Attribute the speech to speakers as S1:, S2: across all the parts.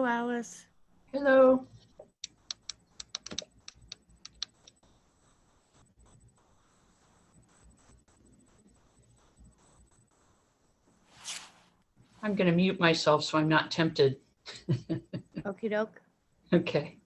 S1: Alice.
S2: Hello. I'm going to mute myself so I'm not tempted.
S1: Okie doke.
S2: Okay.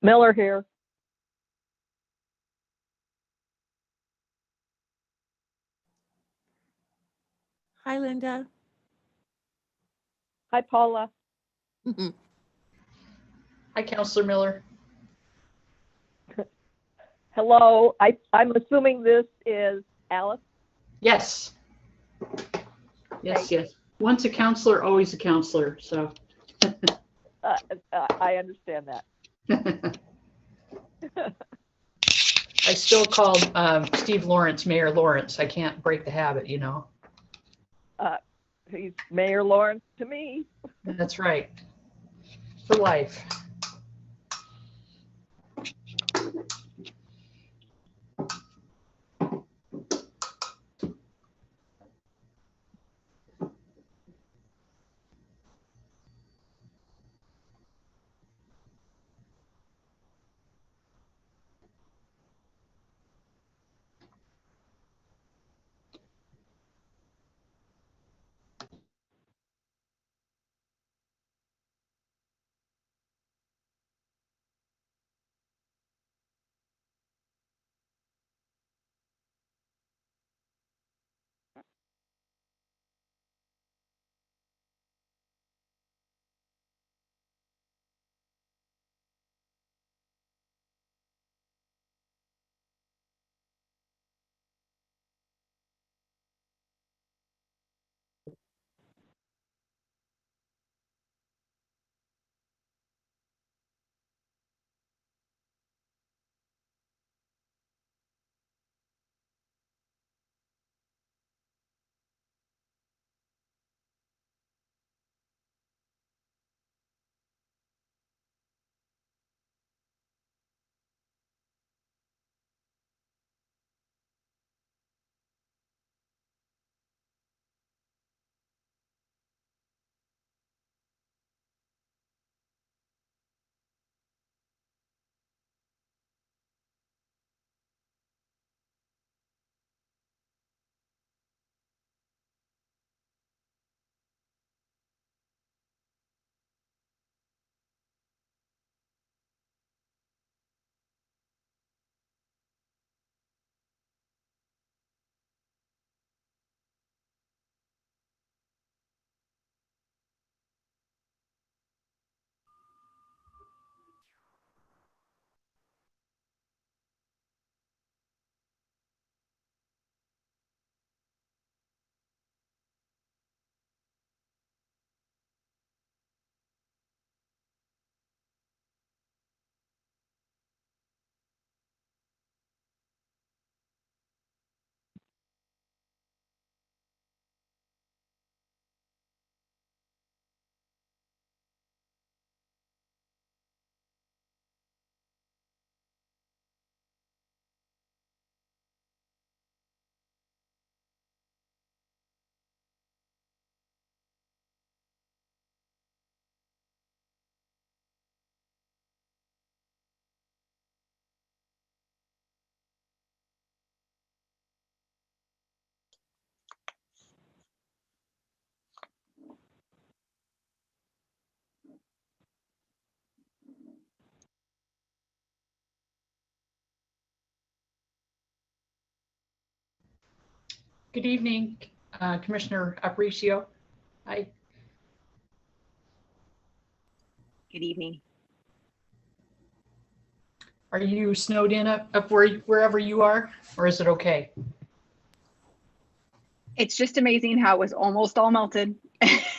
S3: Miller here.
S1: Hi, Linda.
S3: Hi, Paula.
S2: Hi, Counselor Miller.
S3: Hello. I'm assuming this is Alice.
S2: Yes. Yes,
S3: Okay.
S2: yes. Once a counselor, always a counselor. So.
S3: I understand that.
S2: I still call Steve Lawrence Mayor Lawrence. I can't break the habit, you know.
S3: He's Mayor Lawrence to me.
S2: That's right. For life. Good evening, Commissioner Aparicio. Hi.
S4: Good evening.
S2: Are you snowed in up wherever you are, or is it okay?
S4: It's just amazing how it was almost all melted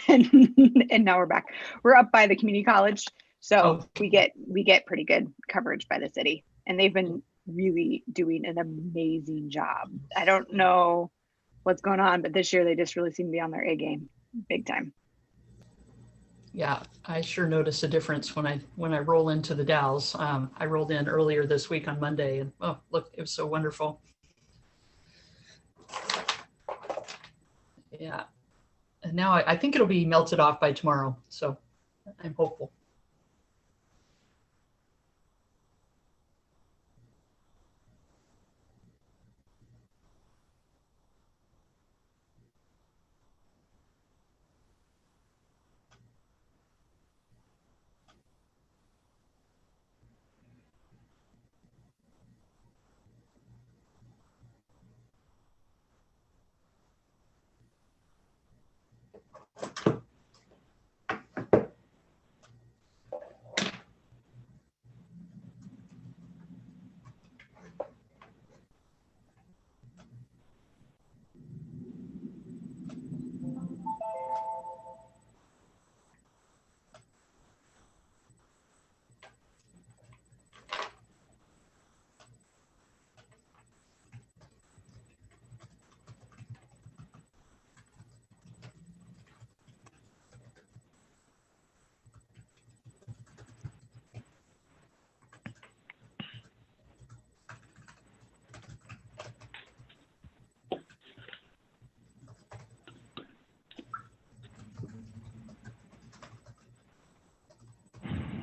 S4: and now we're back. We're up by the community college, so we get pretty good coverage by the city, and they've been really doing an amazing job. I don't know what's going on, but this year they just really seem to be on their A game big time.
S2: Yeah, I sure notice a difference when I roll into the Dalles. I rolled in earlier this week on Monday, and oh, look, it was so wonderful. Yeah, and now I think it'll be melted off by tomorrow, so I'm hopeful.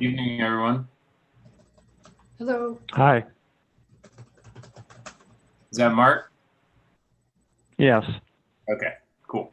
S5: Evening, everyone.
S2: Hello.
S6: Hi.
S5: Is that Mark?
S6: Yes.
S5: Okay, cool.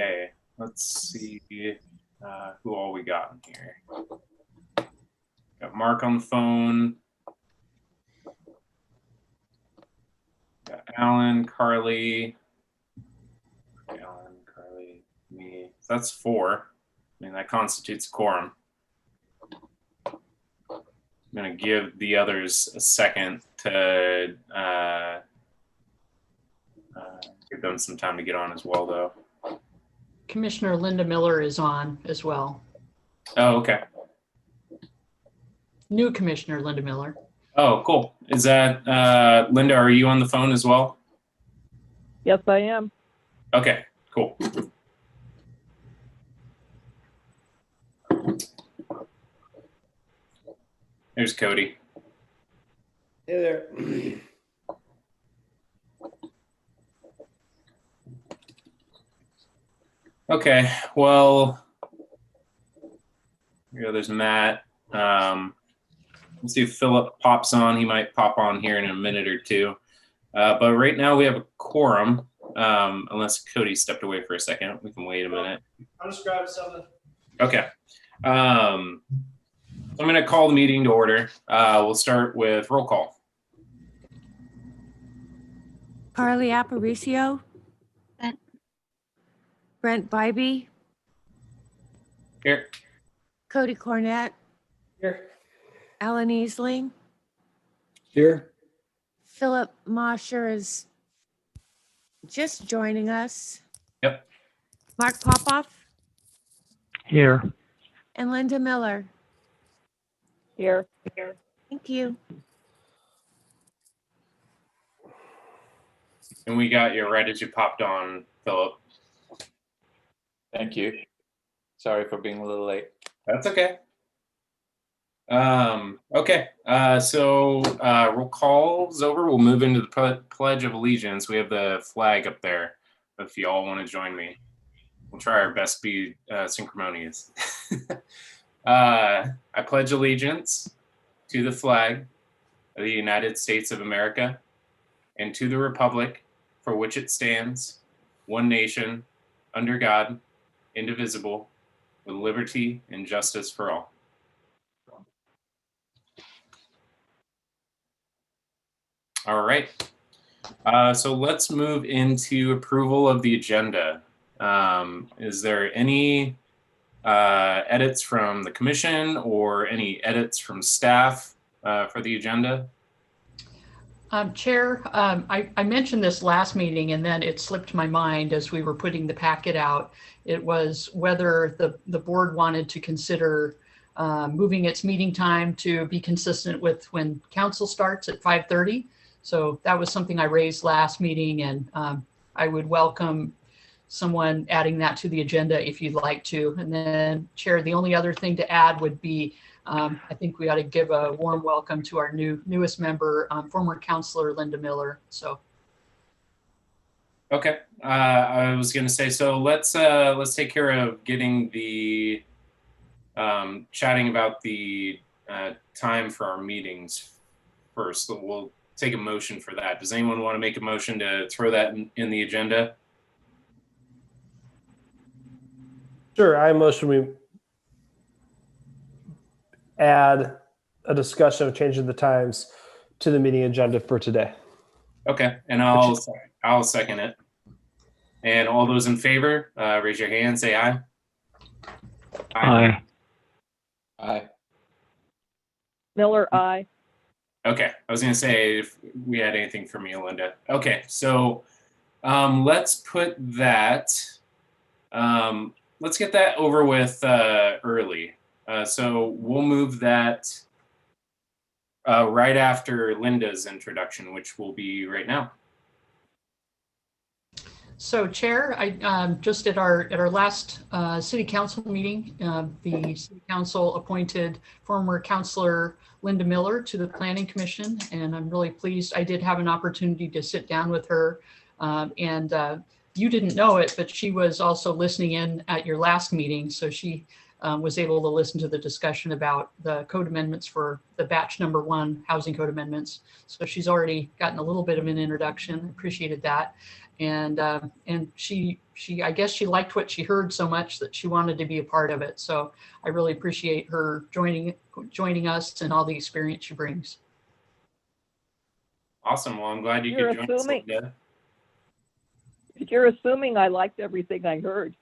S5: Okay, let's see who all we got in here. Got Mark on the phone. Got Alan, Carly, me. So that's 4. I mean, that constitutes a quorum. I'm going to give the others a second to give them some time to get on as well, though.
S2: Commissioner Linda Miller is on as well.
S5: Oh, okay.
S2: New Commissioner Linda Miller.
S5: Oh, cool. Is that, Linda, are you on the phone as well?
S3: Yes, I am.
S5: Okay, cool. There's Cody.
S7: Hey there.
S5: Okay, well, there's Matt. Let's see if Philip pops on. He might pop on here in a minute or two. But right now we have a quorum, unless Cody stepped away for a second. We can wait a minute.
S7: I'll just grab something.
S5: Okay. So I'm going to call the meeting to order. We'll start with roll call.
S1: Carly Aparicio.
S4: Present.
S1: Brent Bybee.
S5: Here.
S1: Cody Cornett,
S7: Here.
S1: Ellen Easling,
S7: Here.
S1: Philip Mosher is just joining us.
S5: Yep.
S1: Mark Popoff
S6: Here.
S1: and Linda Miller.
S3: Here.
S1: Thank you.
S5: And we got you right as you popped on, Philip.
S8: Thank you. Sorry for being a little late.
S5: That's okay. Okay. So roll call's over. We'll move into the Pledge of Allegiance. We have the flag up there. If you all want to join me, we'll try our best to be synchronous. I pledge allegiance to the flag of the United States of America and to the republic for which it stands, one nation, under God, indivisible, with liberty and justice for all. All right. So let's move into approval of the agenda. Is there any edits from the commission or any edits from staff for the agenda?
S2: Chair, I mentioned this last meeting and then it slipped my mind as we were putting the packet out. It was whether the board wanted to consider moving its meeting time to be consistent with when council starts at 5:30. So that was something I raised last meeting, and I would welcome someone adding that to the agenda if you'd like to. And then, Chair, the only other thing to add would be I think we ought to give a warm welcome to our newest member, former Councilor Linda Miller. So.
S5: Okay, I was going to say, so let's take care of getting the chatting about the time for our meetings first. So we'll take a motion for that. Does anyone want to make a motion to throw that in the agenda?
S7: Sure. I motion we add a discussion of changing the times to the meeting agenda for today.
S5: Okay, and I'll second it. And all those in favor, raise your hand, say aye.
S6: Aye.
S8: Aye.
S3: Miller, aye.
S5: Okay, I was going to say if we had anything from you, Linda. Okay, so let's put that, let's get that over with early. So we'll move that right after Linda's introduction, which will be right now.
S2: So, Chair, I just at our last City Council meeting, the City Council appointed former Councilor Linda Miller to the Planning Commission, and I'm really pleased. I did have an opportunity to sit down with her, and you didn't know it, but she was also listening in at your last meeting, so she was able to listen to the discussion about the code amendments for the batch number 1 housing code amendments. So she's already gotten a little bit of an introduction. Appreciated that. And she I guess she liked what she heard so much that she wanted to be a part of it. So I really appreciate her joining us and all the experience she brings.
S5: Awesome. Well, I'm glad you
S3: You're
S5: could join us,
S3: assuming-
S5: Linda.
S3: You're assuming I liked everything I heard.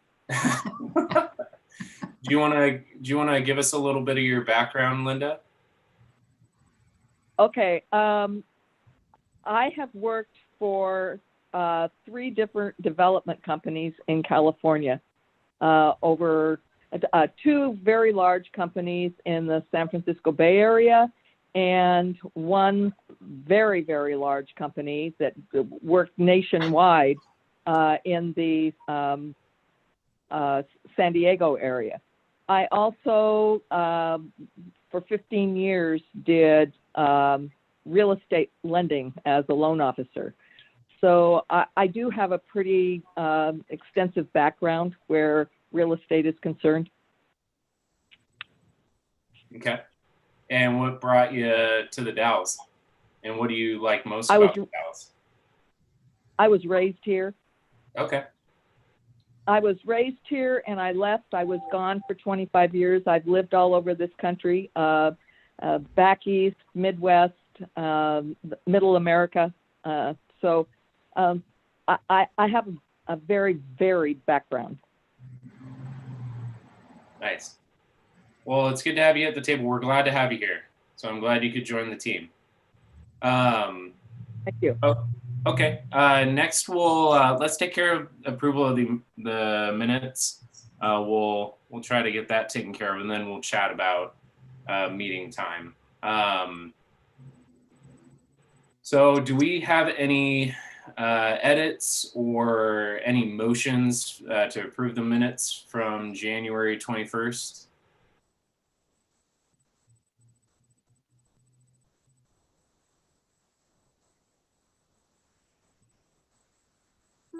S5: Do you want to give us a little bit of your background, Linda?
S3: Okay. I have worked for 3 different development companies in California, over 2 very large companies in the San Francisco Bay Area, and 1 very, very large company that worked nationwide in the San Diego area. I also, for 15 years, did real estate lending as a loan officer. So I do have a pretty extensive background where real estate is concerned.
S5: Okay. And what brought you to the Dalles? And what do you like most about the Dalles?
S3: I was raised here.
S5: Okay.
S3: I was raised here and I left. I was gone for 25 years. I've lived all over this country, back east, Midwest, Middle America. So I have a very varied background.
S5: Nice. Well, it's good to have you at the table. We're glad to have you here. So I'm glad you could join the team.
S3: Thank you.
S5: Oh, okay. Next, let's take care of approval of the minutes. We'll try to get that taken care of, and then we'll chat about meeting time. So do we have any edits or any motions to approve the minutes from January 21st?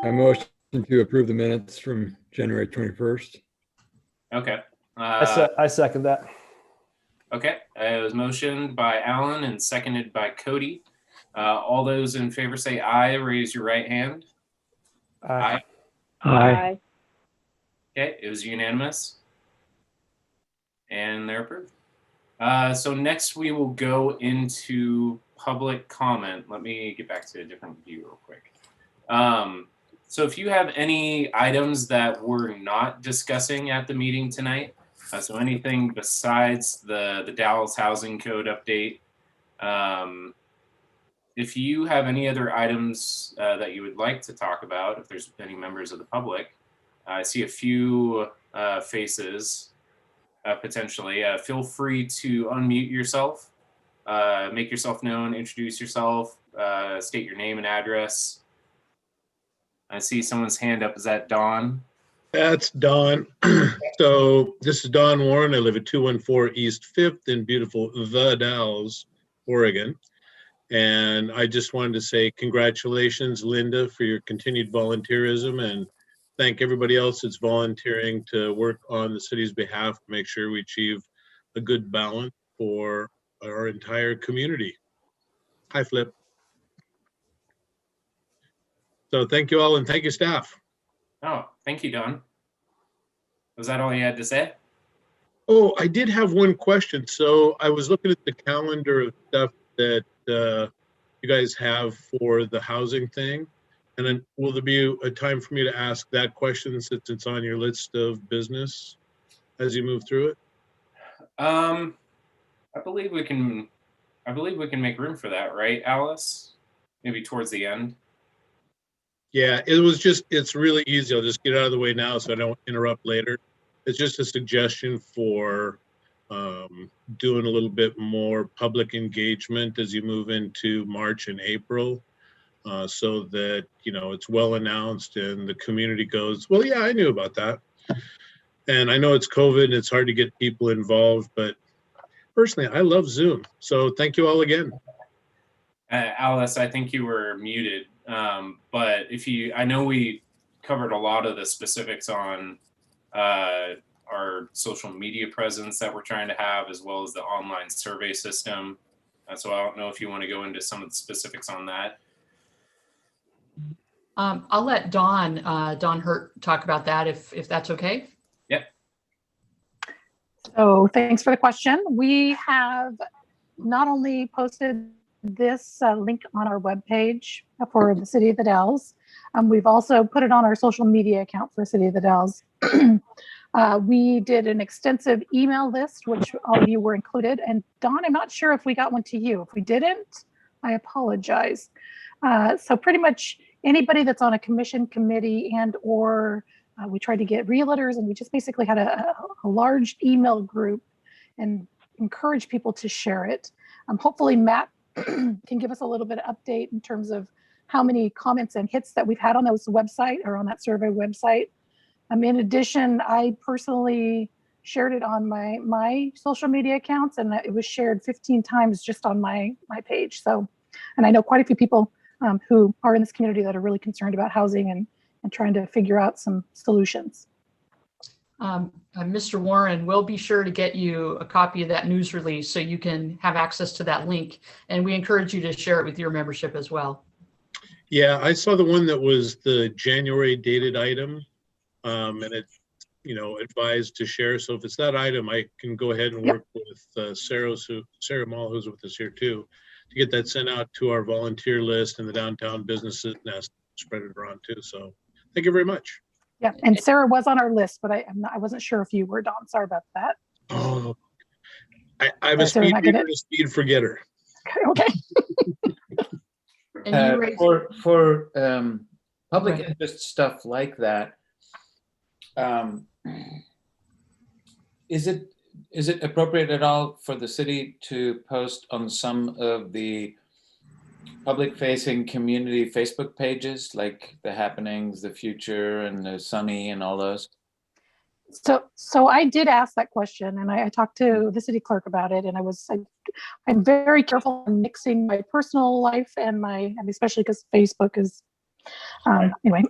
S9: I motion to approve the minutes from January 21st.
S5: Okay.
S7: I second that.
S5: Okay. It was motioned by Alan and seconded by Cody. All those in favor say aye. Raise your right hand.
S7: Aye.
S6: Aye.
S5: Okay. It was unanimous. And they're approved. So next we will go into public comment. Let me get back to a different view real quick. So if you have any items that we're not discussing at the meeting tonight, so anything besides the Dallas Housing Code update, if you have any other items that you would like to talk about, if there's any members of the public, I see a few faces potentially. Feel free to unmute yourself, make yourself known, introduce yourself, state your name and address. I see someone's hand up. Is that Don?
S10: That's Don. So this is Don Warren. I live at 214 East 5th in beautiful The Dalles, Oregon. And I just wanted to say congratulations, Linda, for your continued volunteerism, and thank everybody else that's volunteering to work on the city's behalf to make sure we achieve a good balance for our entire community. Hi, Flip. So thank you all, and thank you, staff.
S5: Oh, thank you, Don. Was that all you had to say?
S10: Oh, I did have one question. So I was looking at the calendar of stuff that you guys have for the housing thing. And then will there be a time for me to ask that question since it's on your list of business as you move through it?
S5: I believe we can make room for that, right, Alice? Maybe towards the end.
S10: Yeah, it's really easy. I'll just get it out of the way now so I don't interrupt later. It's just a suggestion for doing a little bit more public engagement as you move into March and April, so that, it's well announced and the community goes, well, yeah, I knew about that. And I know it's COVID and it's hard to get people involved, but personally, I love Zoom. So thank you all again.
S5: Alice, I think you were muted. But I know we covered a lot of the specifics on our social media presence that we're trying to have, as well as the online survey system. So I don't know if you want to go into some of the specifics on that.
S2: I'll let Don Hurt talk about that if that's okay.
S5: Yep.
S11: So thanks for the question. We have not only posted this link on our webpage for the City of the Dalles, we've also put it on our social media account for City of the Dalles. We did an extensive email list, which all of you were included. And Don, I'm not sure if we got one to you. If we didn't, I apologize. So pretty much anybody that's on a commission, committee, or we tried to get realtors, and we just basically had a large email group and encourage people to share it. Hopefully Matt can give us a little bit of update in terms of how many comments and hits that we've had on those website or on that survey website. In addition, I personally shared it on my social media accounts, and it was shared 15 times just on my page. So, and I know quite a few people who are in this community that are really concerned about housing and trying to figure out some solutions.
S2: Mr. Warren, we'll be sure to get you a copy of that news release so you can have access to that link. And we encourage you to share it with your membership as well.
S10: Yeah, I saw the one that was the January dated item, and it's, advised to share. So if it's that item, I can go ahead and work with Sarah Mall, who's with us here too, to get that sent out to our volunteer list and the downtown businesses and ask them to spread it around too. So thank you very much.
S11: Yeah, and Sarah was on our list, but I wasn't sure if you were, Don. Sorry about that.
S10: Oh, I'm a
S11: Sorry,
S10: speed
S11: I get
S10: reader
S11: it.
S10: and a speed forgetter.
S11: Okay.
S2: And you raised,
S8: For public
S2: Right.
S8: interest stuff like that, is it appropriate at all for the city to post on some of the public-facing community Facebook pages, like the Happenings, the Future, and the Sunny, and all those?
S11: So I did ask that question, and I talked to the city clerk about it, and I'm very careful on mixing my personal life and especially because Facebook is anyway.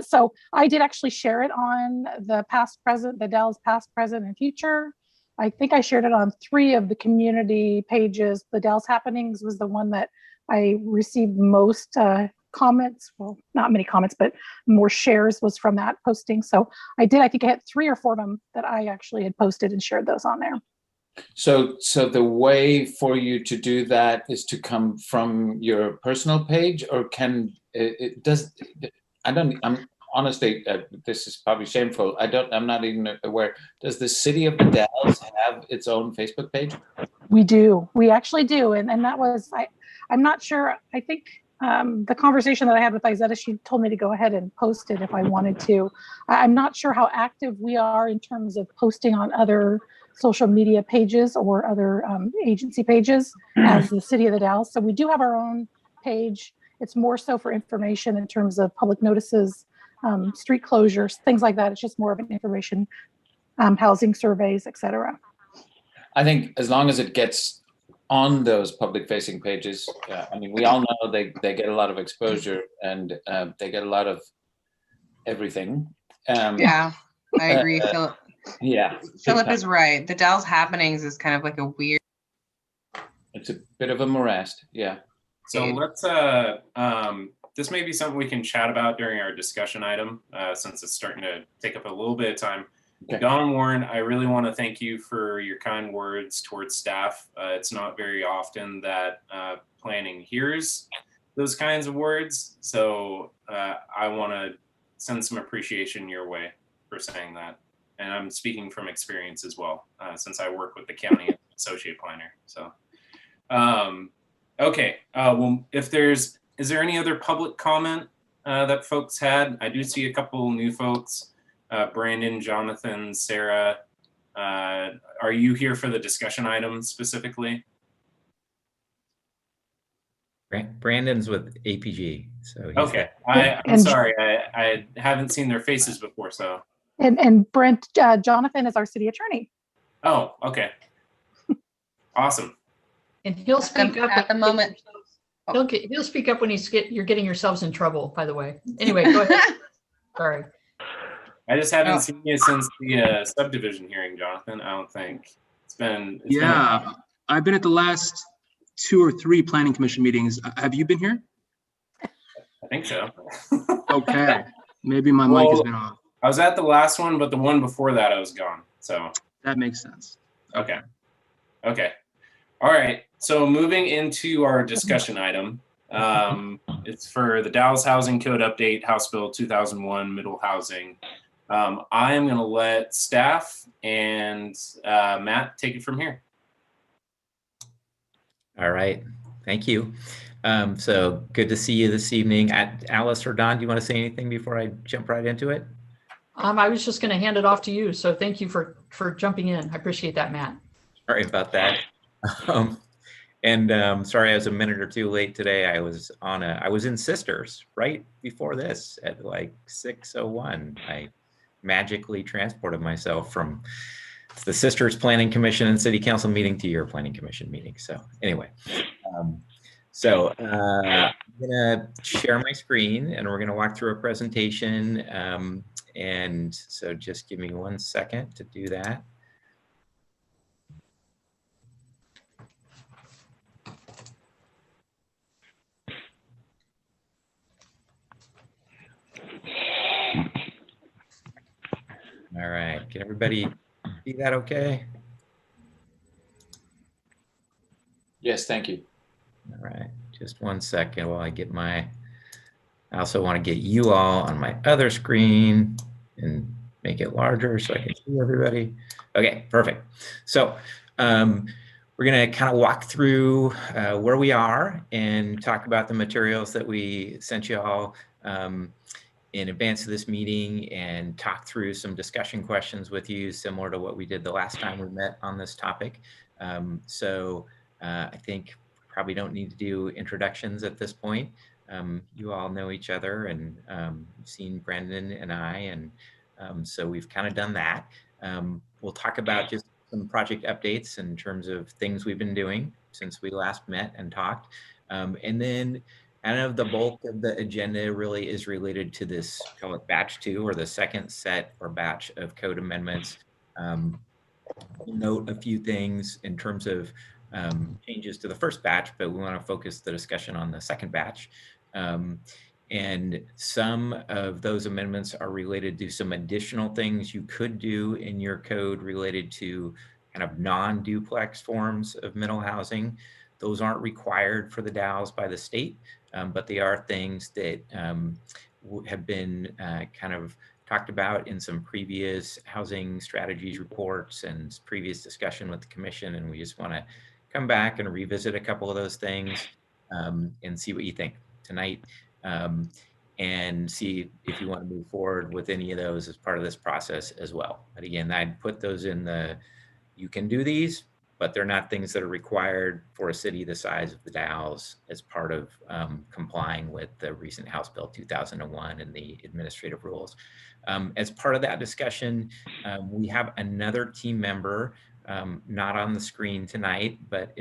S11: So I did actually share it on the past, present, the Dell's past, present, and future. I think I shared it on 3 of the community pages. The Dell's Happenings was the one that I received most comments. Well, not many comments, but more shares was from that posting. So I think I had 3 or 4 of them that I actually had posted and shared those on there.
S8: So the way for you to do that is to come from your personal page, or can it does? I'm honestly, this is probably shameful. I'm not even aware. Does the city of the Dalles have its own Facebook page?
S11: We do. We actually do. And that was, I'm not sure. I think the conversation that I had with Izetta, she told me to go ahead and post it if I wanted to. I'm not sure how active we are in terms of posting on other social media pages or other agency pages as the city of the Dalles. So we do have our own page. It's more so for information in terms of public notices, street closures, things like that. It's just more of an information, housing surveys, et cetera.
S8: I think as long as it gets on those public-facing pages, I mean, we all know they get a lot of exposure, and they get a lot of everything.
S12: Yeah, I agree, Philip.
S8: Yeah.
S12: Philip is right. The Dalles Happenings is kind of like a weird.
S8: It's a bit of a morass, yeah.
S5: So let's, this may be something we can chat about during our discussion item, since it's starting to take up a little bit of time.
S8: Okay.
S5: Don Warren, I really want to thank you for your kind words towards staff. It's not very often that planning hears those kinds of words. So I want to send some appreciation your way for saying that. And I'm speaking from experience as well, since I work with the county as associate planner. So, okay. Well, is there any other public comment that folks had? I do see a couple new folks. Brandon, Jonathan, Sarah, are you here for the discussion item specifically?
S13: Brandon's with APG, so he's
S5: okay. I'm sorry, I haven't seen their faces before, so.
S11: And Brent, Jonathan is our city attorney.
S5: Oh, okay. Awesome.
S2: and he'll speak up
S12: at the moment.
S2: He'll speak up when you're getting yourselves in trouble, by the way. Anyway, go ahead. Sorry.
S5: I just haven't seen you since the subdivision hearing, Jonathan. I don't think it's been.
S14: I've been at the last 2 or 3 planning commission meetings. Have you been here?
S5: I think so.
S14: Okay, maybe my mic has been off.
S5: I was at the last one, but the one before that I was gone. So
S14: that makes sense.
S5: Okay. Okay. All right. So moving into our discussion item, it's for the Dallas Housing Code Update, House Bill 2001, Middle Housing. I am going to let staff and Matt take it from here.
S13: All right. Thank you. So good to see you this evening. Alice or Don, do you want to say anything before I jump right into it?
S2: I was just going to hand it off to you. So thank you for jumping in. I appreciate that, Matt.
S13: Sorry about that. Sorry, I was a minute or 2 late today. I was in Sisters right before this at like 6:01. I magically transported myself from the Sisters Planning Commission and City Council meeting to your Planning Commission meeting. So anyway, I'm gonna share my screen and we're gonna walk through a presentation. And so just give me 1 second to do that. All right, can everybody see that okay?
S8: Yes, thank you.
S13: All right, just 1 second while I get I also want to get you all on my other screen and make it larger so I can see everybody. Okay, perfect. So we're going to kind of walk through where we are and talk about the materials that we sent you all in advance of this meeting, and talk through some discussion questions with you, similar to what we did the last time we met on this topic. I think probably don't need to do introductions at this point. You all know each other, and you've seen Brendan and I, and so we've kind of done that. We'll talk about just some project updates in terms of things we've been doing since we last met and talked. And then kind of the bulk of the agenda really is related to this, call it batch 2, or the second set or batch of code amendments. We'll note a few things in terms of changes to the first batch, but we want to focus the discussion on the second batch. And some of those amendments are related to some additional things you could do in your code related to kind of non-duplex forms of middle housing. Those aren't required for the DAOs by the state, but they are things that have been kind of talked about in some previous housing strategies reports and previous discussion with the commission. And we just want to come back and revisit a couple of those things and see what you think tonight. And see if you want to move forward with any of those as part of this process as well. But again, I'd put those in the, you can do these, but they're not things that are required for a city the size of the DAOs as part of complying with the recent House Bill 2001 and the administrative rules. As part of that discussion, we have another team member, not on the screen tonight, but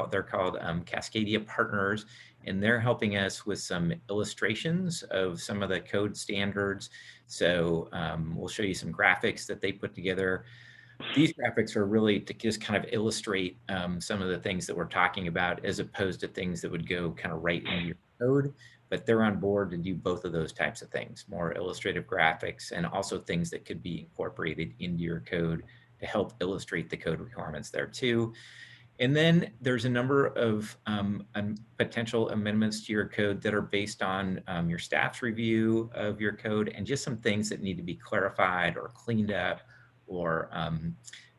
S13: they're called Cascadia Partners, and they're helping us with some illustrations of some of the code standards. So we'll show you some graphics that they put together. These graphics are really to just kind of illustrate some of the things that we're talking about, as opposed to things that would go kind of right into your code, but they're on board to do both of those types of things, more illustrative graphics, and also things that could be incorporated into your code to help illustrate the code requirements there too. And then there's a number of potential amendments to your code that are based on your staff's review of your code, and just some things that need to be clarified or cleaned up or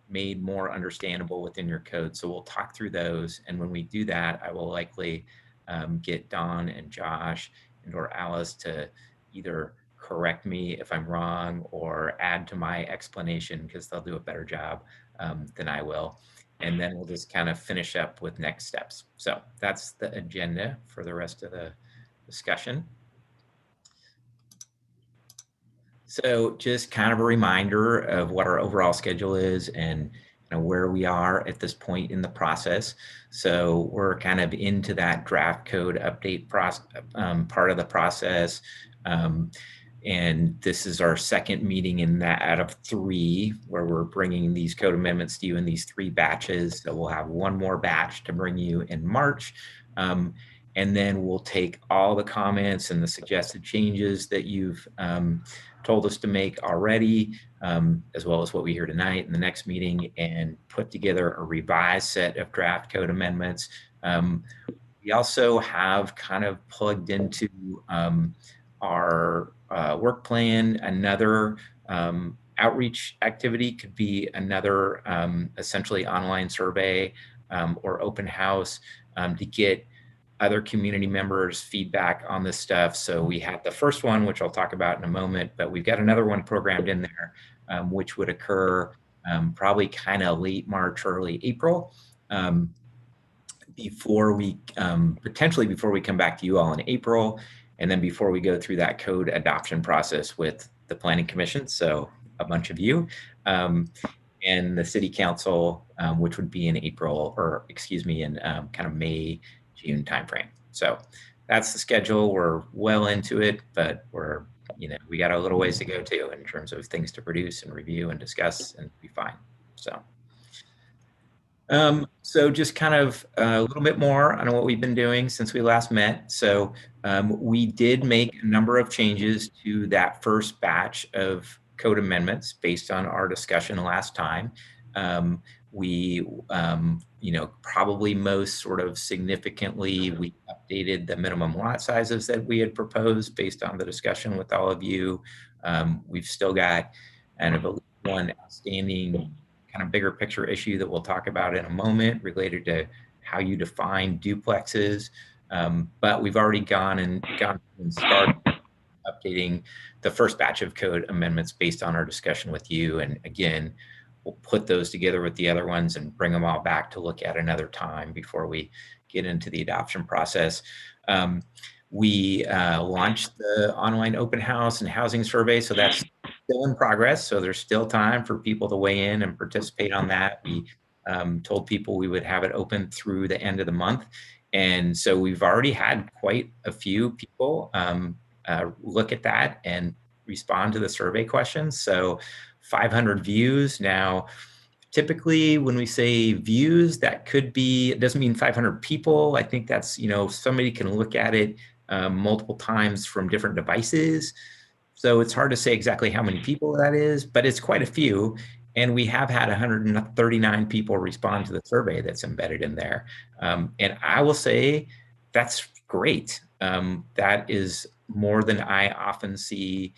S13: made more understandable within your code. So we'll talk through those. And when we do that, I will likely get Dawn and Josh and or Alice to either correct me if I'm wrong or add to my explanation, because they'll do a better job than I will. And then we'll just kind of finish up with next steps. So that's the agenda for the rest of the discussion. So just kind of a reminder of what our overall schedule is and where we are at this point in the process. So we're kind of into that draft code update process, part of the process. And this is our second meeting in that out of 3, where we're bringing these code amendments to you in these 3 batches. So we'll have one more batch to bring you in March. And then we'll take all the comments and the suggested changes that you've told us to make already, as well as what we hear tonight in the next meeting, and put together a revised set of draft code amendments. We also have kind of plugged into our work plan another outreach activity. Could be another essentially online survey or open house to get other community members' feedback on this stuff. So we had the first one, which I'll talk about in a moment, but we've got another one programmed in there, which would occur probably kind of late March, early April, before we, potentially before we come back to you all in April, and then before we go through that code adoption process with the Planning Commission, so a bunch of you, and the City Council, which would be in April, or excuse me, in kind of May, June timeframe. So that's the schedule. We're well into it, but we're, we got a little ways to go too in terms of things to produce and review and discuss and be fine. So just kind of a little bit more on what we've been doing since we last met. So we did make a number of changes to that first batch of code amendments based on our discussion last time. We, probably most sort of significantly, we updated the minimum lot sizes that we had proposed based on the discussion with all of you. We've still got kind of one outstanding kind of bigger picture issue that we'll talk about in a moment related to how you define duplexes. But we've already gone and started updating the first batch of code amendments based on our discussion with you. And again, we'll put those together with the other ones and bring them all back to look at another time before we get into the adoption process. We launched the online open house and housing survey, so that's still in progress. So there's still time for people to weigh in and participate on that. We told people we would have it open through the end of the month. And so we've already had quite a few people look at that and respond to the survey questions. So 500 views. Now, typically when we say views, that could be, it doesn't mean 500 people. I think that's, you know, somebody can look at it multiple times from different devices. So it's hard to say exactly how many people that is, but it's quite a few. And we have had 139 people respond to the survey that's embedded in there. And I will say that's great. That is more than I often see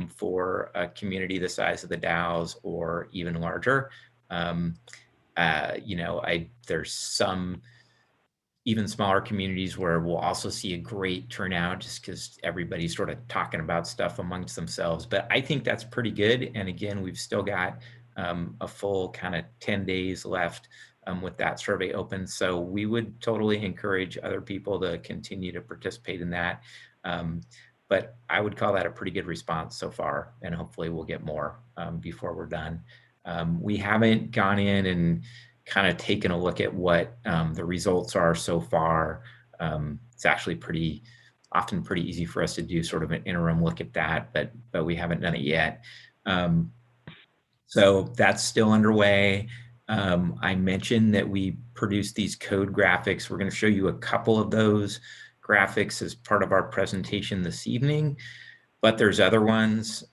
S13: for a community the size of the Dalles or even larger. You know, there's some even smaller communities where we'll also see a great turnout just because everybody's sort of talking about stuff amongst themselves. But I think that's pretty good. And again, we've still got a full kind of 10 days left with that survey open. So we would totally encourage other people to continue to participate in that. But I would call that a pretty good response so far, and hopefully we'll get more before we're done. We haven't gone in and kind of taken a look at what the results are so far. It's actually often pretty easy for us to do sort of an interim look at that, but we haven't done it yet. So that's still underway. I mentioned that we produced these code graphics. We're going to show you a couple of those graphics as part of our presentation this evening, but there's other ones.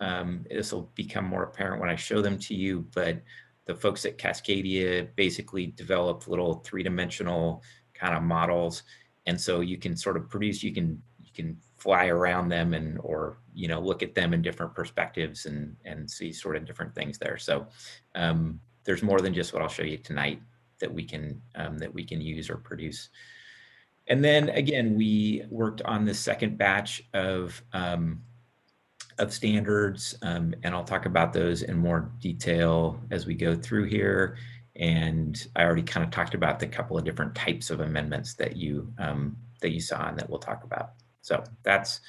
S13: This will become more apparent when I show them to you, but the folks at Cascadia basically developed little three-dimensional kind of models. And so you can sort of produce, you can fly around them or, you know, look at them in different perspectives and see sort of different things there. So there's more than just what I'll show you tonight that we can use or produce. And then again, we worked on the second batch of standards, and I'll talk about those in more detail as we go through here. And I already kind of talked about the couple of different types of amendments that you saw and that we'll talk about. So that's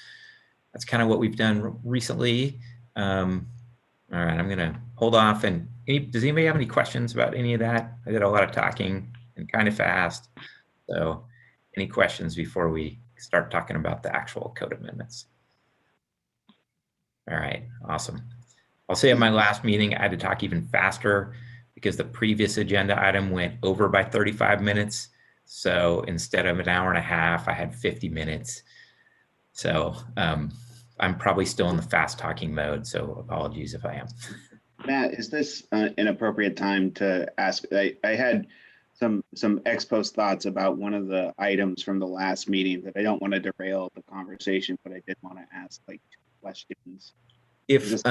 S13: kind of what we've done recently. All right, I'm gonna hold off. And does anybody have any questions about any of that? I did a lot of talking and kind of fast. So any questions before we start talking about the actual code amendments? All right, awesome. I'll say at my last meeting, I had to talk even faster because the previous agenda item went over by 35 minutes. So instead of an hour and a half, I had 50 minutes. So I'm probably still in the fast talking mode. So apologies if I am.
S15: Matt, is this an appropriate time to ask? I had some ex post thoughts about one of the items from the last meeting that I don't want to derail the conversation, but I did want to ask like questions.
S13: If it's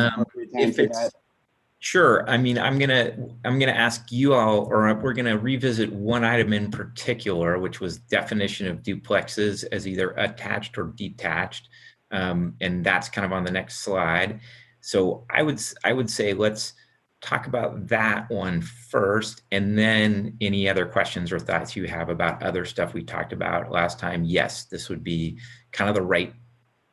S13: sure, I mean, I'm gonna ask you all, or we're gonna revisit one item in particular, which was definition of duplexes as either attached or detached, and that's kind of on the next slide. So I would say let's talk about that one first, and then any other questions or thoughts you have about other stuff we talked about last time. Yes, this would be kind of the right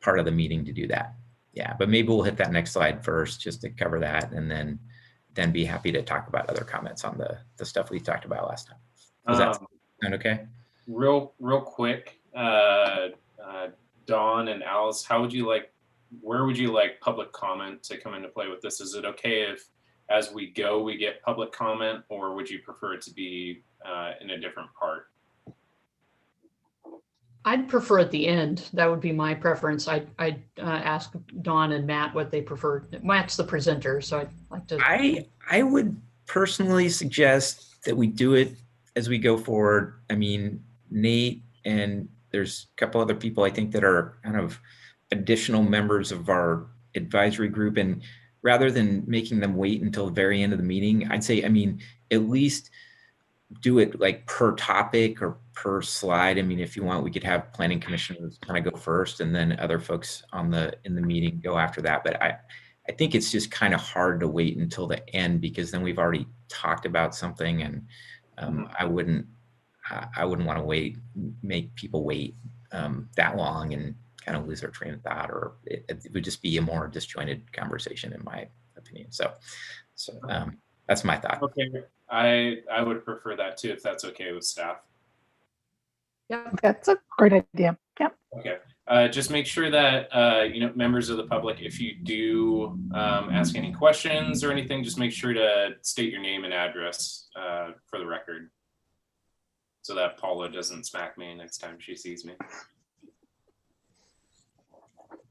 S13: part of the meeting to do that. Yeah, but maybe we'll hit that next slide first just to cover that, and then be happy to talk about other comments on the stuff we talked about last time. Does that sound okay?
S5: Real quick, Dawn and Alice, where would you like public comment to come into play with this? Is it okay if as we go we get public comment, or would you prefer it to be in a different part?
S2: I'd prefer at the end. That would be my preference. I'd ask Dawn and Matt what they prefer. Matt's the presenter, so I'd like to.
S13: I would personally suggest that we do it as we go forward. I mean, Nate and there's a couple other people I think that are kind of additional members of our advisory group, and rather than making them wait until the very end of the meeting, I'd say, I mean, at least do it like per topic or per slide. I mean, if you want, we could have planning commissioners kind of go first and then other folks in the meeting go after that. But I think it's just kind of hard to wait until the end, because then we've already talked about something, and I wouldn't want to make people wait that long and kind of lose their train of thought, or it would just be a more disjointed conversation, in my opinion. So that's my thought.
S5: Okay, I would prefer that too, if that's okay with staff.
S2: Yeah,
S11: That's a great idea. Yep.
S5: Okay. Just make sure that members of the public, if you do ask any questions or anything, just make sure to state your name and address for the record, so that Paula doesn't smack me next time she sees me.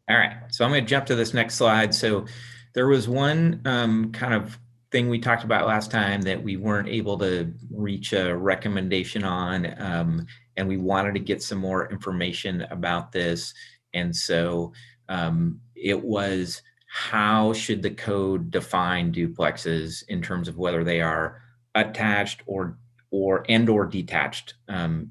S13: All right, so I'm going to jump to this next slide. So there was one kind of thing we talked about last time that we weren't able to reach a recommendation on, and we wanted to get some more information about this. And so it was, how should the code define duplexes in terms of whether they are attached or detached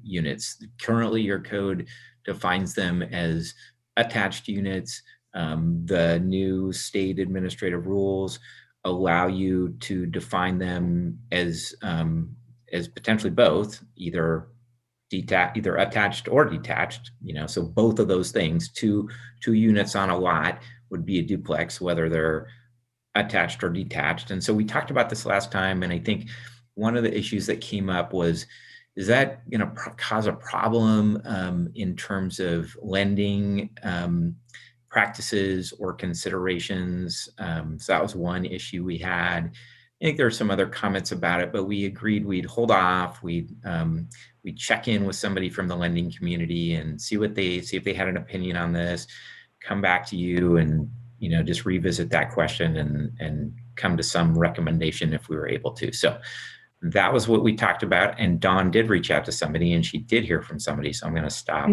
S13: units. Currently, your code defines them as attached units. The new state administrative rules allow you to define them as potentially both, either attached or detached. So both of those things, two units on a lot would be a duplex, whether they're attached or detached. And so we talked about this last time, and I think one of the issues that came up was, is that going to cause a problem in terms of lending practices or considerations? So that was one issue we had. I think there are some other comments about it, but we agreed we'd hold off. We'd check in with somebody from the lending community and see if they had an opinion on this, come back to you and just revisit that question and come to some recommendation if we were able to. So that was what we talked about. And Dawn did reach out to somebody, and she did hear from somebody. So I'm going to stop.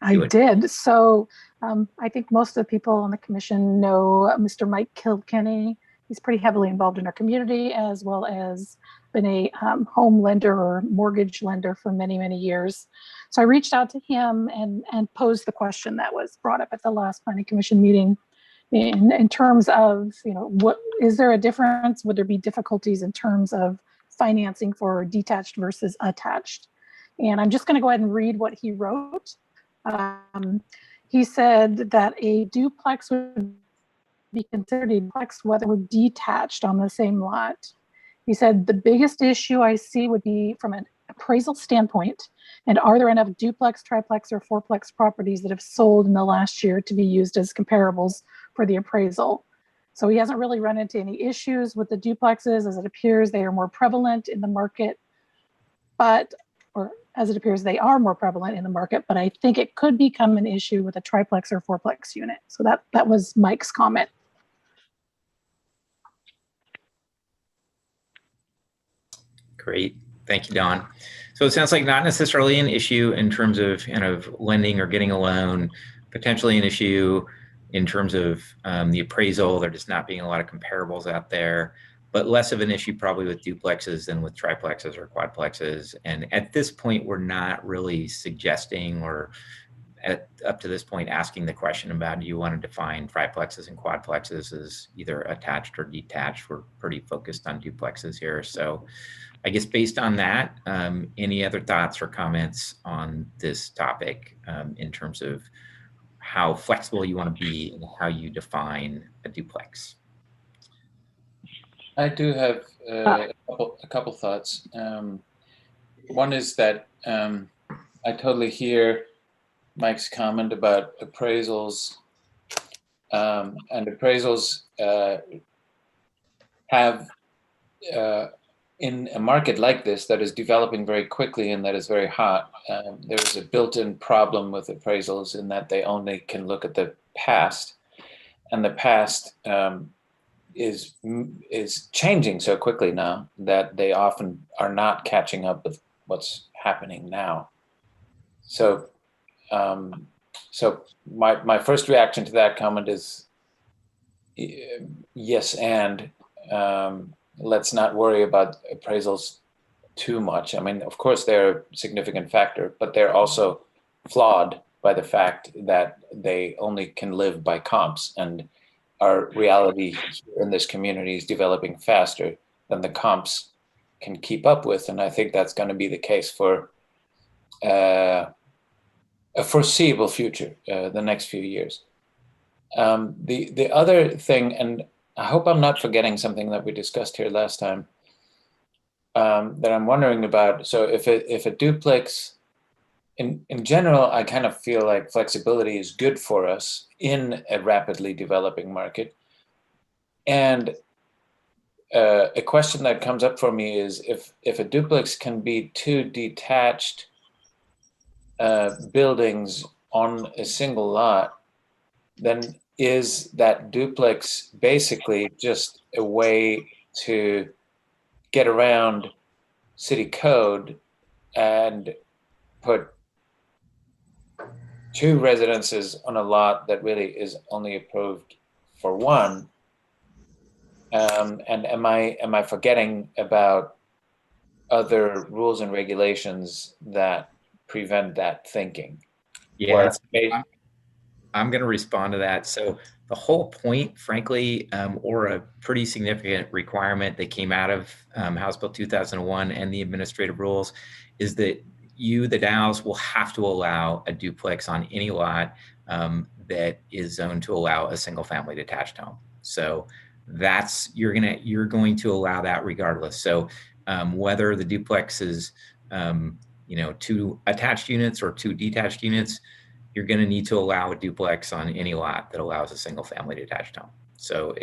S11: I did. So I think most of the people on the commission know Mr. Mike Kilkenny. He's pretty heavily involved in our community, as well as been a home lender or mortgage lender for many, many years. So I reached out to him and posed the question that was brought up at the last planning commission meeting in terms of, what is there a difference? Would there be difficulties in terms of financing for detached versus attached? And I'm just going to go ahead and read what he wrote. He said that a duplex would be considered a duplex whether we're detached on the same lot. He said the biggest issue I see would be from an appraisal standpoint, and are there enough duplex, triplex, or fourplex properties that have sold in the last year to be used as comparables for the appraisal? So he hasn't really run into any issues with the duplexes. As it appears, they are more prevalent in the market, but they I think it could become an issue with a triplex or fourplex unit. So that was Mike's comment.
S13: Great. Thank you, Dawn. So it sounds like not necessarily an issue in terms of lending or getting a loan, potentially an issue in terms of the appraisal. There just not being a lot of comparables out there, but less of an issue probably with duplexes than with triplexes or quadplexes. And at this point, we're not really suggesting or up to this point asking the question about, do you want to define triplexes and quadplexes as either attached or detached? We're pretty focused on duplexes here. So I guess based on that, any other thoughts or comments on this topic in terms of how flexible you want to be and how you define a duplex?
S8: I do have a couple thoughts. One is that I totally hear Mike's comment about appraisals, and appraisals have in a market like this that is developing very quickly and that is very hot, there is a built-in problem with appraisals in that they only can look at the past, and the past is changing so quickly now that they often are not catching up with what's happening now. So, my first reaction to that comment is yes, and let's not worry about appraisals too much. I mean, of course, they're a significant factor, but they're also flawed by the fact that they only can live by comps, and our reality here in this community is developing faster than the comps can keep up with, and I think that's going to be the case for a foreseeable future, the next few years. The other thing, and I hope I'm not forgetting something that we discussed here last time, that I'm wondering about. So if a duplex, in general, I kind of feel like flexibility is good for us in a rapidly developing market. And a question that comes up for me is if a duplex can be two detached buildings on a single lot, then is that duplex basically just a way to get around city code and put two residences on a lot that really is only approved for one? And am I forgetting about other rules and regulations that prevent that thinking?
S13: Yeah, I'm going to respond to that. So the whole point, frankly, or a pretty significant requirement that came out of House Bill 2001 and the administrative rules is that you, the DAOs, will have to allow a duplex on any lot that is zoned to allow a single family detached home. So that's, you're going to allow that regardless. So whether the duplex is, two attached units or two detached units, you're going to need to allow a duplex on any lot that allows a single family detached home. So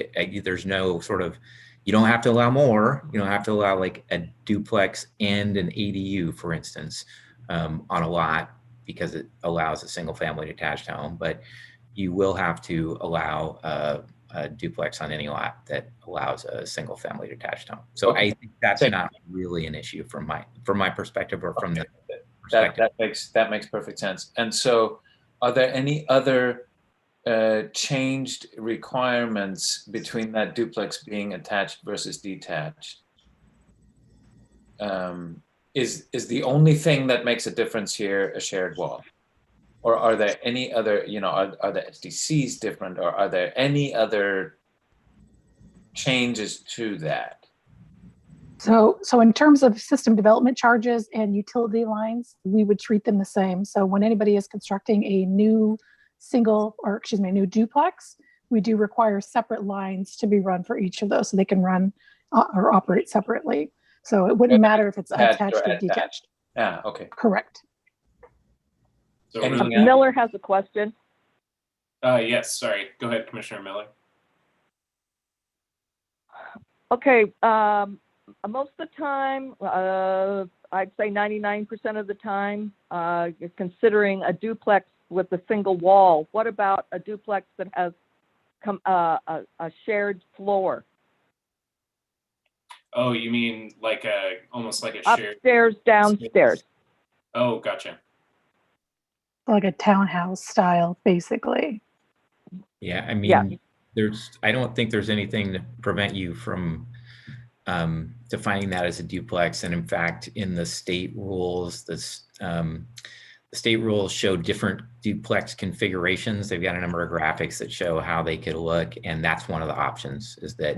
S13: there's no sort of, you don't have to allow more. You don't have to allow like a duplex and an ADU, for instance, on a lot because it allows a single family detached home, but you will have to allow a duplex on any lot that allows a single family detached home. So okay. I think that's not really an issue from my perspective or from the perspective.
S8: That makes perfect sense. And so are there any other changed requirements between that duplex being attached versus detached? Is the only thing that makes a difference here a shared wall? Or are there any other, are the SDCs different, or are there any other changes to that?
S11: So in terms of system development charges and utility lines, we would treat them the same. So when anybody is constructing a new new duplex, we do require separate lines to be run for each of those so they can run or operate separately. So it wouldn't matter if it's attached or detached.
S8: Yeah, okay.
S11: Correct.
S3: So Miller has a question.
S5: Yes, sorry. Go ahead, Commissioner Miller.
S3: Okay. Most of the time, I'd say 99% of the time, you're considering a duplex with a single wall. What about a duplex that has a shared floor?
S5: Oh, you mean like almost like a shared
S3: upstairs, downstairs?
S5: Oh, gotcha.
S11: Like a townhouse style, basically.
S13: Yeah, I mean, I don't think there's anything to prevent you from defining that as a duplex. And in fact, in the state rules, the state rules show different duplex configurations. They've got a number of graphics that show how they could look, and that's one of the options. Is that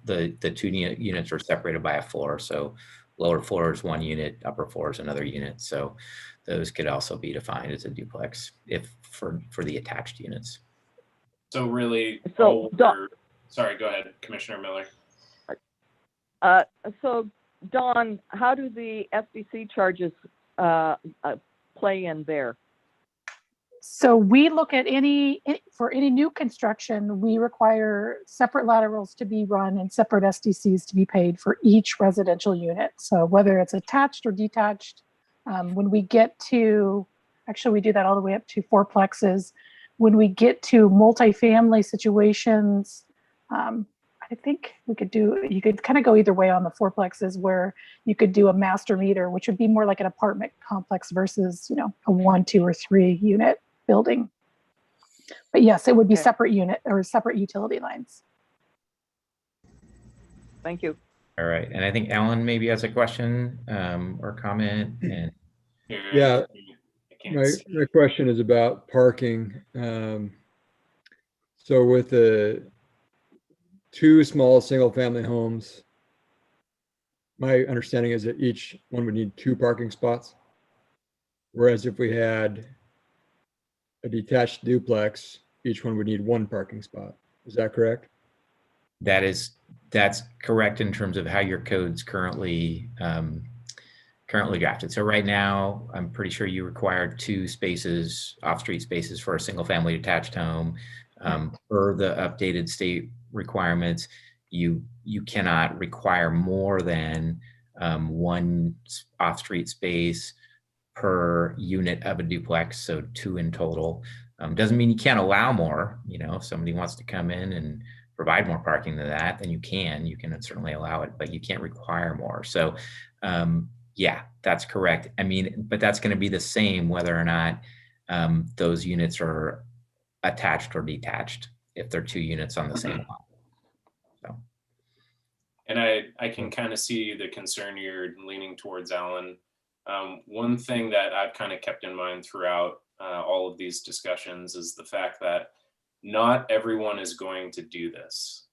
S13: the two units are separated by a floor. So lower floor is one unit, upper floor is another unit. So those could also be defined as a duplex if for the attached units.
S5: So really, sorry, go ahead, Commissioner Miller.
S3: So Dawn, how do the SDC charges play in there?
S11: So we look at for any new construction, we require separate laterals to be run and separate SDCs to be paid for each residential unit. So whether it's attached or detached, when we get to, actually we do that all the way up to fourplexes. When we get to multifamily situations, I think you could kind of go either way on the fourplexes, where you could do a master meter, which would be more like an apartment complex versus, a 1, 2, or 3 unit building. But yes, it would be
S3: Okay.
S11: separate unit or separate utility lines.
S3: Thank you.
S13: All right, and I think Alan maybe has a question or comment. And
S9: Yeah,
S5: I can't
S9: my
S5: see.
S9: question is about parking. So with the two small single-family homes, my understanding is that each one would need 2 parking spots. Whereas if we had a detached duplex, each one would need 1 parking spot. Is that correct?
S13: That's correct in terms of how your code's currently drafted. So right now, I'm pretty sure you require 2 spaces, off-street spaces for a single-family detached home. Per the updated state requirements, you cannot require more than 1 off-street space per unit of a duplex, so 2 in total. Doesn't mean you can't allow more. You know, if somebody wants to come in and provide more parking than that, then you can certainly allow it, but you can't require more. So yeah, that's correct. I mean, but that's going to be the same whether or not those units are attached or detached, if they're 2 units on the same lot. So.
S5: And I can kind of see the concern you're leaning towards, Alan. One thing that I've kind of kept in mind throughout all of these discussions is the fact that not everyone is going to do this.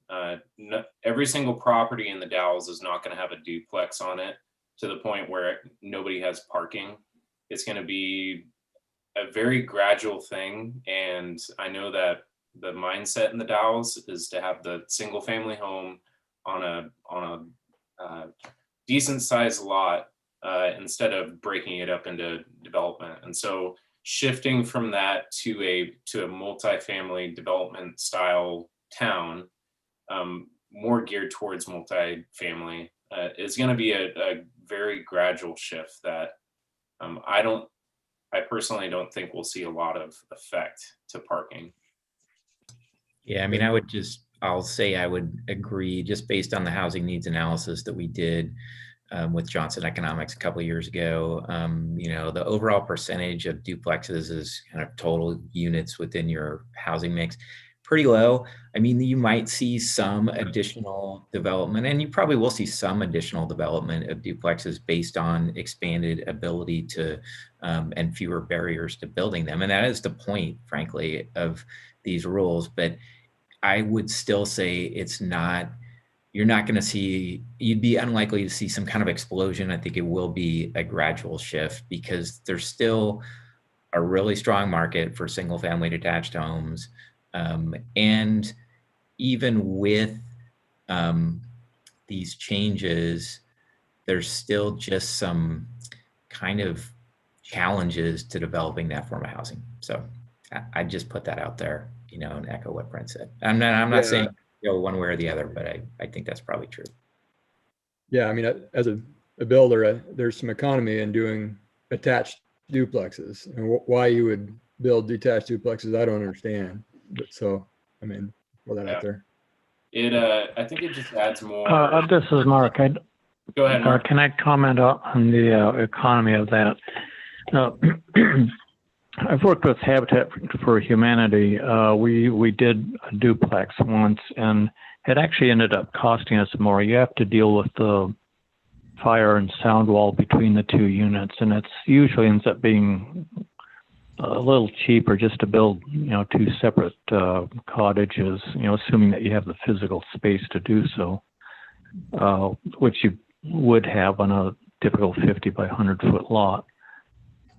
S5: Every single property in the Dalles is not going to have a duplex on it to the point where nobody has parking. It's going to be a very gradual thing. And I know that the mindset in the Dalles is to have the single family home on a decent sized lot instead of breaking it up into development. And so shifting from that to a multifamily development style town, more geared towards multifamily, is going to be a very gradual shift that I personally don't think we'll see a lot of effect to parking.
S13: Yeah, I mean, I'll say I would agree just based on the housing needs analysis that we did with Johnson Economics a couple of years ago. You know, the overall percentage of duplexes is kind of total units within your housing mix, pretty low. I mean, you might see some additional development, and you probably will see some additional development of duplexes based on expanded ability to and fewer barriers to building them. And that is the point, frankly, of these rules. But I would still say you're not going to see, you'd be unlikely to see some kind of explosion. I think it will be a gradual shift because there's still a really strong market for single family detached homes. And even with these changes, there's still just some kind of challenges to developing that form of housing. So I just put that out there, you know, and echo what Brent said. I'm not saying go one way or the other, but I think that's probably true.
S9: Yeah, I mean, as a builder, there's some economy in doing attached duplexes, and why you would build detached duplexes, I don't understand. But so, I mean, throw that out there.
S5: I think it just adds more.
S6: This is Mark.
S5: Go ahead, Mark.
S6: Can I comment on the economy of that? I've worked with Habitat for Humanity. We did a duplex once, and it actually ended up costing us more. You have to deal with the fire and sound wall between the 2 units, and it's usually ends up being a little cheaper just to build, you know, 2 separate cottages, you know, assuming that you have the physical space to do so, which you would have on a typical 50 by 100 foot lot.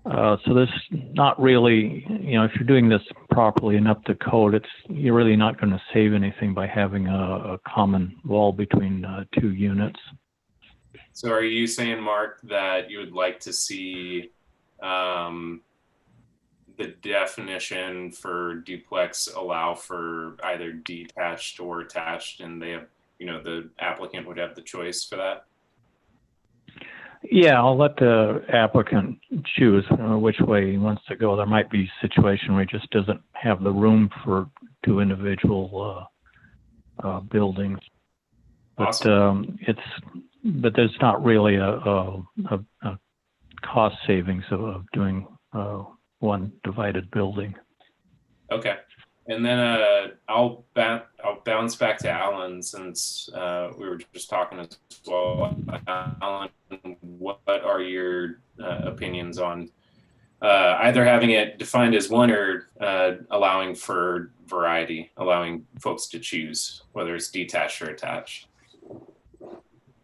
S6: So there's not really, you know, if you're doing this properly and up to code, you're really not going to save anything by having a common wall between 2 units.
S5: So are you saying, Mark, that you would like to see the definition for duplex allow for either detached or attached, and they have, you know, the applicant would have the choice for that?
S6: Yeah, I'll let the applicant choose which way he wants to go. There might be a situation where he just doesn't have the room for 2 individual buildings. But
S5: awesome.
S6: But there's not really a cost savings of doing 1 divided building.
S5: Okay. And then I'll bounce back to Alan since we were just talking as well. Alan, what are your opinions on either having it defined as one or allowing for variety, allowing folks to choose whether it's detached or attached?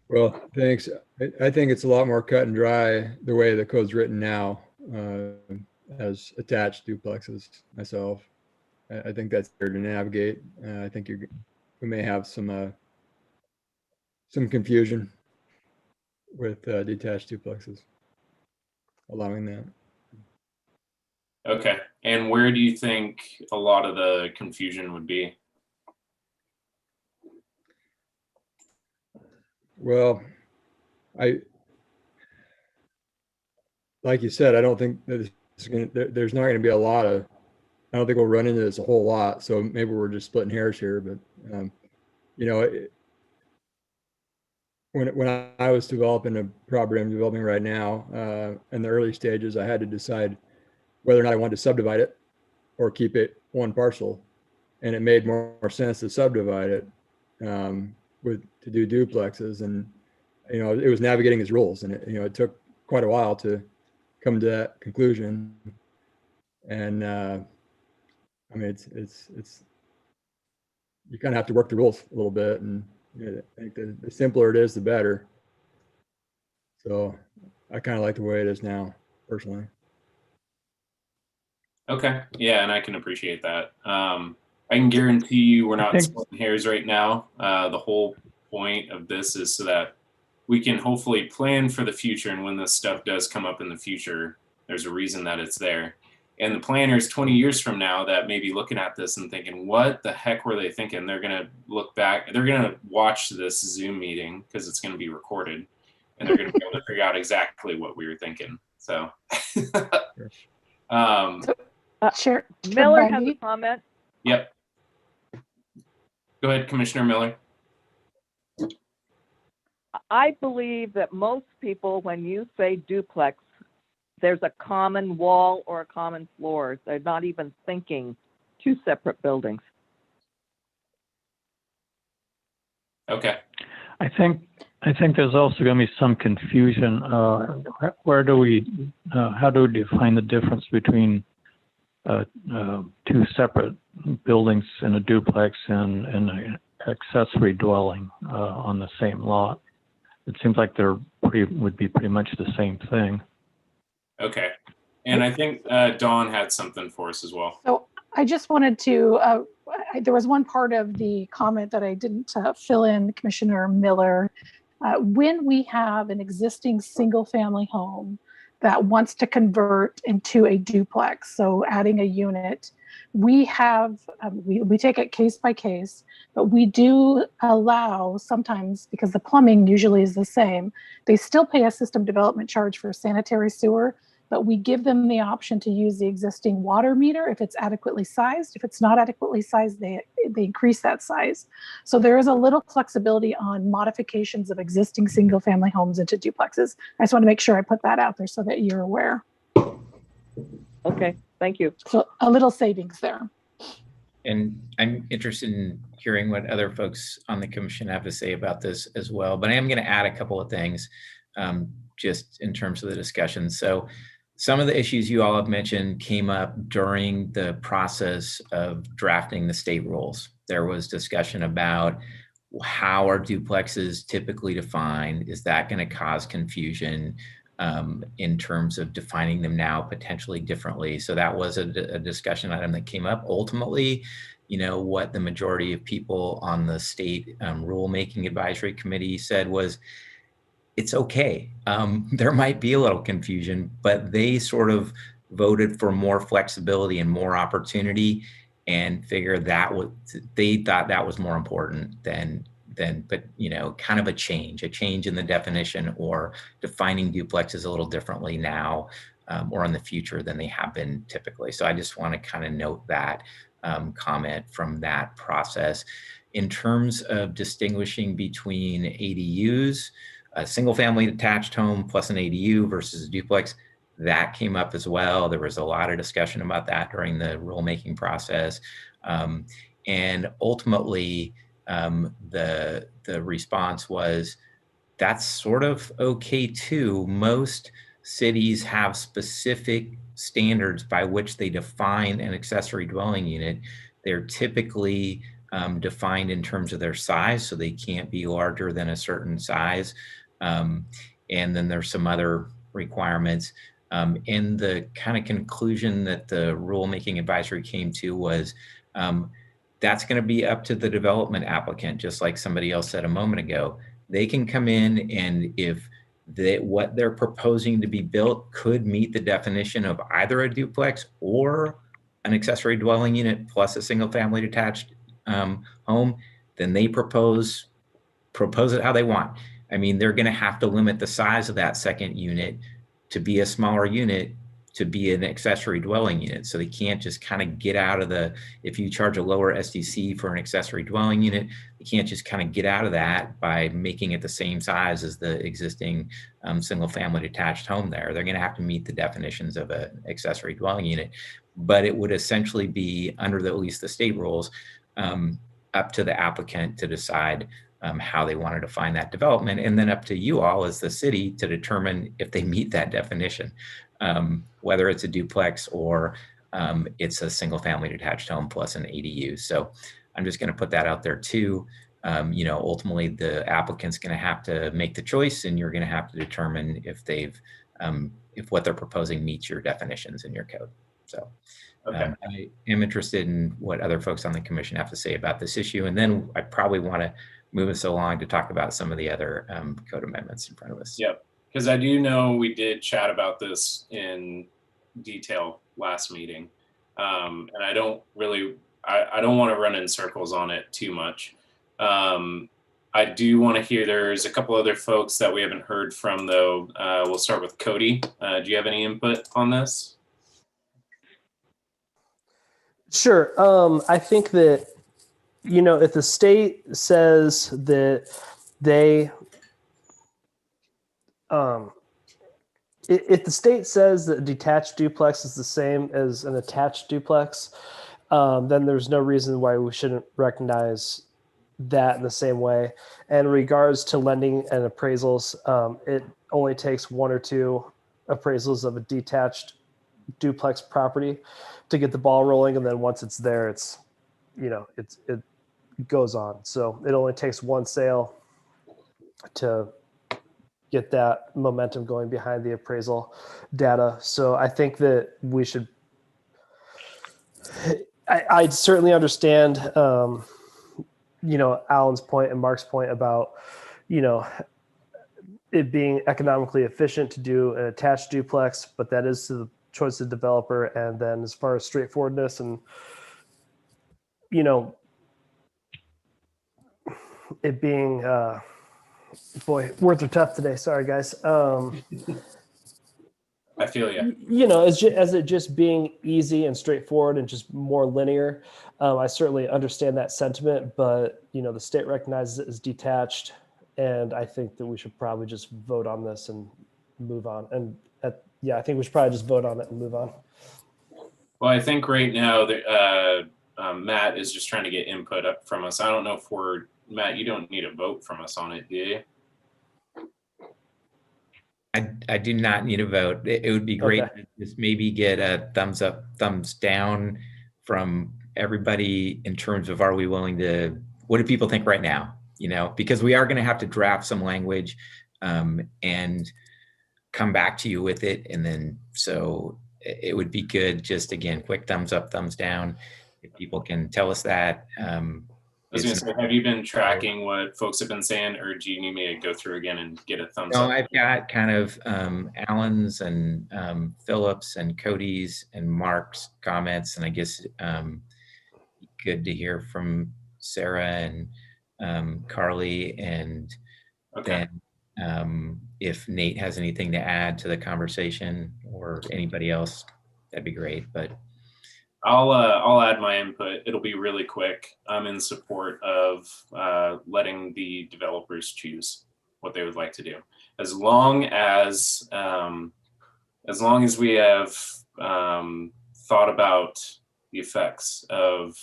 S9: Well, thanks. I think it's a lot more cut and dry the way the code's written now, as attached duplexes myself. I think that's there to navigate. I think we may have some confusion with detached duplexes, allowing that.
S5: Okay. And where do you think a lot of the confusion would be?
S9: Well, like you said, I don't think that there's not going to be a lot of, I don't think we'll run into this a whole lot. So maybe we're just splitting hairs here, but you know, when I was developing a property I'm developing right now, in the early stages, I had to decide whether or not I wanted to subdivide it or keep it one parcel. And it made more sense to subdivide it to do duplexes. And, you know, it was navigating these rules, and it took quite a while to come to that conclusion. And I mean, it's you kind of have to work the rules a little bit, and I think the simpler it is, the better. So I kind of like the way it is now, personally.
S5: Okay. Yeah, and I can appreciate that. I can guarantee you we're not splitting hairs right now. The whole point of this is so that we can hopefully plan for the future, and when this stuff does come up in the future, there's a reason that it's there. And the planners 20 years from now that may be looking at this and thinking, what the heck were they thinking? They're going to look back, they're going to watch this Zoom meeting because it's going to be recorded, and they're going to be able to figure out exactly what we were thinking. So,
S11: Chair
S3: Miller has a comment.
S5: Yep. Go ahead, Commissioner Miller.
S3: I believe that most people, when you say duplex, there's a common wall or a common floor. They're not even thinking two separate buildings.
S5: Okay.
S6: I think there's also going to be some confusion. How do we define the difference between two separate buildings in a duplex and an accessory dwelling on the same lot? It seems like would be pretty much the same thing.
S5: Okay. And I think Dawn had something for us as well.
S11: So I just wanted to, there was one part of the comment that I didn't fill in, Commissioner Miller. When we have an existing single family home that wants to convert into a duplex, so adding a unit, we have, we take it case by case, but we do allow sometimes, because the plumbing usually is the same, they still pay a system development charge for sanitary sewer, but we give them the option to use the existing water meter if it's adequately sized. If it's not adequately sized, they increase that size. So there is a little flexibility on modifications of existing single family homes into duplexes. I just want to make sure I put that out there so that you're aware.
S3: Okay, thank you.
S11: So a little savings there.
S13: And I'm interested in hearing what other folks on the commission have to say about this as well. But I am going to add a couple of things just in terms of the discussion. So some of the issues you all have mentioned came up during the process of drafting the state rules. There was discussion about how are duplexes typically defined? Is that going to cause confusion in terms of defining them now potentially differently? So that was a discussion item that came up. Ultimately, you know, what the majority of people on the state rulemaking advisory committee said was, it's okay. There might be a little confusion, but they sort of voted for more flexibility and more opportunity, and figured they thought that was more important than but you know, kind of a change in the definition, or defining duplexes a little differently now or in the future than they have been typically. So I just want to kind of note that comment from that process. In terms of distinguishing between ADUs, a single family detached home plus an ADU versus a duplex, that came up as well. There was a lot of discussion about that during the rulemaking process. And ultimately, the response was, that's sort of okay too. Most cities have specific standards by which they define an accessory dwelling unit. They're typically defined in terms of their size, so they can't be larger than a certain size. And then there's some other requirements. And the kind of conclusion that the rulemaking advisory came to was that's going to be up to the development applicant, just like somebody else said a moment ago. They can come in, and if what they're proposing to be built could meet the definition of either a duplex or an accessory dwelling unit plus a single family detached home, then they propose it how they want. I mean, they're going to have to limit the size of that second unit to be a smaller unit to be an accessory dwelling unit. So they can't just kind of get out of the, if you charge a lower SDC for an accessory dwelling unit, you can't just kind of get out of that by making it the same size as the existing single family detached home there. They're going to have to meet the definitions of an accessory dwelling unit, but it would essentially be under at least the state rules, up to the applicant to decide how they want to define that development, and then up to you all as the city to determine if they meet that definition, whether it's a duplex or it's a single family detached home plus an ADU. So I'm just going to put that out there too. Ultimately the applicant's going to have to make the choice, and you're going to have to determine if if what they're proposing meets your definitions in your code. So I am interested in what other folks on the commission have to say about this issue. And then I probably want to move us along to talk about some of the other code amendments in front of us.
S5: Yep, because I do know we did chat about this in detail last meeting. And I don't really, I don't want to run in circles on it too much. I do want to hear, there's a couple other folks that we haven't heard from though. We'll start with Cody. Do you have any input on this?
S7: Sure. I think that, if the state says that if the state says that a detached duplex is the same as an attached duplex, then there's no reason why we shouldn't recognize that in the same way. And in regards to lending and appraisals, it only takes one or two appraisals of a detached duplex property to get the ball rolling, and then once it's there, it goes on. So it only takes one sale to get that momentum going behind the appraisal data. So I think that we should, I certainly understand Alan's point and Mark's point about it being economically efficient to do an attached duplex, but that is to the choice of the developer. And then as far as straightforwardness and it being boy, words are tough today, sorry guys.
S5: I feel you.
S7: As it just being easy and straightforward and just more linear, I certainly understand that sentiment, but the state recognizes it as detached, and I think that we should probably just vote on this and move on. And I think we should probably just vote on it and move on.
S5: Well, I think right now that Matt is just trying to get input up from us. I don't know if Matt, you don't need a vote from us on it, do you?
S13: I do not need a vote. It would be great to just maybe get a thumbs up, thumbs down from everybody in terms of, are we willing to, what do people think right now? Because we are going to have to draft some language and come back to you with it. And then, so it would be good, just again, quick thumbs up, thumbs down. If people can tell us that.
S5: I was going to say, have you been tracking what folks have been saying, or do you need me to go through again and get a thumbs up?
S13: No, I've got kind of Alan's and Philip's and Cody's and Mark's comments, and I guess good to hear from Sarah and Carly, and then if Nate has anything to add to the conversation or anybody else, that'd be great. But
S5: I'll add my input. It'll be really quick. I'm in support of letting the developers choose what they would like to do, as long as we have thought about the effects of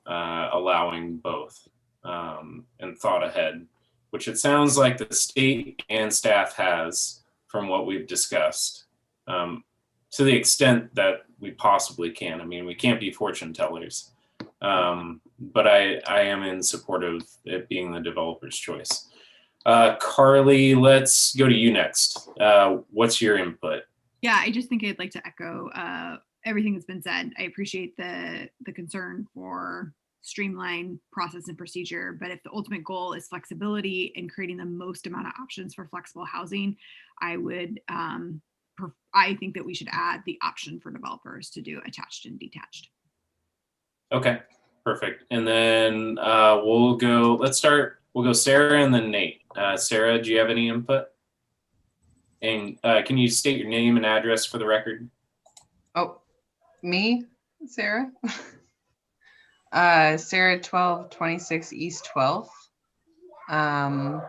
S5: allowing both and thought ahead, which it sounds like the state and staff has from what we've discussed, to the extent that we possibly can. I mean, we can't be fortune tellers, but I am in support of it being the developer's choice. Carly, let's go to you next. What's your input?
S16: Yeah, I just think I'd like to echo everything that's been said. I appreciate the concern for streamline process and procedure, but if the ultimate goal is flexibility and creating the most amount of options for flexible housing, I would I think that we should add the option for developers to do attached and detached.
S5: Okay, perfect. And then we'll go Sarah and then Nate. Sarah, do you have any input? And can you state your name and address for the record?
S12: Oh, me, Sarah? Sarah, 1226 East 12th. I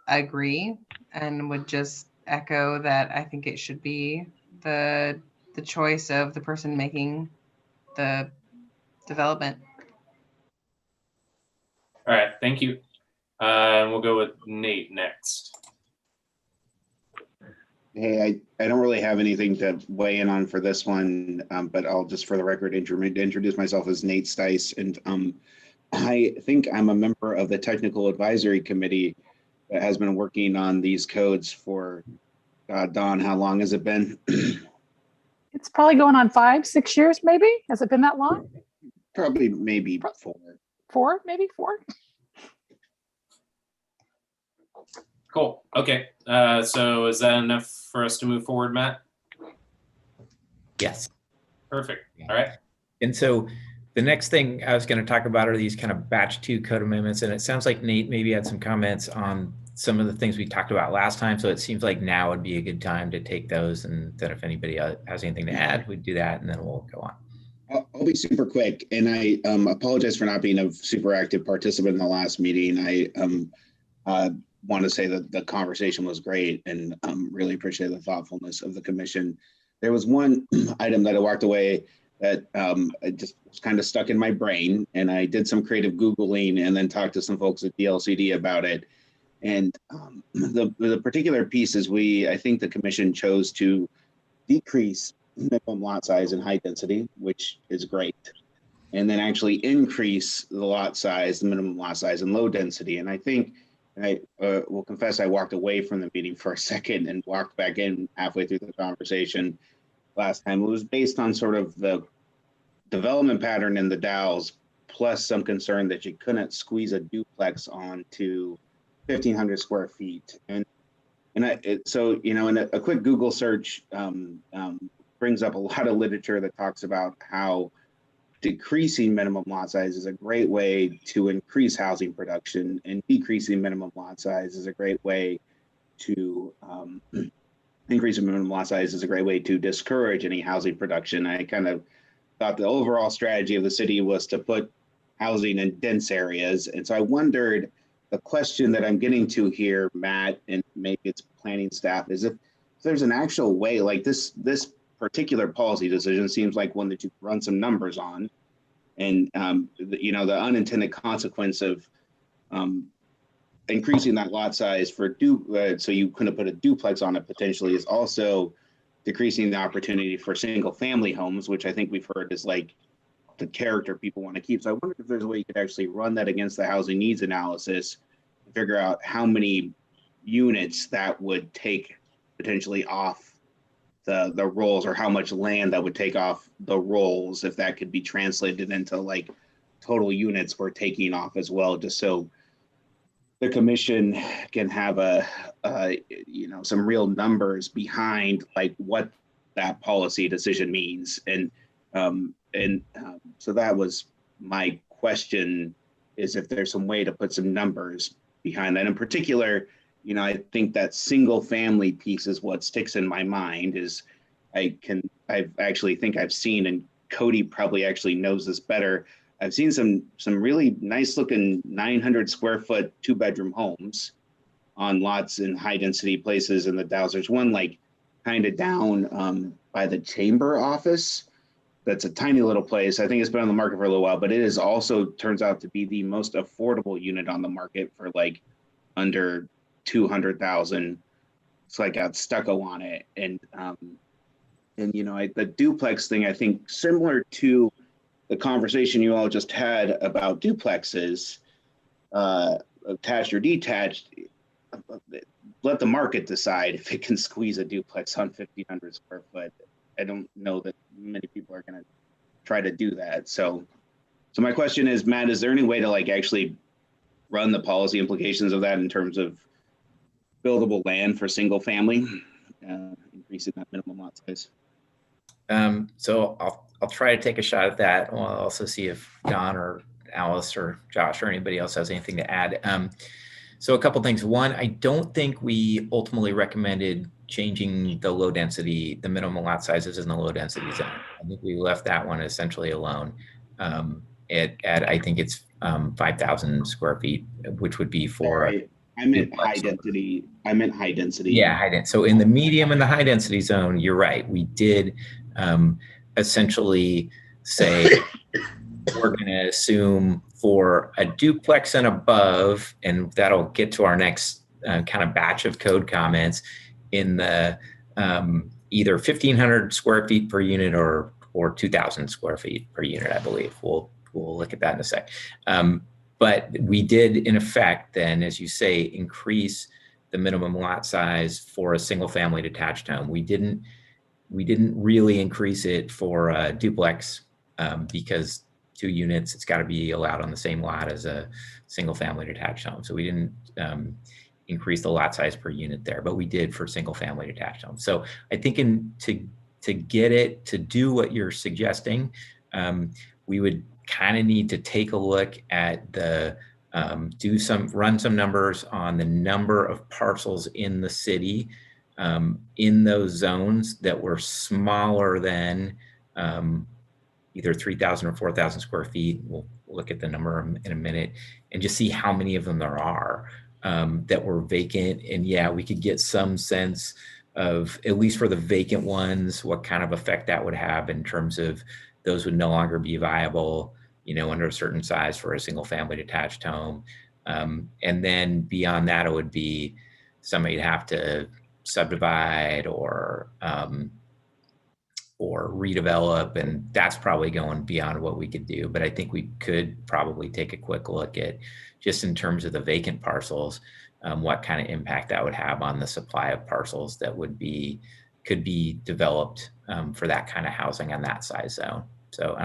S12: agree and would just echo that I think it should be the choice of the person making the development.
S5: All right, thank you. And we'll go with Nate next.
S15: Hey, I don't really have anything to weigh in on for this one, but I'll just for the record introduce myself as Nate Stice. And I think I'm a member of the technical advisory committee that has been working on these codes for, Dawn, how long has it been?
S11: It's probably going on 5-6 years, maybe. Has it been that long?
S15: Probably maybe 4.
S11: Maybe 4.
S5: Cool. Okay. So is that enough for us to move forward, Matt?
S13: Yes.
S5: Perfect. All right.
S13: And so the next thing I was going to talk about are these kind of batch 2 code amendments. And it sounds like Nate maybe had some comments on some of the things we talked about last time. So it seems like now would be a good time to take those. And then if anybody has anything to add, we'd do that and then we'll go on.
S15: I'll be super quick. And I apologize for not being a super active participant in the last meeting. I want to say that the conversation was great and really appreciate the thoughtfulness of the commission. There was one item that I walked away that it just was kind of stuck in my brain, and I did some creative Googling and then talked to some folks at DLCD about it. And the particular piece is I think the commission chose to decrease minimum lot size and height density, which is great, and then actually increase the lot size, the minimum lot size and low density. And I think, I will confess, I walked away from the meeting for a second and walked back in halfway through the conversation last time. It was based on sort of the development pattern in the Dalles, plus some concern that you couldn't squeeze a duplex onto 1,500 square feet. So, you know, in a quick Google search brings up a lot of literature that talks about how decreasing minimum lot size is a great way to increase housing production, and decreasing minimum lot size is a great way to increasing minimum lot size is a great way to discourage any housing production. I kind of thought the overall strategy of the city was to put housing in dense areas. And so I wondered, the question that I'm getting to here, Matt, and maybe it's planning staff, is if there's an actual way, like this particular policy decision seems like one that you run some numbers on, and you know, the unintended consequence of increasing that lot size for so you couldn't put a duplex on it potentially is also decreasing the opportunity for single family homes, which I think we've heard is like the character people want to keep. So I wonder if there's a way you could actually run that against the housing needs analysis and figure out how many units that would take potentially off the rolls, or how much land that would take off the rolls, if that could be translated into like total units we're taking off as well, just so the commission can have you know, some real numbers behind like what that policy decision means. And so that was my question, is if there's some way to put some numbers behind that. In particular, you know, I think that single family piece is what sticks in my mind. Is I've actually think I've seen, and Cody probably actually knows this better, I've seen some really nice looking 900 square foot 2-bedroom homes on lots in high density places in the Dalles. There's one like kind of down by the chamber office that's a tiny little place. I think it's been on the market for a little while, but it is also turns out to be the most affordable unit on the market for like under 200,000. It's like got stucco on it, and you know, the duplex thing, I think similar to the conversation you all just had about duplexes, attached or detached. Let the market decide if it can squeeze a duplex on 1,500 square foot. I don't know that many people are going to try to do that. So my question is, Matt, is there any way to like actually run the policy implications of that in terms of buildable land for single family, increasing that minimum lot size?
S13: So I'll try to take a shot at that. I'll also see if Don or Alice or Josh or anybody else has anything to add. So a couple things. One, I don't think we ultimately recommended changing the low density, the minimum lot sizes in the low density zone. I think we left that one essentially alone. I think it's 5,000 square feet, which would be for.
S15: Sorry, I meant high density. I meant high density.
S13: Yeah, high density. So in the medium and the high density zone, you're right. We did essentially say we're going to assume for a duplex and above, and that'll get to our next kind of batch of code comments in the either 1,500 square feet per unit or 2,000 square feet per unit, I believe. We'll look at that in a sec. But we did, in effect, then, as you say, increase the minimum lot size for a single family detached home. We didn't really increase it for a duplex because 2 units, it's got to be allowed on the same lot as a single family detached home. So we didn't increase the lot size per unit there, but we did for single family detached homes. So I think to get it to do what you're suggesting, we would kind of need to take a look at the run some numbers on the number of parcels in the city in those zones that were smaller than either 3,000 or 4,000 square feet. We'll look at the number in a minute and just see how many of them there are that were vacant. And yeah, we could get some sense of, at least for the vacant ones, what kind of effect that would have in terms of those would no longer be viable, you know, under a certain size for a single family detached home. And then beyond that, it would be somebody'd have to subdivide or redevelop, and that's probably going beyond what we could do. But I think we could probably take a quick look at, just in terms of the vacant parcels, what kind of impact that would have on the supply of parcels that could be developed for that kind of housing on that size zone. So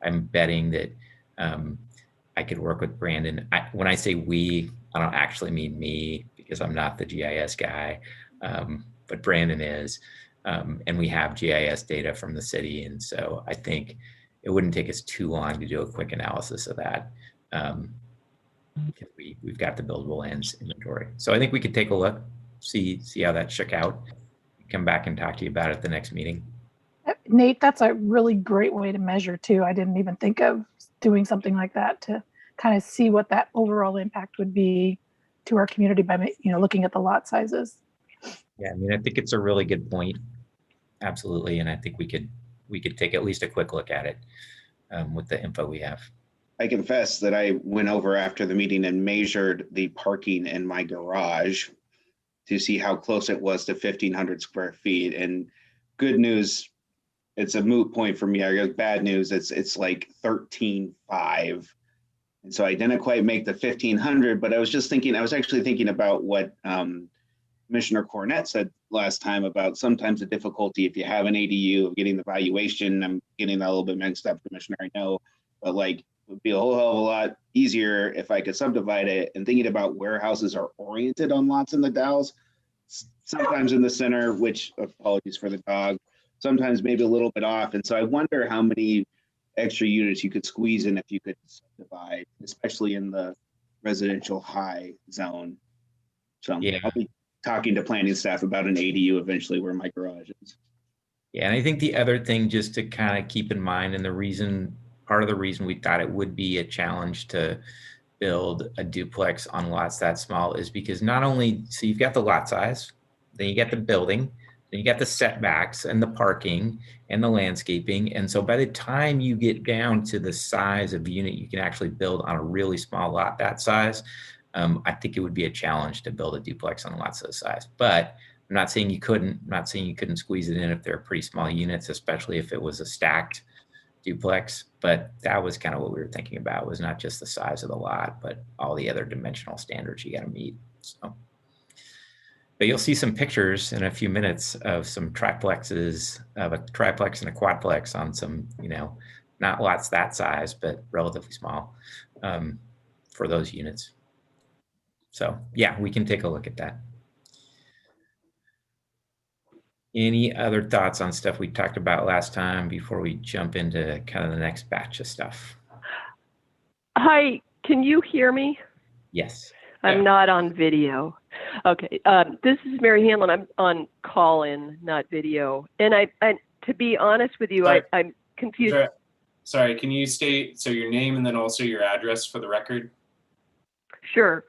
S13: I'm betting that I could work with Brandon. When I say we, I don't actually mean me, because I'm not the GIS guy, but Brandon is. And we have GIS data from the city. And so I think it wouldn't take us too long to do a quick analysis of that. Because we've got the buildable lands inventory. So I think we could take a look, see how that shook out, come back and talk to you about it at the next meeting.
S11: Nate, that's a really great way to measure too. I didn't even think of doing something like that to kind of see what that overall impact would be to our community by, you know, looking at the lot sizes.
S13: Yeah, I mean, I think it's a really good point. Absolutely. And I think we could take at least a quick look at it with the info we have.
S15: I confess that I went over after the meeting and measured the parking in my garage to see how close it was to 1,500 square feet. And good news, it's a moot point for me. I guess bad news, it's like 13.5. And so I didn't quite make the 1,500, but I was actually thinking about what Commissioner Cornett said last time about sometimes the difficulty if you have an ADU of getting the valuation. I'm getting that a little bit mixed up, Commissioner, I know, but like, it would be a whole hell of a lot easier if I could subdivide it, and thinking about where houses are oriented on lots in the Dalles, sometimes in the center, which, apologies for the dog, sometimes maybe a little bit off. And so I wonder how many extra units you could squeeze in if you could subdivide, especially in the residential high zone. So yeah. I'll be talking to planning staff about an ADU eventually where my garage is.
S13: Yeah, and I think the other thing just to kind of keep in mind, and part of the reason we thought it would be a challenge to build a duplex on lots that small is because not only, so you've got the lot size, then you get the building, Then you got the setbacks and the parking and the landscaping. And so by the time you get down to the size of unit you can actually build on a really small lot that size, I think it would be a challenge to build a duplex on lots of the size. But I'm not saying you couldn't. I'm not saying you couldn't squeeze it in if they're pretty small units, especially if it was a stacked duplex. But that was kind of what we were thinking about, was not just the size of the lot, but all the other dimensional standards you got to meet. So. But you'll see some pictures in a few minutes of some triplexes, of a triplex and a quadplex on some, not lots that size, but relatively small for those units. So yeah, we can take a look at that. Any other thoughts on stuff we talked about last time before we jump into kind of the next batch of stuff?
S17: Hi, can you hear me?
S13: Yes.
S17: I'm not on video. Okay, this is Mary Hanlon. I'm on call-in, not video. And I to be honest with you, I'm confused.
S5: Sorry, can you state your name and then also your address for the record?
S17: Sure.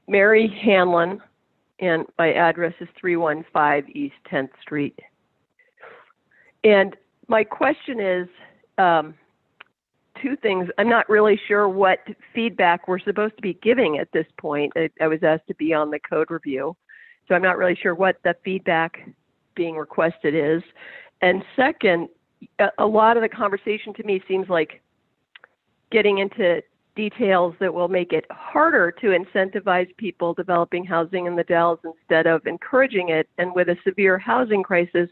S17: Mary Hanlon, and my address is 315 East 10th Street. And my question is, two things. I'm not really sure what feedback we're supposed to be giving at this point. I was asked to be on the code review, so I'm not really sure what the feedback being requested is. And second, a lot of the conversation to me seems like getting into details that will make it harder to incentivize people developing housing in the Dells instead of encouraging it. And with a severe housing crisis,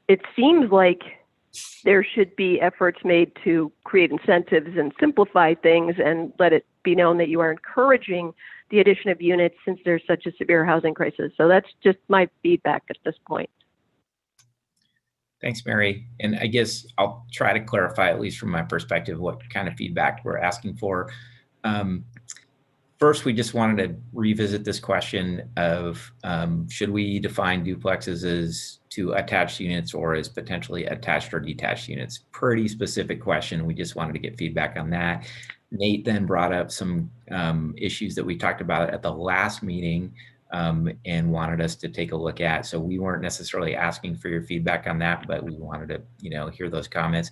S17: it seems like there should be efforts made to create incentives and simplify things and let it be known that you are encouraging the addition of units since there's such a severe housing crisis. So that's just my feedback at this point.
S13: Thanks, Mary. And I guess I'll try to clarify, at least from my perspective, what kind of feedback we're asking for. First, we just wanted to revisit this question of should we define duplexes as two attached units or as potentially attached or detached units? Pretty specific question. We just wanted to get feedback on that. Nate then brought up some issues that we talked about at the last meeting and wanted us to take a look at. So we weren't necessarily asking for your feedback on that, but we wanted to, hear those comments.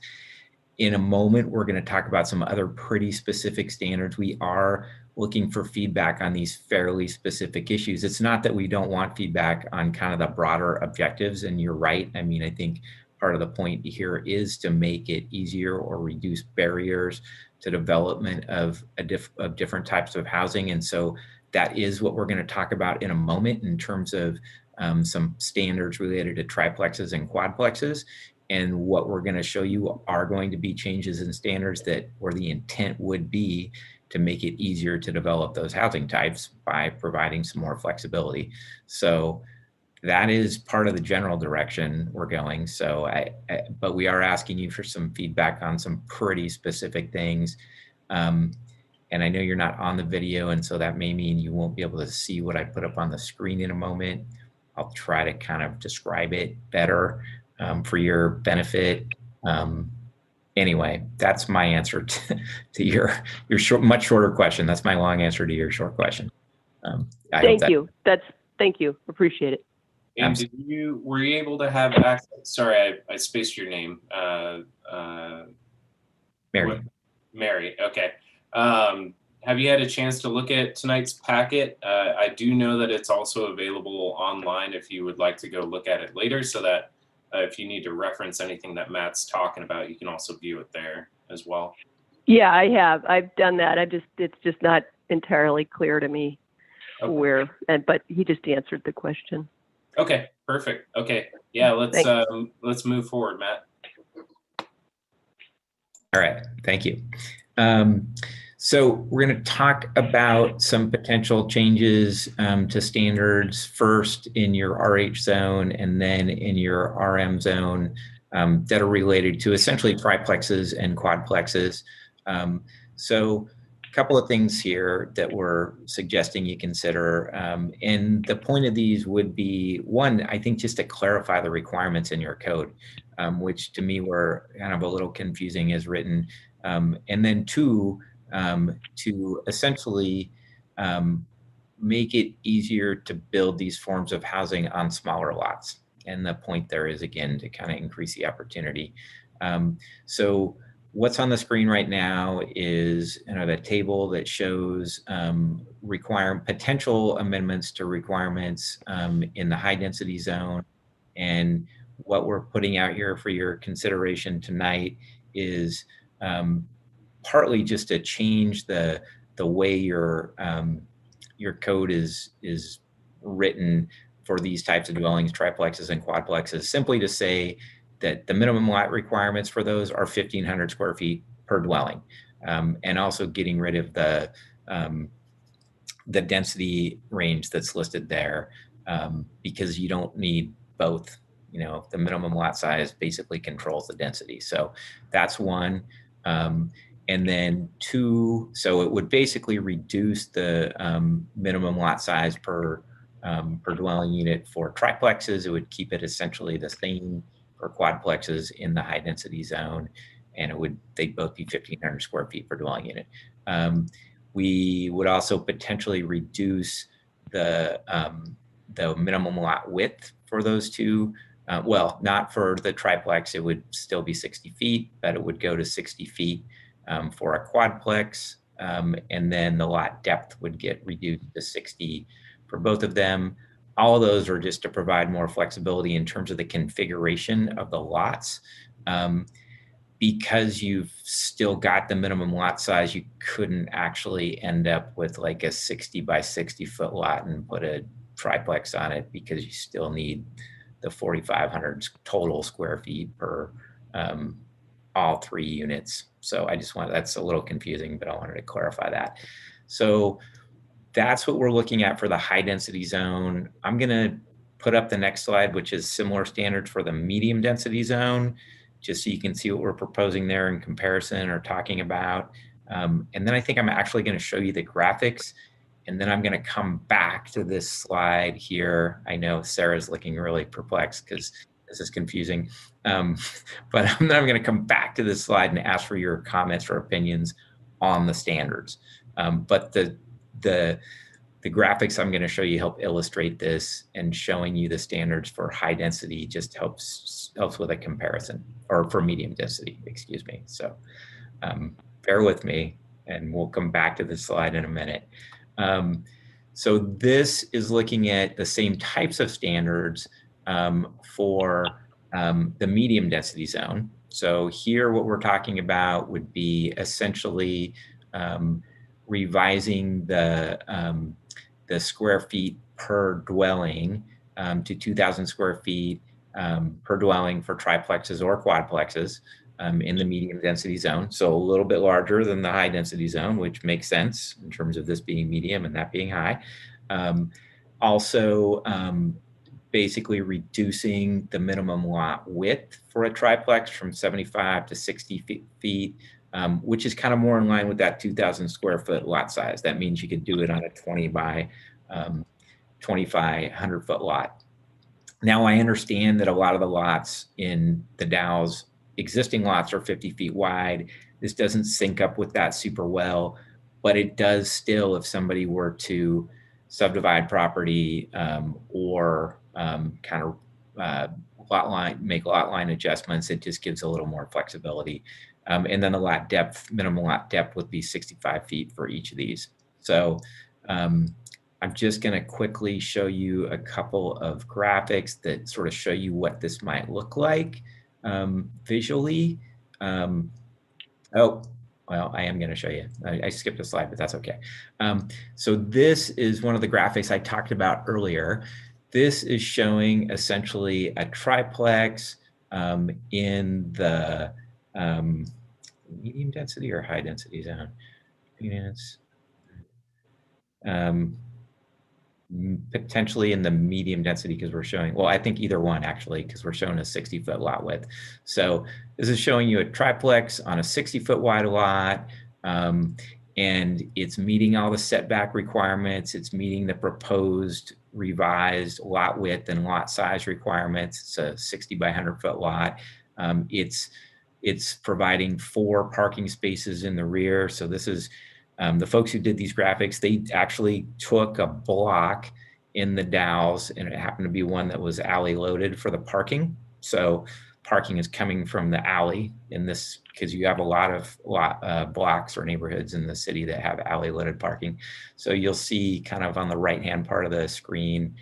S13: In a moment, we're going to talk about some other pretty specific standards. We are looking for feedback on these fairly specific issues. It's not that we don't want feedback on kind of the broader objectives, and you're right. I mean, I think part of the point here is to make it easier or reduce barriers to development of different types of housing. And so that is what we're going to talk about in a moment in terms of some standards related to triplexes and quadplexes. And what we're going to show you are going to be changes in standards where the intent would be to make it easier to develop those housing types by providing some more flexibility. So that is part of the general direction we're going. So but we are asking you for some feedback on some pretty specific things. And I know you're not on the video, and so that may mean you won't be able to see what I put up on the screen in a moment. I'll try to kind of describe it better for your benefit. Anyway, that's my answer to your much shorter question. That's my long answer to your short question.
S17: Thank you. Thank you. Appreciate it.
S5: And were you able to have access? Sorry, I spaced your name.
S13: Mary.
S5: Mary. Okay. Have you had a chance to look at tonight's packet? I do know that it's also available online if you would like to go look at it later, so that if you need to reference anything that Matt's talking about, you can also view it there as well.
S17: Yeah, I have. I've done that. It's just not entirely clear to me where, but he just answered the question.
S5: Okay, perfect. Okay, yeah, let's move forward, Matt.
S13: All right, thank you. So we're going to talk about some potential changes to standards first in your RH zone and then in your RM zone that are related to essentially triplexes and quadplexes. So a couple of things here that we're suggesting you consider. And the point of these would be, one, I think just to clarify the requirements in your code, which to me were kind of a little confusing as written. And then two, to essentially make it easier to build these forms of housing on smaller lots. And the point there is, again, to kind of increase the opportunity. So what's on the screen right now is the table that shows potential amendments to requirements in the high density zone. And what we're putting out here for your consideration tonight is partly just to change the way your code is written for these types of dwellings, triplexes and quadplexes, simply to say that the minimum lot requirements for those are 1,500 square feet per dwelling, and also getting rid of the density range that's listed there, because you don't need both. The minimum lot size basically controls the density. So that's one. And then two, so it would basically reduce the minimum lot size per dwelling unit for triplexes. It would keep it essentially the same for quadplexes in the high density zone, and they'd both be 1,500 square feet per dwelling unit. We would also potentially reduce the minimum lot width for those two. Well, not for the triplex, it would still be 60 feet, but it would go to 60 feet for a quadplex. And then the lot depth would get reduced to 60 for both of them. All of those are just to provide more flexibility in terms of the configuration of the lots. Because you've still got the minimum lot size, you couldn't actually end up with like a 60 by 60 foot lot and put a triplex on it, because you still need the 4,500 total square feet per all three units. So that's a little confusing, but I wanted to clarify that. So that's what we're looking at for the high density zone. I'm gonna put up the next slide, which is similar standards for the medium density zone, just so you can see what we're proposing there in comparison or talking about. And then I think I'm actually gonna show you the graphics, and then I'm gonna come back to this slide here. I know Sarah's looking really perplexed because this is confusing, but I'm gonna come back to this slide and ask for your comments or opinions on the standards. But the graphics I'm gonna show you help illustrate this, and showing you the standards for high density just helps with a comparison, or for medium density, excuse me. So bear with me, and we'll come back to this slide in a minute. So this is looking at the same types of standards for the medium density zone. So here what we're talking about would be essentially revising the square feet per dwelling to 2,000 square feet per dwelling for triplexes or quadplexes in the medium density zone. So a little bit larger than the high density zone, which makes sense in terms of this being medium and that being high. Also, basically reducing the minimum lot width for a triplex from 75 to 60 feet, which is kind of more in line with that 2,000 square foot lot size. That means you could do it on a 20 by 100 foot lot. Now, I understand that a lot of the lots in the Dow's existing lots are 50 feet wide. This doesn't sync up with that super well, but it does still, if somebody were to subdivide property or kind of make lot line adjustments, it just gives a little more flexibility. And then the lot depth, minimum lot depth would be 65 feet for each of these. So I'm just gonna quickly show you a couple of graphics that sort of show you what this might look like visually. Oh, well, I am going to show you. I skipped a slide, but that's okay. So this is one of the graphics I talked about earlier. This is showing essentially a triplex in the medium density or high density zone. Units. Potentially in the medium density, because we're showing, well, I think either one actually, because we're showing a 60-foot lot width. So this is showing you a triplex on a 60-foot wide lot, and it's meeting all the setback requirements. It's meeting the proposed revised lot width and lot size requirements. It's a 60 by 100 foot lot. It's providing 4 parking spaces in the rear. So this is the folks who did these graphics, they actually took a block in the Dalles, and it happened to be one that was alley loaded for the parking. So parking is coming from the alley in this, because you have a lot of blocks or neighborhoods in the city that have alley loaded parking. So you'll see kind of on the right-hand part of the screen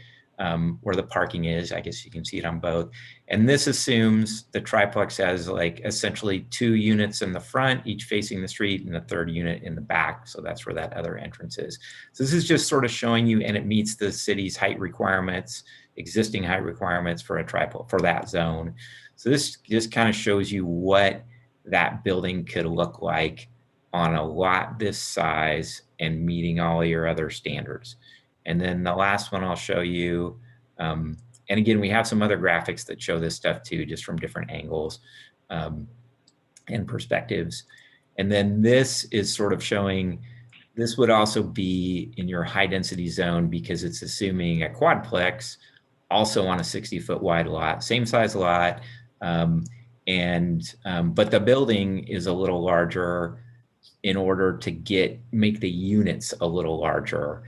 S13: where the parking is. I guess you can see it on both. And this assumes the triplex has like essentially 2 units in the front, each facing the street, and a 3rd unit in the back. So that's where that other entrance is. So this is just sort of showing you, and it meets the city's height requirements, existing height requirements for a triplex for that zone. So this just kind of shows you what that building could look like on a lot this size and meeting all your other standards. And then the last one I'll show you, and again, we have some other graphics that show this stuff too, just from different angles and perspectives. And then this is sort of showing, this would also be in your high density zone because it's assuming a quadplex also on a 60-foot wide lot, same size lot. But the building is a little larger in order to make the units a little larger.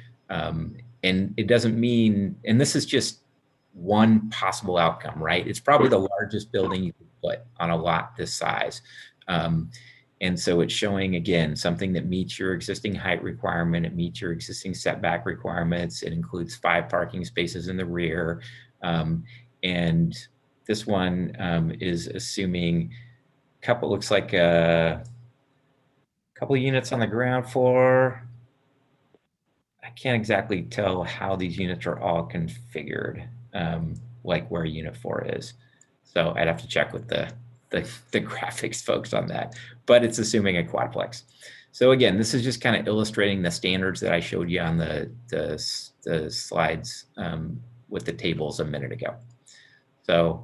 S13: And it doesn't mean, and this is just one possible outcome, right? It's probably the largest building you could put on a lot this size. And so it's showing, again, something that meets your existing height requirement. It meets your existing setback requirements. It includes 5 parking spaces in the rear. And this one is assuming looks like a couple units on the ground floor. I can't exactly tell how these units are all configured, like where unit 4 is. So I'd have to check with the graphics folks on that, but it's assuming a quadplex. So again, this is just kind of illustrating the standards that I showed you on the slides with the tables a minute ago. So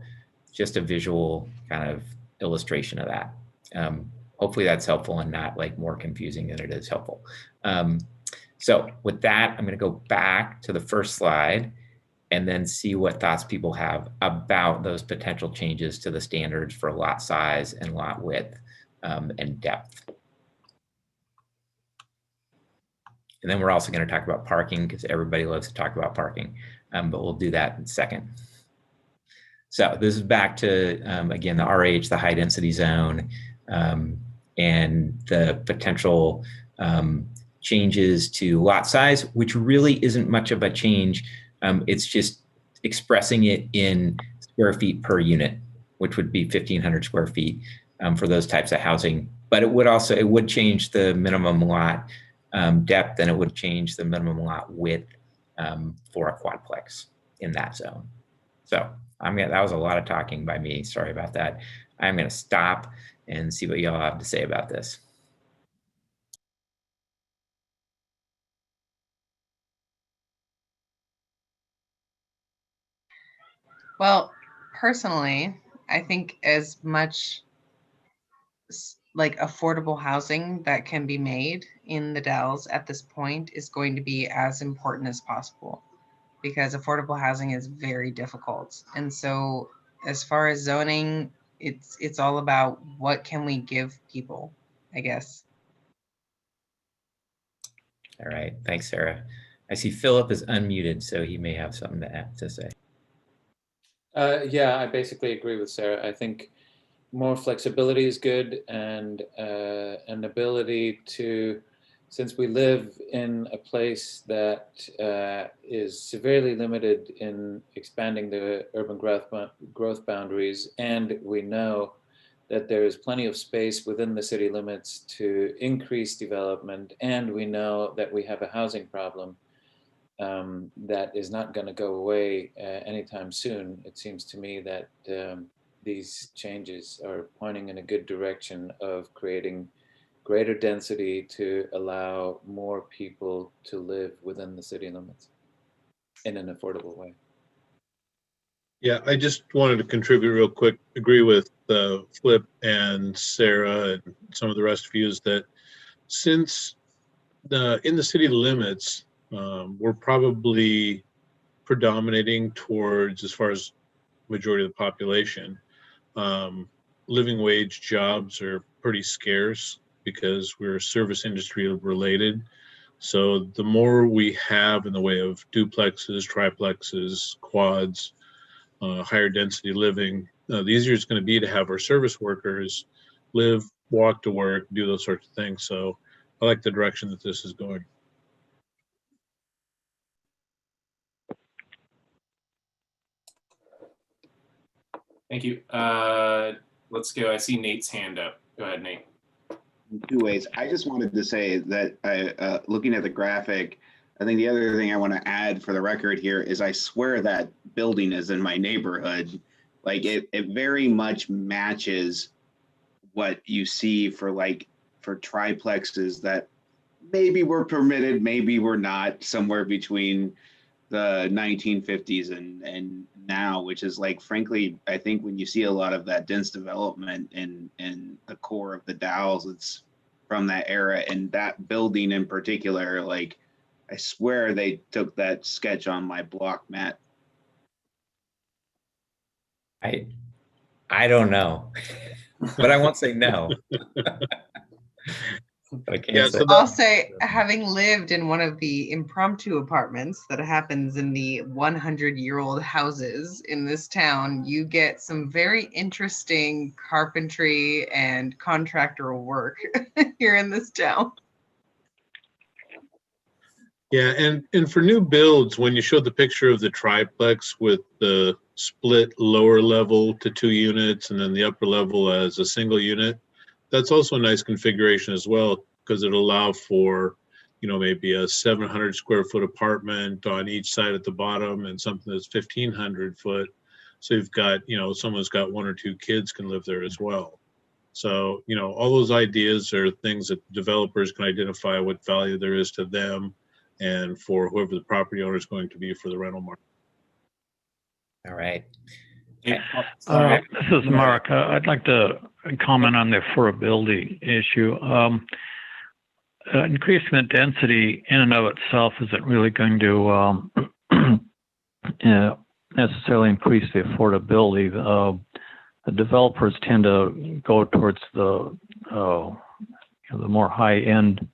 S13: just a visual kind of illustration of that. Hopefully that's helpful and not like more confusing than it is helpful. So with that, I'm going to go back to the first slide and then see what thoughts people have about those potential changes to the standards for lot size and lot width and depth. And then we're also going to talk about parking because everybody loves to talk about parking, but we'll do that in a second. So this is back to, again, the RH, the high density zone, and the potential changes to lot size, which really isn't much of a change. It's just expressing it in square feet per unit, which would be 1,500 square feet for those types of housing. But it would change the minimum lot depth, and it would change the minimum lot width for a quadplex in that zone. So that was a lot of talking by me. Sorry about that. I'm going to stop and see what y'all have to say about this.
S12: Well, personally, I think as much like affordable housing that can be made in the Dells at this point is going to be as important as possible, because affordable housing is very difficult. And so as far as zoning, it's all about what can we give people, I guess.
S13: All right, thanks, Sarah. I see Philip is unmuted, so he may have something to say.
S8: Yeah, I basically agree with Sarah. I think more flexibility is good, and an ability to, since we live in a place that is severely limited in expanding the urban growth boundaries, and we know that there is plenty of space within the city limits to increase development, and we know that we have a housing problem that is not going to go away anytime soon. It seems to me that these changes are pointing in a good direction of creating greater density to allow more people to live within the city limits in an affordable way.
S10: Yeah, I just wanted to contribute real quick. Agree with Flip and Sarah and some of the rest of you is that since in the city limits, we're probably predominating towards, as far as majority of the population, living wage jobs are pretty scarce because we're service industry related. So the more we have in the way of duplexes, triplexes, quads, higher density living, the easier it's going to be to have our service workers live, walk to work, do those sorts of things. So I like the direction that this is going.
S5: Thank you. Let's go. I see Nate's hand up. Go ahead, Nate.
S15: In two ways. I just wanted to say that looking at the graphic, I think the other thing I want to add for the record here is I swear that building is in my neighborhood. Like it very much matches what you see for triplexes that maybe were permitted, maybe were not, somewhere between the 1950s and now, which is like, frankly, I think when you see a lot of that dense development in the core of the Dalles, it's from that era. And that building in particular, like, I swear they took that sketch on my block, Matt.
S13: I don't know, but I won't say no. But I can't say.
S12: I'll say, having lived in one of the impromptu apartments that happens in the 100-year-old houses in this town, you get some very interesting carpentry and contractoral work here in this town.
S10: Yeah, and for new builds, when you showed the picture of the triplex with the split lower level to 2 units and then the upper level as a single unit, that's also a nice configuration as well, because it'll allow for, maybe a 700 square foot apartment on each side at the bottom and something that's 1,500 foot. So you've got, someone's got 1 or 2 kids can live there as well. So, all those ideas are things that developers can identify what value there is to them and for whoever the property owner is going to be for the rental market.
S13: All right.
S6: This is Mark. I'd like to comment on the affordability issue. Increasing the density in and of itself isn't really going to necessarily increase the affordability. The developers tend to go towards the more high-end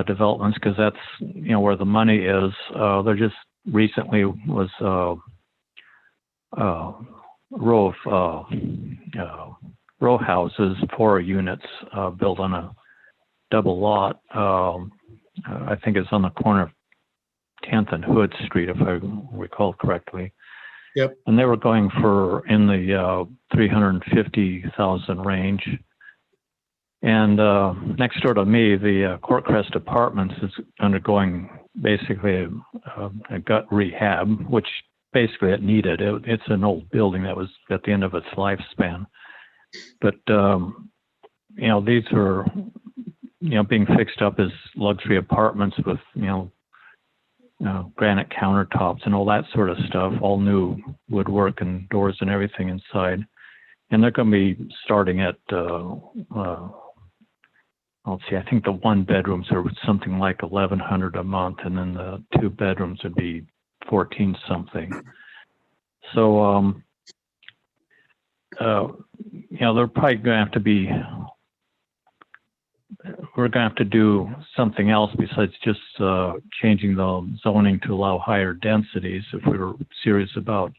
S6: developments because that's where the money is. There just recently was row houses, 4 units built on a double lot. I think it's on the corner of 10th and Hood Street, if I recall correctly.
S10: Yep.
S6: And they were going for in the 350,000 range. And next door to me, the Courtcrest Apartments is undergoing basically a gut rehab, which basically it needed. It's an old building that was at the end of its lifespan. But, these are, being fixed up as luxury apartments with, granite countertops and all that sort of stuff, all new woodwork and doors and everything inside. And they're going to be starting at, let's see, I think the 1 bedrooms are something like $1,100 a month, and then the 2 bedrooms would be 14 something. So, they're probably going to have to be, we're going to have to do something else besides just changing the zoning to allow higher densities if we were serious about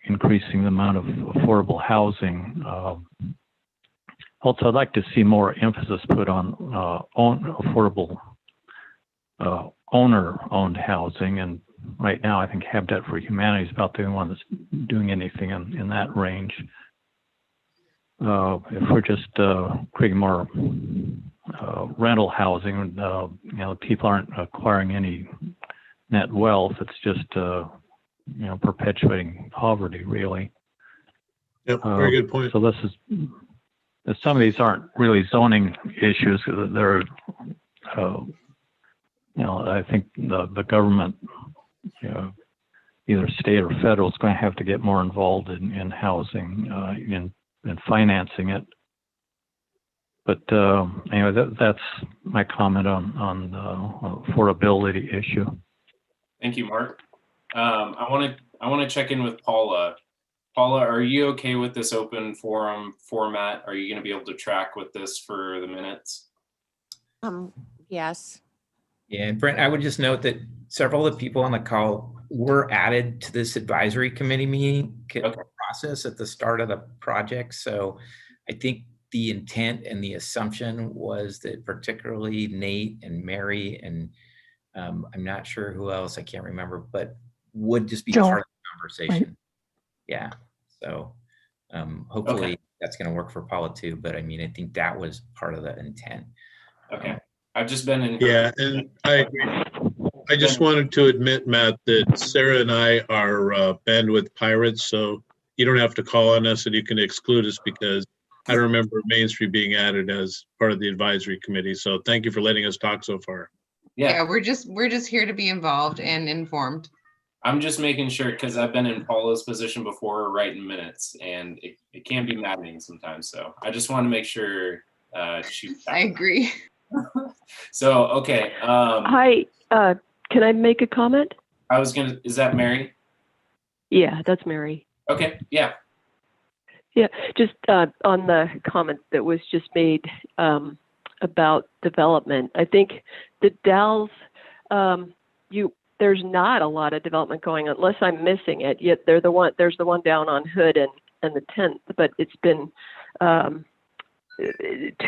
S6: increasing the amount of affordable housing. Also, I'd like to see more emphasis put on affordable owner-owned housing. And right now, I think Habitat for Humanity is about the only one that's doing anything in that range. If we're just creating more rental housing, people aren't acquiring any net wealth. It's just, perpetuating poverty, really.
S10: Yep, very good point.
S6: So this is, some of these aren't really zoning issues. They're, I think the government, either state or federal, is going to have to get more involved in housing, in financing it. But anyway, that's my comment on the affordability issue.
S5: Thank you, Mark. I want to check in with Paula. Paula, are you okay with this open forum format? Are you going to be able to track with this for the minutes?
S1: Yes.
S13: Yeah, and Brent, I would just note that several of the people on the call were added to this advisory committee meeting process at the start of the project. So I think the intent and the assumption was that particularly Nate and Mary and I'm not sure who else, I can't remember, but would just be
S11: Joel,
S13: part of the conversation.
S11: right.
S13: Yeah. So hopefully that's going to work for Paula too. But I mean, I think that was part of the intent.
S5: Okay. I've just been in.
S10: Yeah, and I just wanted to admit, Matt, that Sarah and I are bandwidth pirates, so you don't have to call on us and you can exclude us because I don't remember Main Street being added as part of the advisory committee. So thank you for letting us talk so far.
S12: Yeah, we're just here to be involved and informed.
S5: I'm just making sure because I've been in Paula's position before writing minutes and it can be maddening sometimes. So I just want to make sure
S12: I agree.
S5: So, okay.
S17: Hi, can I make a comment?
S5: I was gonna, is that Mary?
S17: Yeah, that's Mary.
S5: Okay, yeah.
S17: Yeah, just on the comment that was just made about development. I think the Dells, there's not a lot of development going on, unless I'm missing it. Yet there's the one down on Hood and the 10th, but it's been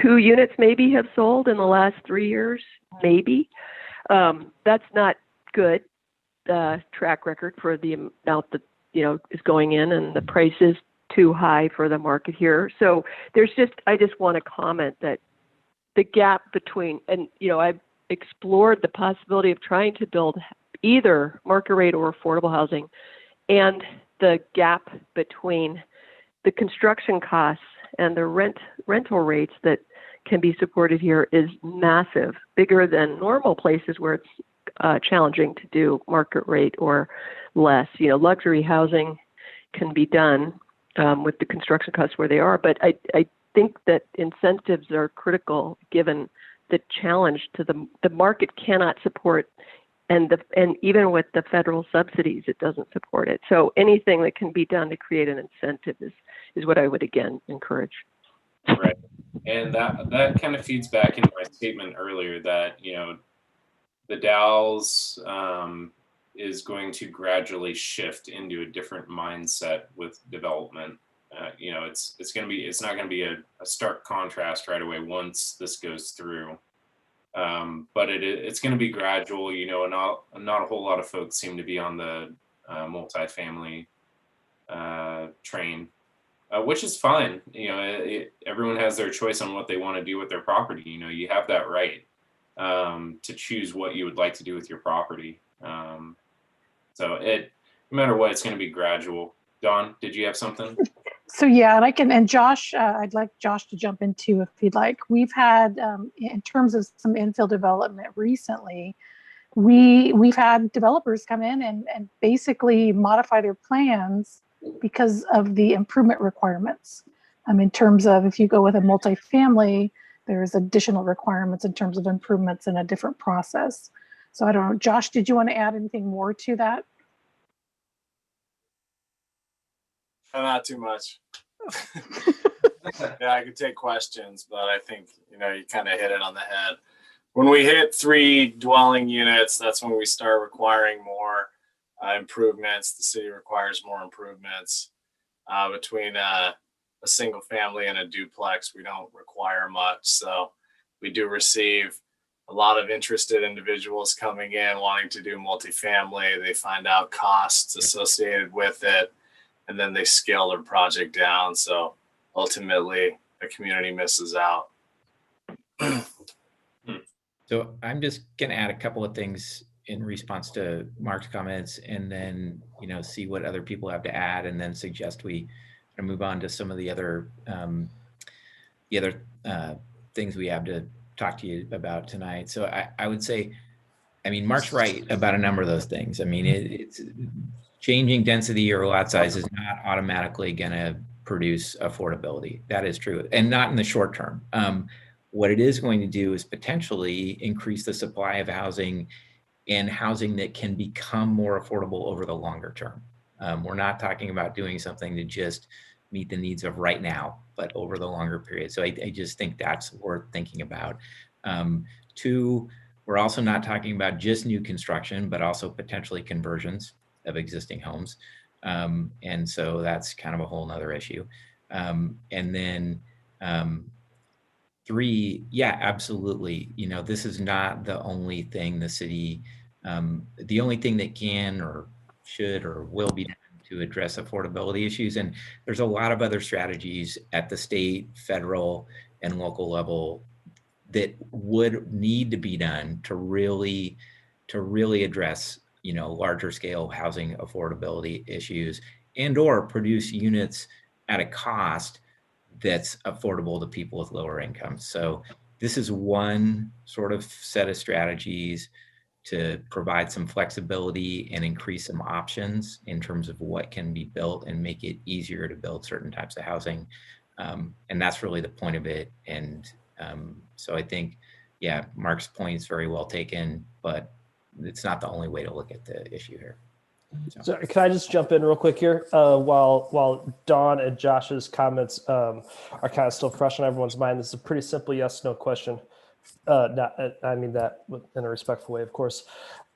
S17: 2 units maybe have sold in the last 3 years, maybe. That's not good track record for the amount that is going in, and the price is too high for the market here. So I just want to comment that the gap between, and I've explored the possibility of trying to build either market rate or affordable housing, and the gap between the construction costs and the rental rates that can be supported here is massive, bigger than normal places where it's challenging to do market rate or less. Luxury housing can be done with the construction costs where they are, but I think that incentives are critical given the challenge to the market cannot support, and even with the federal subsidies, it doesn't support it. So anything that can be done to create an incentive is what I would again encourage.
S5: Right. And that kind of feeds back into my statement earlier that, the Dalles is going to gradually shift into a different mindset with development. It's not going to be a stark contrast right away once this goes through. But it's going to be gradual, not a whole lot of folks seem to be on the multifamily train. Which is fine. Everyone has their choice on what they want to do with their property. You have that right to choose what you would like to do with your property. So no matter what, it's going to be gradual. Dawn, did you have something?
S11: So yeah, and Josh, I'd like Josh to jump in too if he'd like. We've had, in terms of some infill development recently, we've had developers come in and basically modify their plans because of the improvement requirements. In terms of if you go with a multifamily, there's additional requirements in terms of improvements in a different process. So I don't know, Josh, did you want to add anything more to that?
S18: Not too much. Yeah, I could take questions, but I think, you kind of hit it on the head. When we hit 3 dwelling units, that's when we start requiring more improvements. The city requires more improvements. Between a single family and a duplex, we don't require much. So we do receive a lot of interested individuals coming in wanting to do multifamily. They find out costs associated with it, and then they scale their project down. So ultimately, the community misses out.
S13: So I'm just going to add a couple of things in response to Mark's comments, and then see what other people have to add, and then suggest we move on to some of the other things we have to talk to you about tonight. So I would say, Mark's right about a number of those things. It's changing density or lot size is not automatically going to produce affordability. That is true, and not in the short term. What it is going to do is potentially increase the supply of housing, and housing that can become more affordable over the longer term. We're not talking about doing something to just meet the needs of right now, but over the longer period. So I just think that's worth thinking about. Two, we're also not talking about just new construction, but also potentially conversions of existing homes. And so that's kind of a whole nother issue. And then three, yeah, absolutely. You know, this is not the only thing the city, the only thing that can or should or will be done to address affordability issues. And there's a lot of other strategies at the state, federal, and local level that would need to be done to really address, you know, larger scale housing affordability issues and or produce units at a cost that's affordable to people with lower incomes. So this is one sort of set of strategies to provide some flexibility and increase some options in terms of what can be built and make it easier to build certain types of housing. And that's really the point of it. And so I think, yeah, Mark's point is very well taken, but it's not the only way to look at the issue here.
S7: So can I just jump in real quick here? While Dawn and Josh's comments are kind of still fresh on everyone's mind, this is a pretty simple yes/no question. I mean that in a respectful way, of course.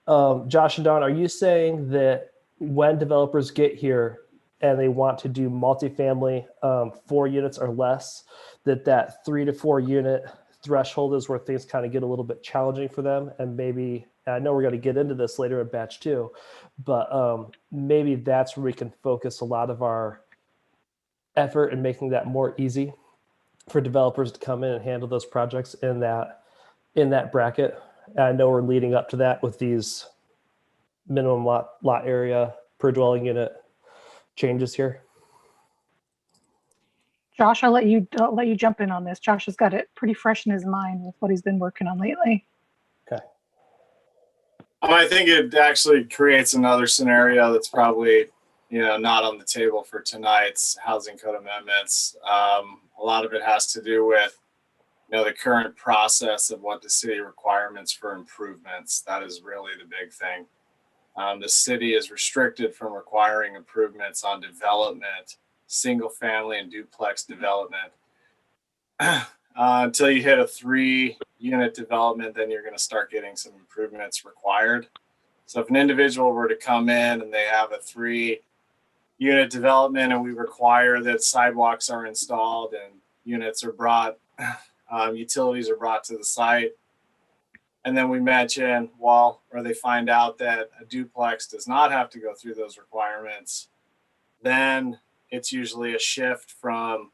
S7: Josh and Dawn, are you saying that when developers get here and they want to do multifamily 4 units or less, that 3 to 4 unit threshold is where things kind of get a little bit challenging for them? And maybe, I know we're going to get into this later in batch 2, but maybe that's where we can focus a lot of our effort in making that more easy for developers to come in and handle those projects in that bracket. And I know we're leading up to that with these minimum lot area per dwelling unit changes here.
S11: Josh, I'll let you jump in on this. Josh has got it pretty fresh in his mind with what he's been working on lately.
S7: Okay.
S18: I think it actually creates another scenario that's probably, not on the table for tonight's housing code amendments. A lot of it has to do with, the current process of what the city requirements for improvements. That is really the big thing. The city is restricted from requiring improvements on development, single family and duplex development. Until you hit a 3-unit development, then you're going to start getting some improvements required. So if an individual were to come in and they have a 3-unit development and we require that sidewalks are installed and units are brought, utilities are brought to the site, and then we mention, or they find out that a duplex does not have to go through those requirements, then it's usually a shift from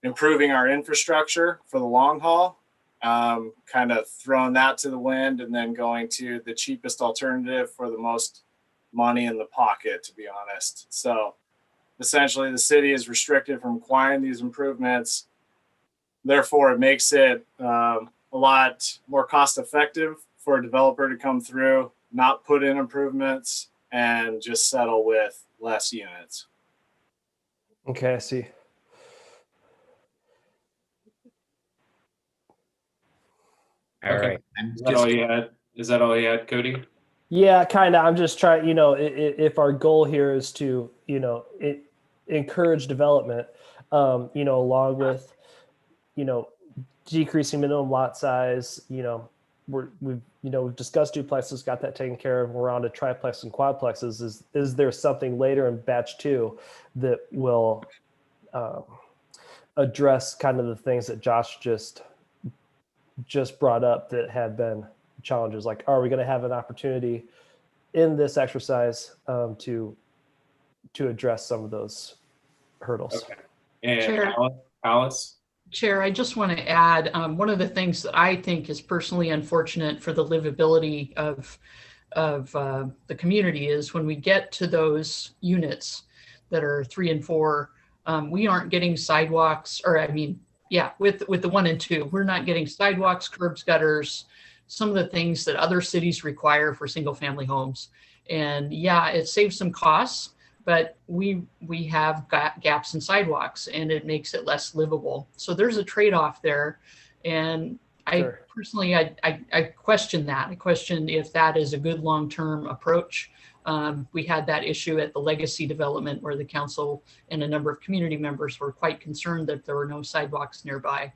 S18: improving our infrastructure for the long haul, kind of throwing that to the wind, and then going to the cheapest alternative for the most money in the pocket, to be honest. So essentially the city is restricted from requiring these improvements. Therefore, it makes it a lot more cost effective for a developer to come through, not put in improvements, and just settle with less units.
S7: Okay, I see.
S13: All right.
S5: Is that all you had? Is that all you had, Cody?
S7: Yeah, kind of. I'm just trying, if our goal here is to, encourage development, along with, decreasing minimum lot size, we've discussed duplexes, got that taken care of. We're on to triplex and quadplexes. Is there something later in batch 2 that will address kind of the things that Josh just brought up that have been challenges? Like, are we going to have an opportunity in this exercise to address some of those hurdles?
S5: Okay. And
S2: Chair.
S5: Alice?
S2: Chair, I just want to add, one of the things that I think is personally unfortunate for the livability of the community is when we get to those units that are 3 and 4, we aren't getting sidewalks, with the 1 and 2, we're not getting sidewalks, curbs, gutters, some of the things that other cities require for single family homes. And yeah, it saves some costs, but we have got gaps in sidewalks and it makes it less livable. So there's a trade-off there. And
S7: Sure.
S2: I personally, I question that. I question if that is a good long-term approach. We had that issue at the legacy development where the council and a number of community members were quite concerned that there were no sidewalks nearby.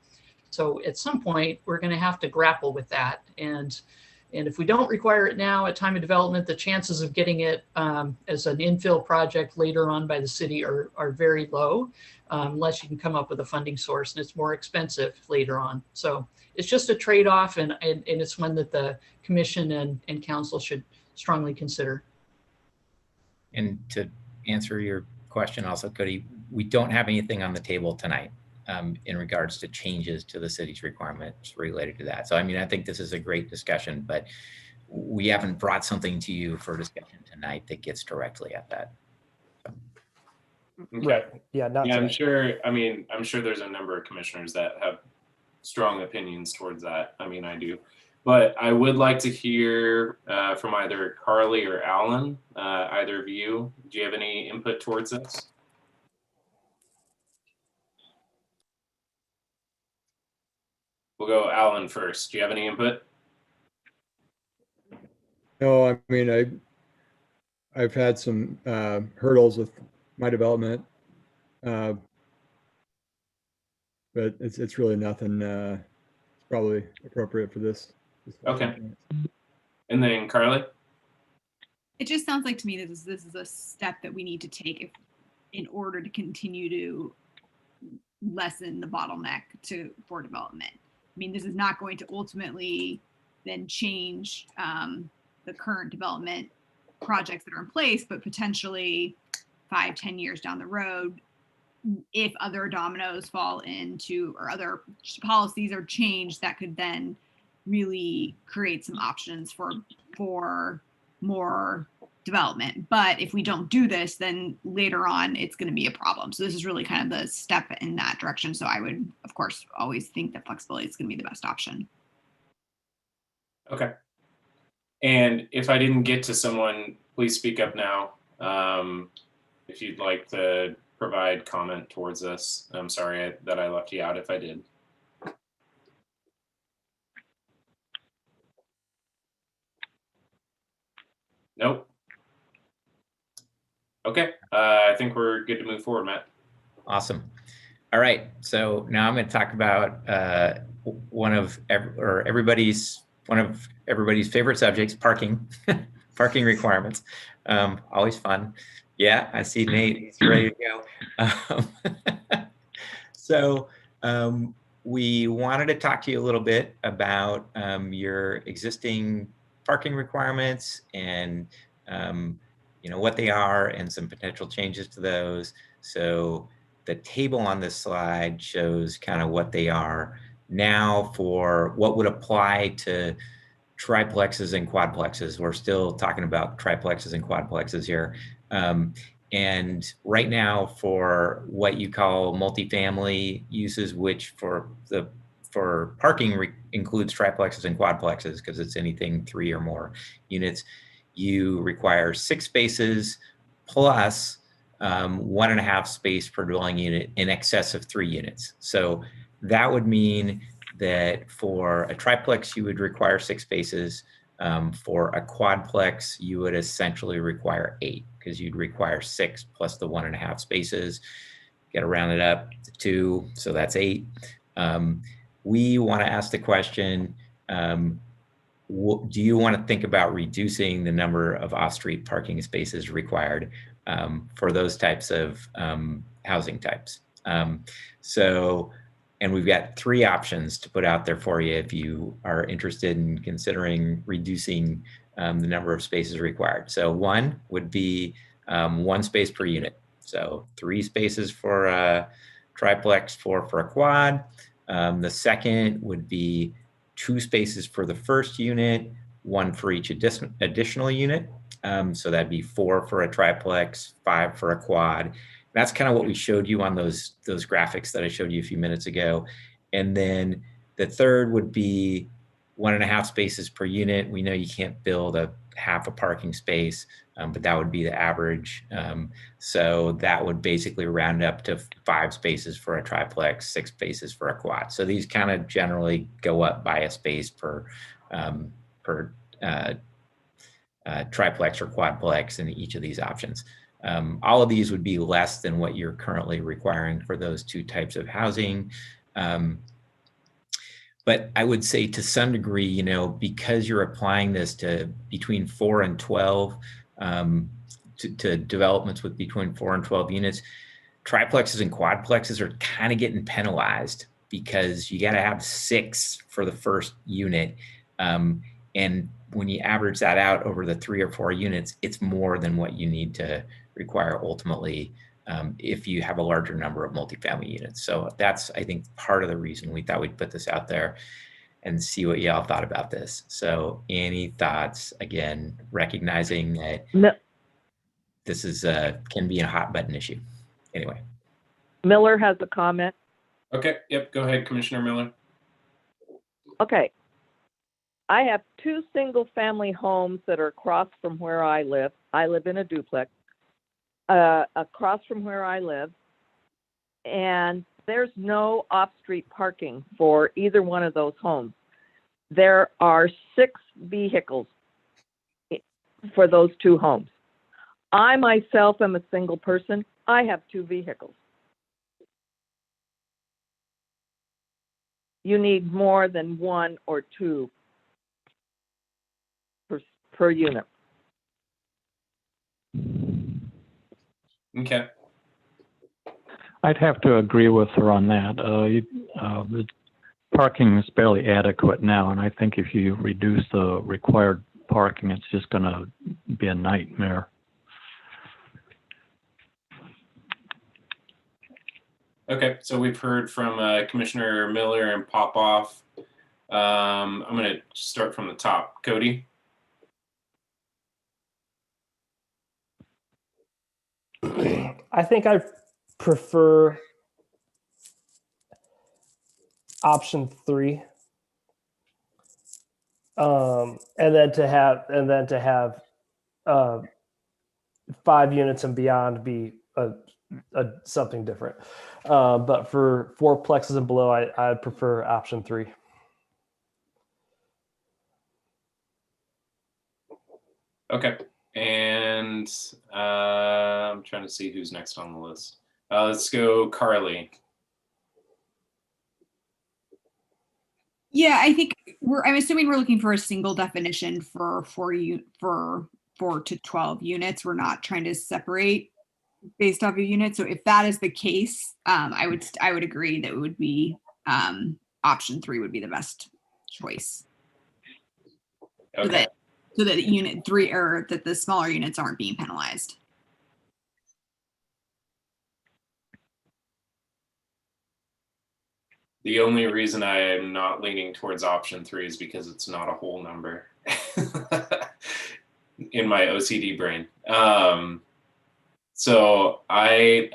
S2: So at some point, we're going to have to grapple with that. And if we don't require it now at time of development, the chances of getting it as an infill project later on by the city are very low, unless you can come up with a funding source, and it's more expensive later on. So it's just a trade-off, and it's one that the commission and council should strongly consider.
S13: And to answer your question also, Cody, we don't have anything on the table tonight in regards to changes to the city's requirements related to that. So, I mean, I think this is a great discussion, but we haven't brought something to you for discussion tonight that gets directly at that. So.
S5: Okay.
S7: Right. Yeah. Not
S5: yeah, I'm
S7: tonight.
S5: sure. I mean, I'm sure there's a number of commissioners that have strong opinions towards that. I mean, I do. But I would like to hear from either Carly or Alan, either of you. Do you have any input towards this? We'll go Alan first. Do you have any input?
S9: No, I mean, I've had some hurdles with my development, but it's really nothing. It's probably appropriate for this.
S5: Okay. And then Carly?
S16: It just sounds like to me that this is a step that we need to take in order to continue to lessen the bottleneck for development. I mean, this is not going to ultimately then change the current development projects that are in place, but potentially 5-10 years down the road, if other dominoes fall into, or other policies are changed, that could then really create some options for more development. But if we don't do this, then later on it's going to be a problem. So this is really kind of the step in that direction. So I would, of course, always think that flexibility is going to be the best option.
S5: Okay. And if I didn't get to someone, please speak up now. If you'd like to provide comment towards this. I'm sorry that I left you out if I did. Nope. Okay, I think we're good to move forward, Matt.
S13: Awesome. All right, so now I'm going to talk about one of everybody's favorite subjects, parking, parking requirements. Always fun. Yeah, I see Nate. He's ready to go. So we wanted to talk to you a little bit about your existing parking requirements and what they are and some potential changes to those. So the table on this slide shows kind of what they are now for what would apply to triplexes and quadplexes. We're still talking about triplexes and quadplexes here. And right now for what you call multifamily uses, which for parking includes triplexes and quadplexes because it's anything 3 or more units, you require 6 spaces plus 1.5 space per dwelling unit in excess of 3 units. So that would mean that for a triplex, you would require 6 spaces. For a quadplex, you would essentially require 8 because you'd require 6 plus the 1.5 spaces. Got to round it up to 2, so that's 8. We want to ask the question, do you want to think about reducing the number of off-street parking spaces required for those types of housing types? And we've got 3 options to put out there for you if you are interested in considering reducing the number of spaces required. So 1 would be 1 space per unit. So 3 spaces for a triplex, 4 for a quad. The second would be 2 spaces for the first unit, 1 for each additional unit. So that'd be 4 for a triplex, 5 for a quad. That's kind of what we showed you on those graphics that I showed you a few minutes ago. And then the third would be 1.5 spaces per unit. We know you can't build a half a parking space, but that would be the average. So that would basically round up to 5 spaces for a triplex, 6 spaces for a quad. So these kind of generally go up by a space per triplex or quadplex in each of these options. All of these would be less than what you're currently requiring for those 2 types of housing. But I would say to some degree, you know, because you're applying this to between 4 and 12, to developments with between 4 and 12 units, triplexes and quadplexes are kind of getting penalized because you got to have 6 for the first unit. And when you average that out over the 3 or 4 units, it's more than what you need to require ultimately if you have a larger number of multifamily units. So that's, I think, part of the reason we thought we'd put this out there and see what y'all thought about this. So any thoughts, again, recognizing that this is can be a hot button issue. Anyway.
S3: Miller has a comment.
S5: Okay, yep, go ahead, Commissioner Miller.
S3: Okay. I have 2 single family homes that are across from where I live. I live in a duplex across from where I live. And there's no off-street parking for either one of those homes. There are 6 vehicles for those 2 homes. I myself am a single person. I have 2 vehicles. You need more than 1 or 2 per unit.
S5: Okay.
S6: I'd have to agree with her on that. The parking is barely adequate now, and I think if you reduce the required parking, it's just going to be a nightmare.
S5: Okay, so we've heard from Commissioner Miller and Popoff. I'm going to start from the top. Cody?
S7: I think I prefer option 3. And then to have 5 units and beyond be something different. But for 4 plexes and below, I'd prefer option 3.
S5: Okay. And I'm trying to see who's next on the list. Let's go Carly.
S16: Yeah, I think I'm assuming we're looking for a single definition for 4 to 12 units. We're not trying to separate based off of units. So if that is the case, I would agree that it would be option 3 would be the best choice.
S5: Okay.
S16: So that unit 3 or that the smaller units aren't being penalized.
S5: The only reason I am not leaning towards option 3 is because it's not a whole number in my OCD brain. So I'd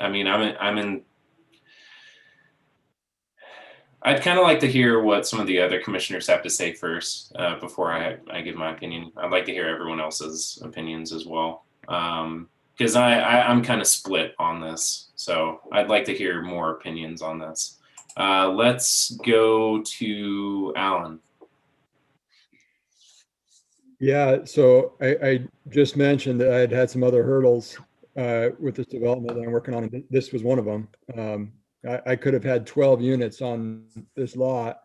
S5: kind of like to hear what some of the other commissioners have to say first before I give my opinion. I'd like to hear everyone else's opinions as well. Because I'm kind of split on this. So I'd like to hear more opinions on this. Let's go to Alan.
S9: Yeah, so I just mentioned that I had some other hurdles with this development that I'm working on. And this was one of them. I could have had 12 units on this lot,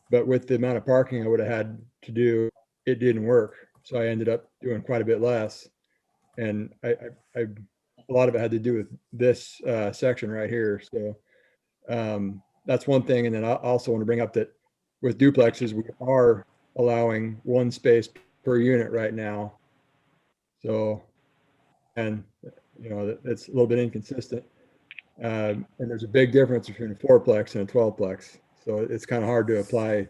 S9: but with the amount of parking I would have had to do, it didn't work. So I ended up doing quite a bit less. And a lot of it had to do with this section right here. So that's one thing. And then I also want to bring up that with duplexes, we are allowing 1 space per unit right now. So, and you know, it's a little bit inconsistent. And there's a big difference between a 4-plex and a 12-plex. So it's kind of hard to apply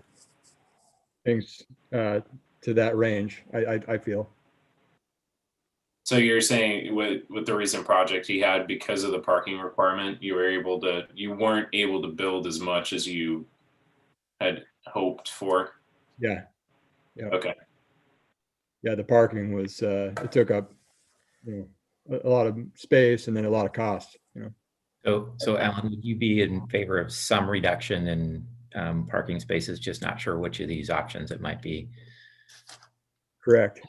S9: things to that range, I feel.
S5: So you're saying with the recent project you had, because of the parking requirement, you weren't able to build as much as you had hoped for?
S9: Yeah. Yeah.
S5: Okay.
S9: Yeah, the parking was it took up, you know, a lot of space and then a lot of cost, you know.
S13: So Alan, would you be in favor of some reduction in parking spaces? Just not sure which of these options it might be.
S9: Correct.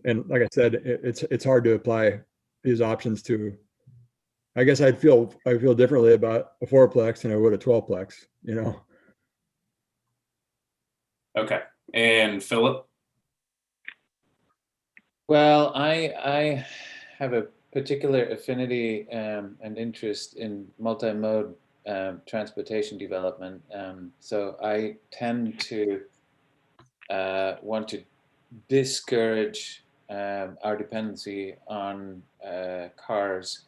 S9: And like I said, it's hard to apply these options to. I guess I feel differently about a 4-plex than I would a 12-plex, you know.
S5: Okay. And Philip?
S8: Well, I have a particular affinity and interest in multi-mode transportation development. So I tend to want to discourage our dependency on cars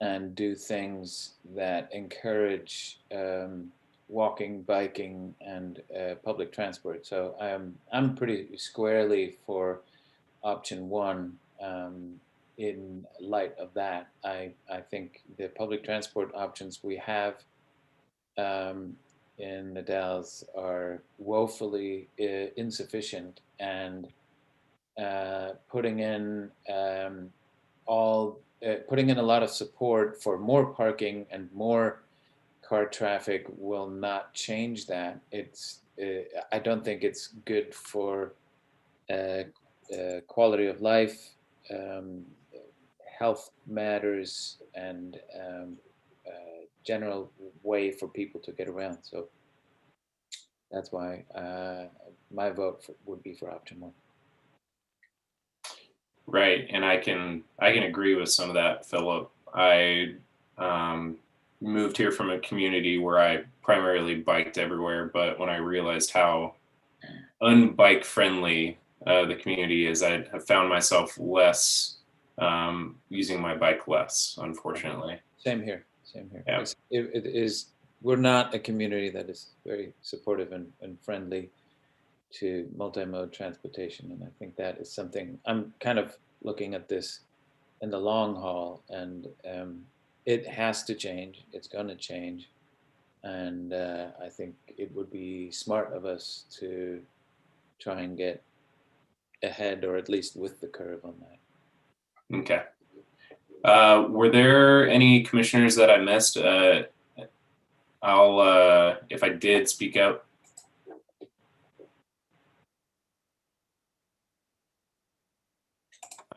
S8: and do things that encourage walking, biking, and public transport. So I'm pretty squarely for option one. In light of that, I think the public transport options we have in the Dalles are woefully insufficient, and putting in putting in a lot of support for more parking and more car traffic will not change that. I don't think it's good for quality of life, health matters, and general way for people to get around. So that's why my vote would be for option one.
S5: Right, and I can agree with some of that, Philip. I moved here from a community where I primarily biked everywhere, but when I realized how unbike friendly the community is, I have found myself less using my bike less, unfortunately.
S8: Same here. Same here.
S5: Yeah.
S8: It is. We're not a community that is very supportive and friendly to multimode transportation, and I think that is something I'm kind of looking at this in the long haul, and it has to change. It's going to change, and I think it would be smart of us to try and get ahead, or at least with the curve on that.
S5: Okay. Were there any commissioners that I missed? I'll if I did speak out.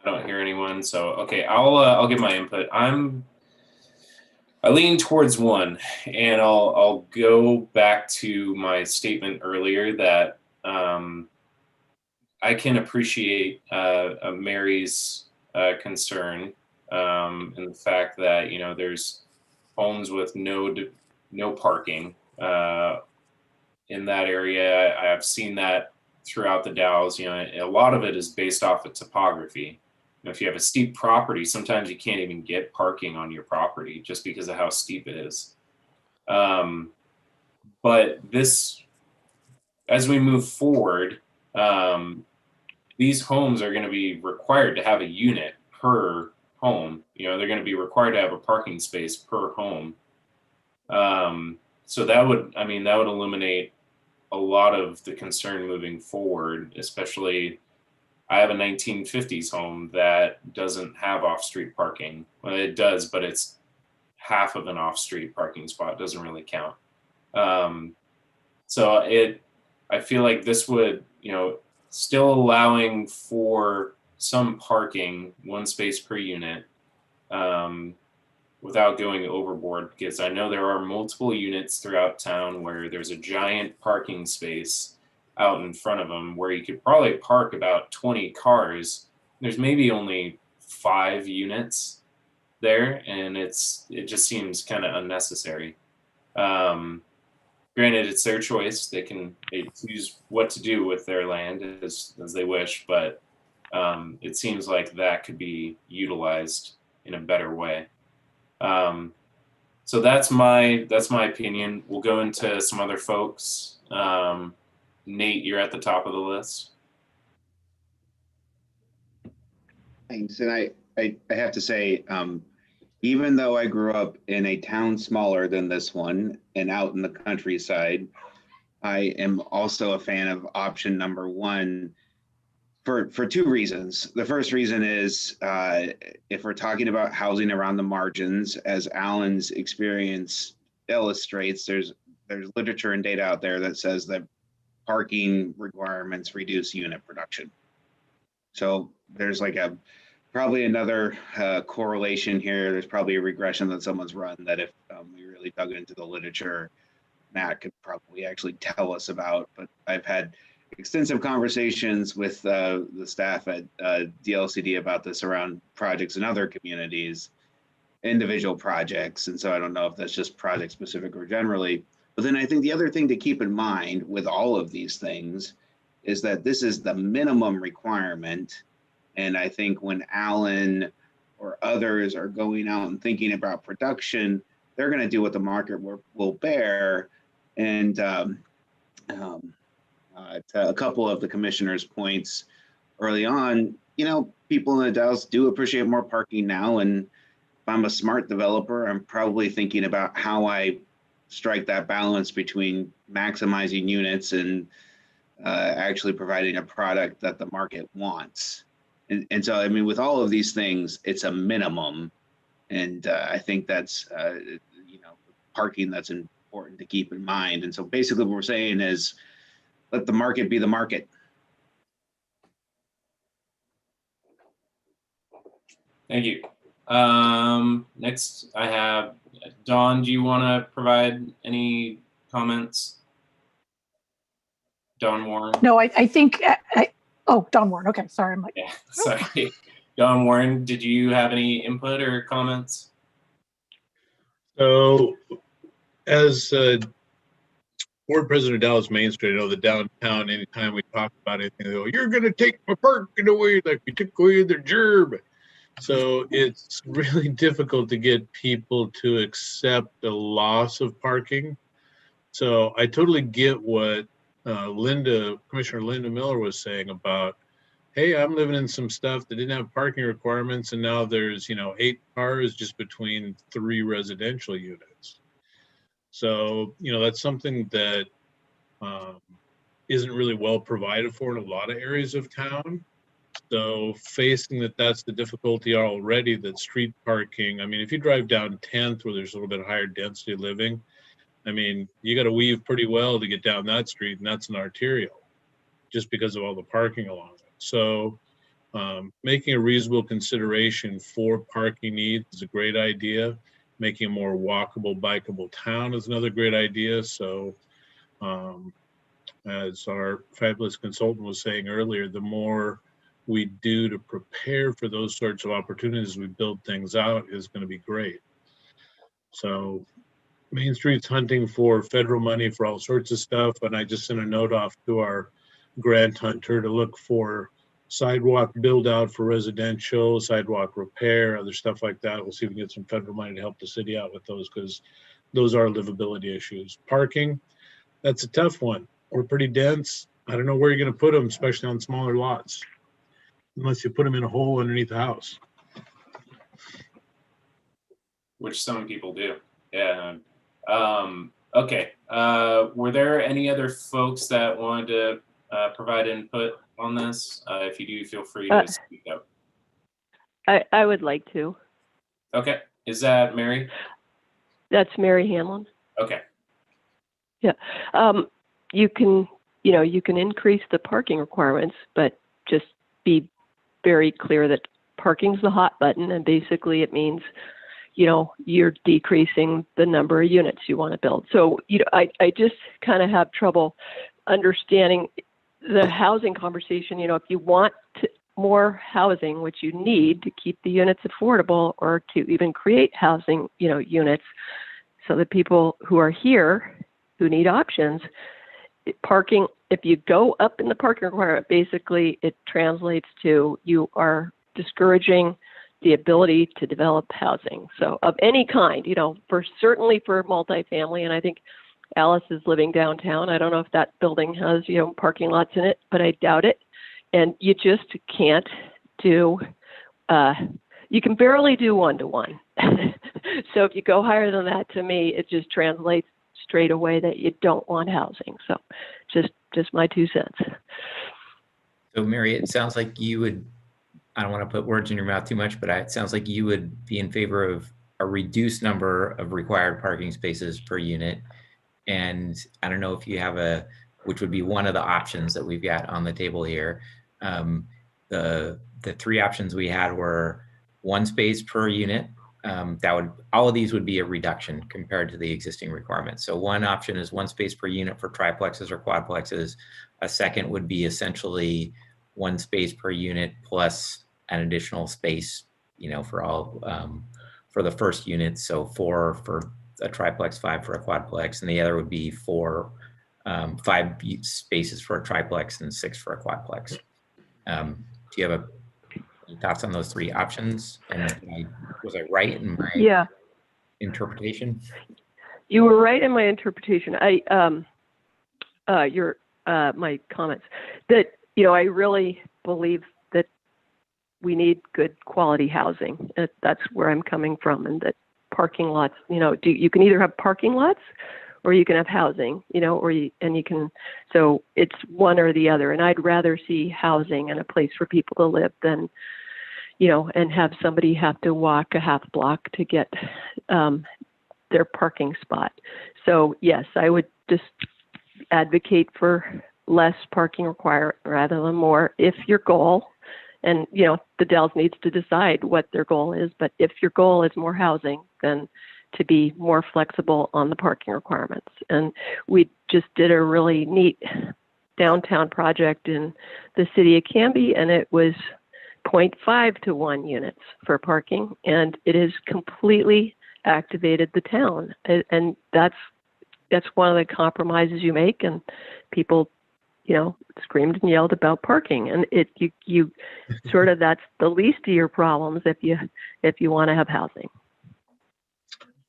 S5: I don't hear anyone, so okay. I'll give my input. I lean towards one, and I'll go back to my statement earlier that I can appreciate Mary's concern in the fact that there's homes with no parking in that area. I have seen that throughout the Dalles. A lot of it is based off of topography. If you have a steep property, sometimes you can't even get parking on your property just because of how steep it is. But this, as we move forward, these homes are going to be required to have a unit per home. They're going to be required to have a parking space per home. So that would eliminate a lot of the concern moving forward, especially I have a 1950s home that doesn't have off-street parking. Well, it does, but it's half of an off-street parking spot. It doesn't really count. So I feel like this would, still allowing for some parking, one space per unit, without going overboard, because I know there are multiple units throughout town where there's a giant parking space out in front of them where you could probably park about 20 cars. There's maybe only 5 units there, and it just seems kind of unnecessary. Granted, it's their choice. They choose what to do with their land as they wish, but it seems like that could be utilized in a better way. So that's my opinion. We'll go into some other folks. Nate, you're at the top of the list.
S15: Thanks. And I have to say, even though I grew up in a town smaller than this one and out in the countryside, I am also a fan of option number one for 2 reasons. The first reason is if we're talking about housing around the margins, as Alan's experience illustrates, there's literature and data out there that says that parking requirements reduce unit production. So there's like probably another correlation here. There's probably a regression that someone's run that if we really dug into the literature, Matt could probably actually tell us about, but I've had extensive conversations with the staff at DLCD about this around projects in other communities, individual projects. And so I don't know if that's just project specific or generally. But then I think the other thing to keep in mind with all of these things is that this is the minimum requirement. And I think when Alan or others are going out and thinking about production, they're going to do what the market will bear. And to a couple of the commissioner's points early on, you know, people in the Dalles do appreciate more parking now. And if I'm a smart developer, I'm probably thinking about how I strike that balance between maximizing units and actually providing a product that the market wants. And so, I mean, with all of these things, it's a minimum. And I think that's, you know, parking that's important to keep in mind. And so basically what we're saying is let the market be the market.
S5: Thank you. Next I have Dawn. Do you want to provide any comments? Dawn Warren.
S11: No, I think, oh, Don Warren. Okay, sorry. I'm like,
S5: yeah, sorry. Dawn Warren, did you have any input or comments?
S10: So as board president of Dallas Main Street, I know the downtown, anytime we talk about anything, they go, you're going to take my parking away like you took away their gerb. So it's really difficult to get people to accept the loss of parking. So I totally get what Commissioner Linda Miller was saying about, hey, I'm living in some stuff that didn't have parking requirements, and now there's, you know, 8 cars just between 3 residential units. So, you know, that's something that isn't really well provided for in a lot of areas of town. So facing that's the difficulty already, that street parking, I mean, if you drive down 10th where there's a little bit higher density living, I mean, you got to weave pretty well to get down that street, and that's an arterial just because of all the parking along it. So making a reasonable consideration for parking needs is a great idea. Making a more walkable, bikeable town is another great idea. So as our fabulous consultant was saying earlier, the more we do to prepare for those sorts of opportunities, we build things out, is going to be great. So Main Street's hunting for federal money for all sorts of stuff. And I just sent a note off to our grant hunter to look for sidewalk build out for residential, sidewalk repair, other stuff like that. We'll see if we can get some federal money to help the city out with those, because those are livability issues. Parking, that's a tough one. We're pretty dense. I don't know where you're going to put them, especially on smaller lots, unless you put them in a hole underneath the house.
S5: Which some people do. Yeah. Okay. Were there any other folks that wanted to provide input on this? If you do, feel free to speak up.
S17: I would like to.
S5: Okay. Is that Mary?
S17: That's Mary Hanlon.
S5: Okay.
S17: Yeah. You can increase the parking requirements, but just be very clear that parking's the hot button, and basically it means, you know, you're decreasing the number of units you want to build. So, you know, I just kind of have trouble understanding the housing conversation. You know, if you want more housing, which you need to keep the units affordable, or to even create housing, you know, units, so that people who are here who need options, parking, if you go up in the parking requirement, basically it translates to you are discouraging the ability to develop housing. So of any kind, you know, certainly for multifamily, and I think Alice is living downtown. I don't know if that building has, you know, parking lots in it, but I doubt it. And you just can't do, you can barely do 1-to-1. So if you go higher than that, to me, it just translates straight away that you don't want housing. So just my 2 cents.
S13: So Mary, it sounds like you would, I don't want to put words in your mouth too much, but it sounds like you would be in favor of a reduced number of required parking spaces per unit. And I don't know if you have which would be one of the options that we've got on the table here. The 3 options we had were 1 space per unit all of these would be a reduction compared to the existing requirements. So one option is 1 space per unit for triplexes or quadplexes. A second would be essentially 1 space per unit plus an additional space, for all, for the first unit. So 4 for a triplex, 5 for a quadplex, and the other would be 5 spaces for a triplex and 6 for a quadplex. Do you have any thoughts on those 3 options? And was I right in my interpretation?
S17: You were right in my interpretation. My comments that, I really believe that we need good quality housing. That's where I'm coming from, and that parking lots, you can either have parking lots or you can have housing, so it's one or the other. And I'd rather see housing and a place for people to live than, and have somebody have to walk a half block to get their parking spot. So yes, I would just advocate for less parking required rather than more if your goal, and the Dells needs to decide what their goal is, but if your goal is more housing, then to be more flexible on the parking requirements. And we just did a really neat downtown project in the city of Canby, and it was 0.5 to 1 units for parking, and it has completely activated the town. And that's one of the compromises you make, and people screamed and yelled about parking, and you sort of, that's the least of your problems if you want to have housing.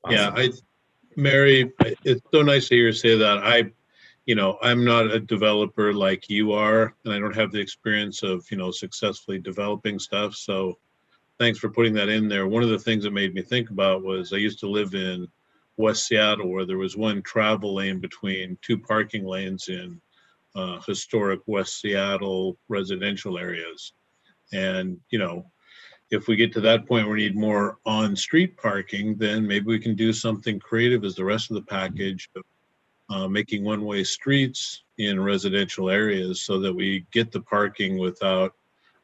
S10: Yeah, Mary, it's so nice to hear you say that. I'm not a developer like you are, and I don't have the experience of, successfully developing stuff. So thanks for putting that in there. One of the things that made me think about was I used to live in West Seattle, where there was one travel lane between 2 parking lanes in historic West Seattle residential areas. And, if we get to that point where we need more on-street parking, then maybe we can do something creative as the rest of the package of making one-way streets in residential areas so that we get the parking without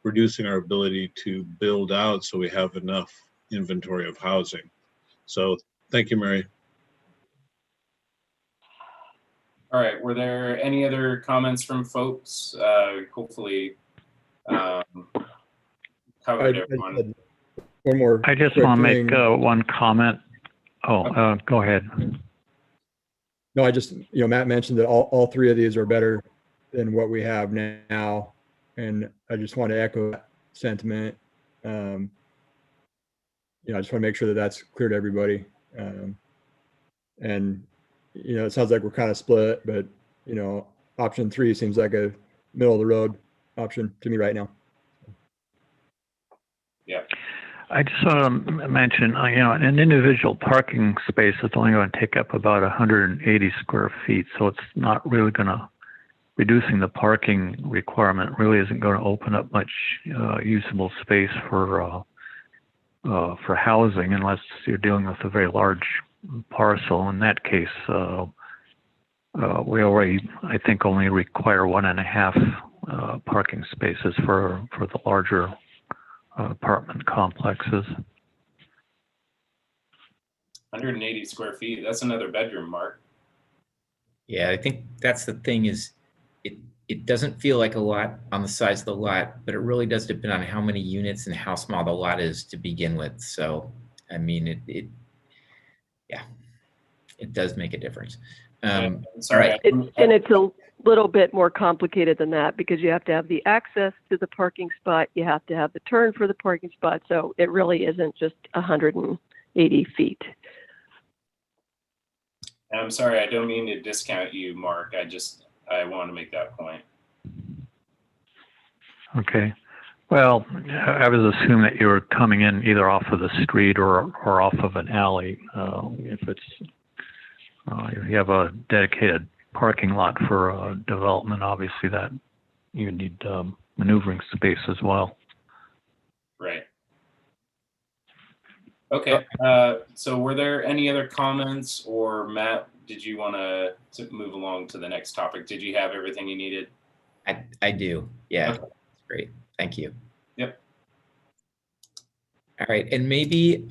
S10: reducing our ability to build out so we have enough inventory of housing. So thank you, Mary.
S5: All right, were there any other comments from folks? Hopefully covered everyone.
S9: One more.
S6: I just want to make one comment. Go ahead.
S9: No, I just, Matt mentioned that all 3 of these are better than what we have now. And I just want to echo that sentiment. I just want to make sure that that's clear to everybody. And, it sounds like we're kind of split, but, option 3 seems like a middle of the road option to me right now.
S5: Yeah.
S6: I just want to mention, an individual parking space is only going to take up about 180 square feet. So it's not really going to, reducing the parking requirement really isn't going to open up much usable space for housing unless you're dealing with a very large parcel. In that case, we already, I think, only require 1.5 parking spaces for the larger apartment complexes.
S5: 180 square feet. That's another bedroom, Mark.
S13: Yeah, I think that's the thing is it doesn't feel like a lot on the size of the lot, but it really does depend on how many units and how small the lot is to begin with. So, I mean, it does make a difference.
S5: Sorry.
S17: Right. And it's a little bit more complicated than that because you have to have the access to the parking spot. You have to have the turn for the parking spot. So it really isn't just 180 feet.
S5: I'm sorry, I don't mean to discount you, Mark. I want to make that point.
S6: Okay. Well, I was assuming that you were coming in either off of the street or off of an alley. If it's if you have a dedicated parking lot for development, obviously that you need maneuvering space as well.
S5: Right. Okay. So were there any other comments, or Matt, did you want to move along to the next topic? Did you have everything you needed?
S13: I do. Yeah.
S5: Okay.
S13: Great. Thank you.
S5: Yep.
S13: All right. And maybe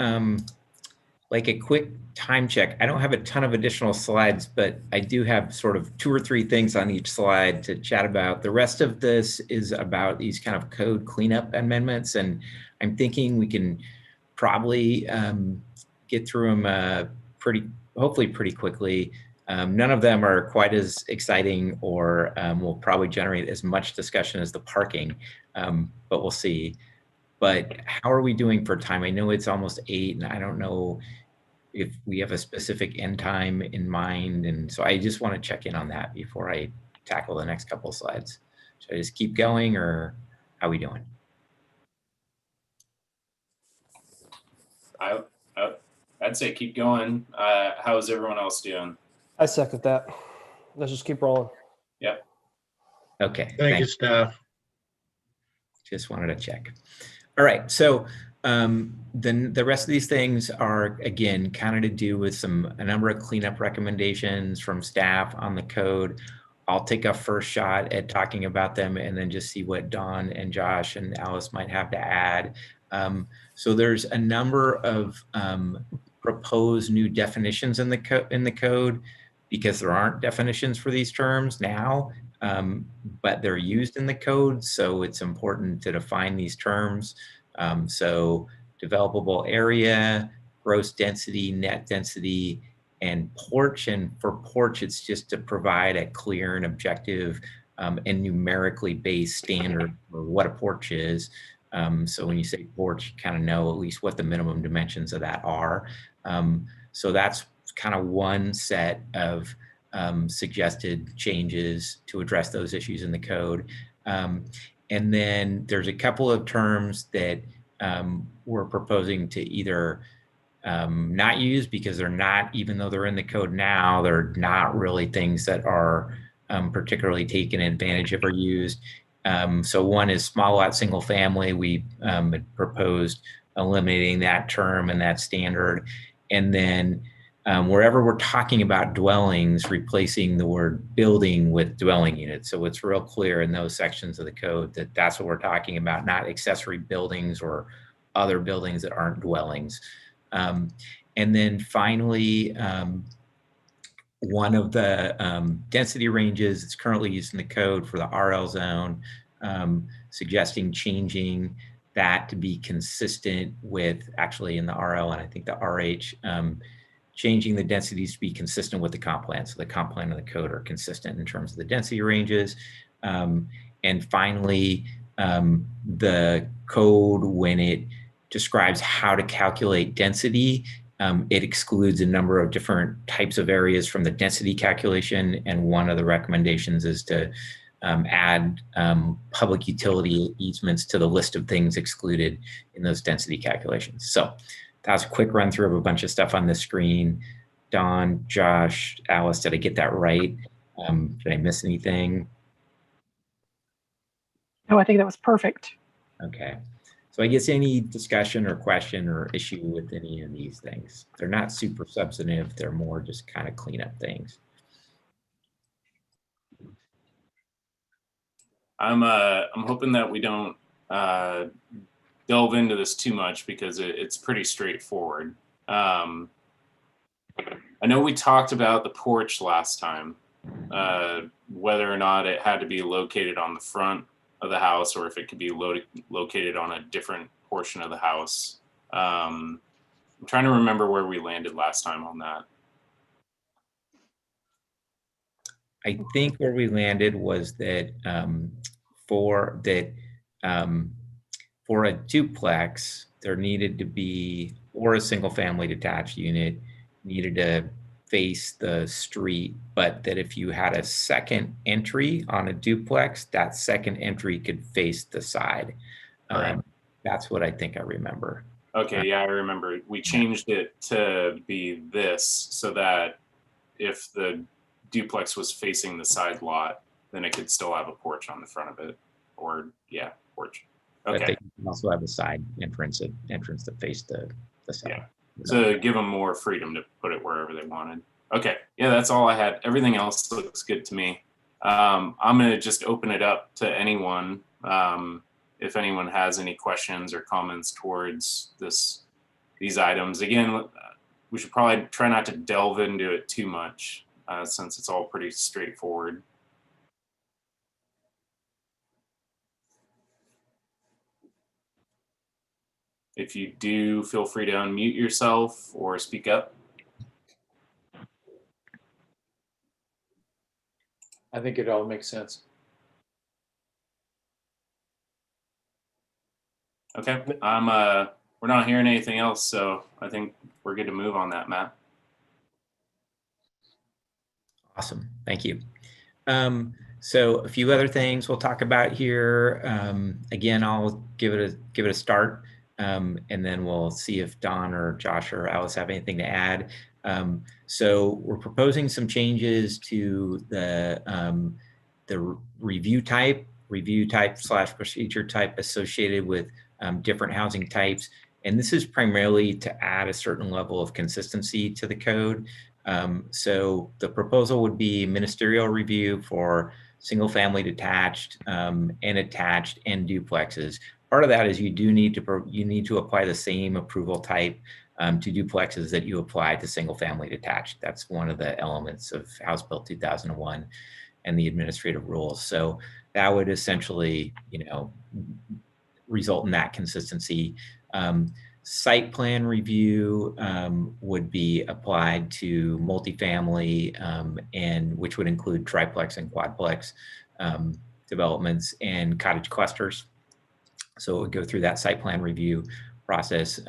S13: like a quick time check. I don't have a ton of additional slides, but I do have sort of 2 or 3 things on each slide to chat about. The rest of this is about these kind of code cleanup amendments, and I'm thinking we can probably get through them hopefully pretty quickly. None of them are quite as exciting or will probably generate as much discussion as the parking, but we'll see. But how are we doing for time? I know it's almost 8, and I don't know if we have a specific end time in mind. And so I just want to check in on that before I tackle the next couple of slides. Should I just keep going, or how are we doing?
S5: I'd say keep going. How's everyone else doing?
S7: I second that. Let's just keep rolling.
S5: Yep.
S13: Okay.
S10: Thank you, staff.
S13: Just wanted to check. All right. So then the rest of these things are, again, kind of to do with a number of cleanup recommendations from staff on the code. I'll take a first shot at talking about them and then just see what Dawn and Josh and Alice might have to add. So there's a number of proposed new definitions in the code, because there aren't definitions for these terms now, but they're used in the code. So it's important to define these terms. So developable area, gross density, net density, and porch. And for porch, it's just to provide a clear and objective and numerically based standard for what a porch is. So when you say porch, you kind of know at least what the minimum dimensions of that are. So that's kind of one set of suggested changes to address those issues in the code. And then there's a couple of terms that we're proposing to either not use because they're not, even though they're in the code now, they're not really things that are particularly taken advantage of or used. So one is small lot single family. We had proposed eliminating that term and that standard. And then wherever we're talking about dwellings, replacing the word building with dwelling unit. So it's real clear in those sections of the code that that's what we're talking about, not accessory buildings or other buildings that aren't dwellings. And then finally, one of the density ranges that's currently used in the code for the RL zone, suggesting changing that to be consistent with, actually in the RL and I think the RH, changing the densities to be consistent with the comp plan. So the comp plan and the code are consistent in terms of the density ranges. And finally, the code, when it describes how to calculate density, it excludes a number of different types of areas from the density calculation. And one of the recommendations is to add public utility easements to the list of things excluded in those density calculations. So that was a quick run through of a bunch of stuff on the screen. Dawn, Josh, Alice, did I get that right? Did I miss anything?
S11: No, I think that was perfect.
S13: Okay. So I guess any discussion or question or issue with any of these things. They're not super substantive. They're more just kind of cleanup things.
S5: I'm hoping that we don't delve into this too much because it's pretty straightforward. I know we talked about the porch last time, whether or not it had to be located on the front of the house or if it could be located on a different portion of the house. I'm trying to remember where we landed last time on that.
S13: I think where we landed was that for a duplex, there needed to be, or a single family detached unit needed to face the street, but that if you had a second entry on a duplex, that second entry could face the side.
S5: Right.
S13: That's what I think I remember.
S5: Okay, yeah, I remember. We changed it to be this so that if the duplex was facing the side lot, then it could still have a porch on the front of it. Or, yeah, porch. Okay.
S13: But they can also have a side entrance that faced the side.
S5: Yeah. To give them more freedom to put it wherever they wanted. Okay, yeah, that's all I had. Everything else looks good to me. I'm gonna just open it up to anyone. If anyone has any questions or comments towards these items. Again, we should probably try not to delve into it too much since it's all pretty straightforward. If you do, feel free to unmute yourself or speak up.
S8: I think it all makes sense.
S5: Okay, we're not hearing anything else, so I think we're good to move on that, Matt.
S13: Awesome, thank you. So a few other things we'll talk about here. Again, I'll give it a start, and then we'll see if Don or Josh or Alice have anything to add. So we're proposing some changes to the review type / procedure type associated with different housing types. And this is primarily to add a certain level of consistency to the code. So the proposal would be ministerial review for single family detached and attached and duplexes. Part of that is you need to apply the same approval type to duplexes that you apply to single family detached. That's one of the elements of House Bill 2001 and the administrative rules. So that would essentially, result in that consistency. Site plan review would be applied to multifamily, and which would include triplex and quadplex developments and cottage clusters. So it would go through that site plan review process,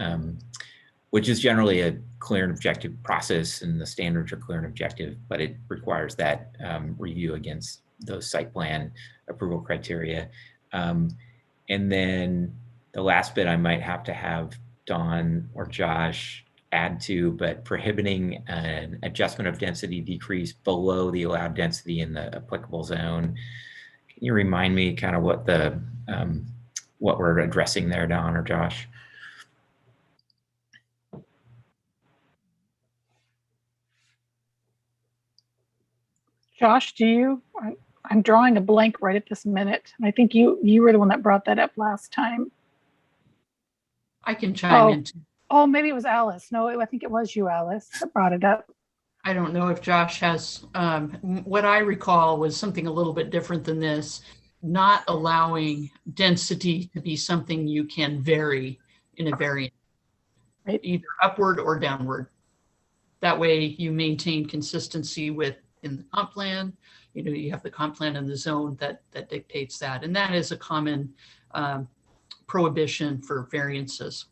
S13: which is generally a clear and objective process, and the standards are clear and objective, but it requires that review against those site plan approval criteria. And then the last bit I might have to have Don or Josh add to, but prohibiting an adjustment of density decrease below the allowed density in the applicable zone. Can you remind me kind of what the what we're addressing there, Don or Josh?
S11: Josh, I'm drawing a blank right at this minute. I think you were the one that brought that up last time.
S2: I can chime in.
S11: Oh, maybe it was Alice. No, I think it was you, Alice, that brought it up.
S2: I don't know if Josh has, what I recall was something a little bit different than this, not allowing density to be something you can vary in a variant,
S11: right,
S2: either upward or downward. That way you maintain consistency in the comp plan. You have the comp plan in the zone that dictates that. And that is a common prohibition for variances.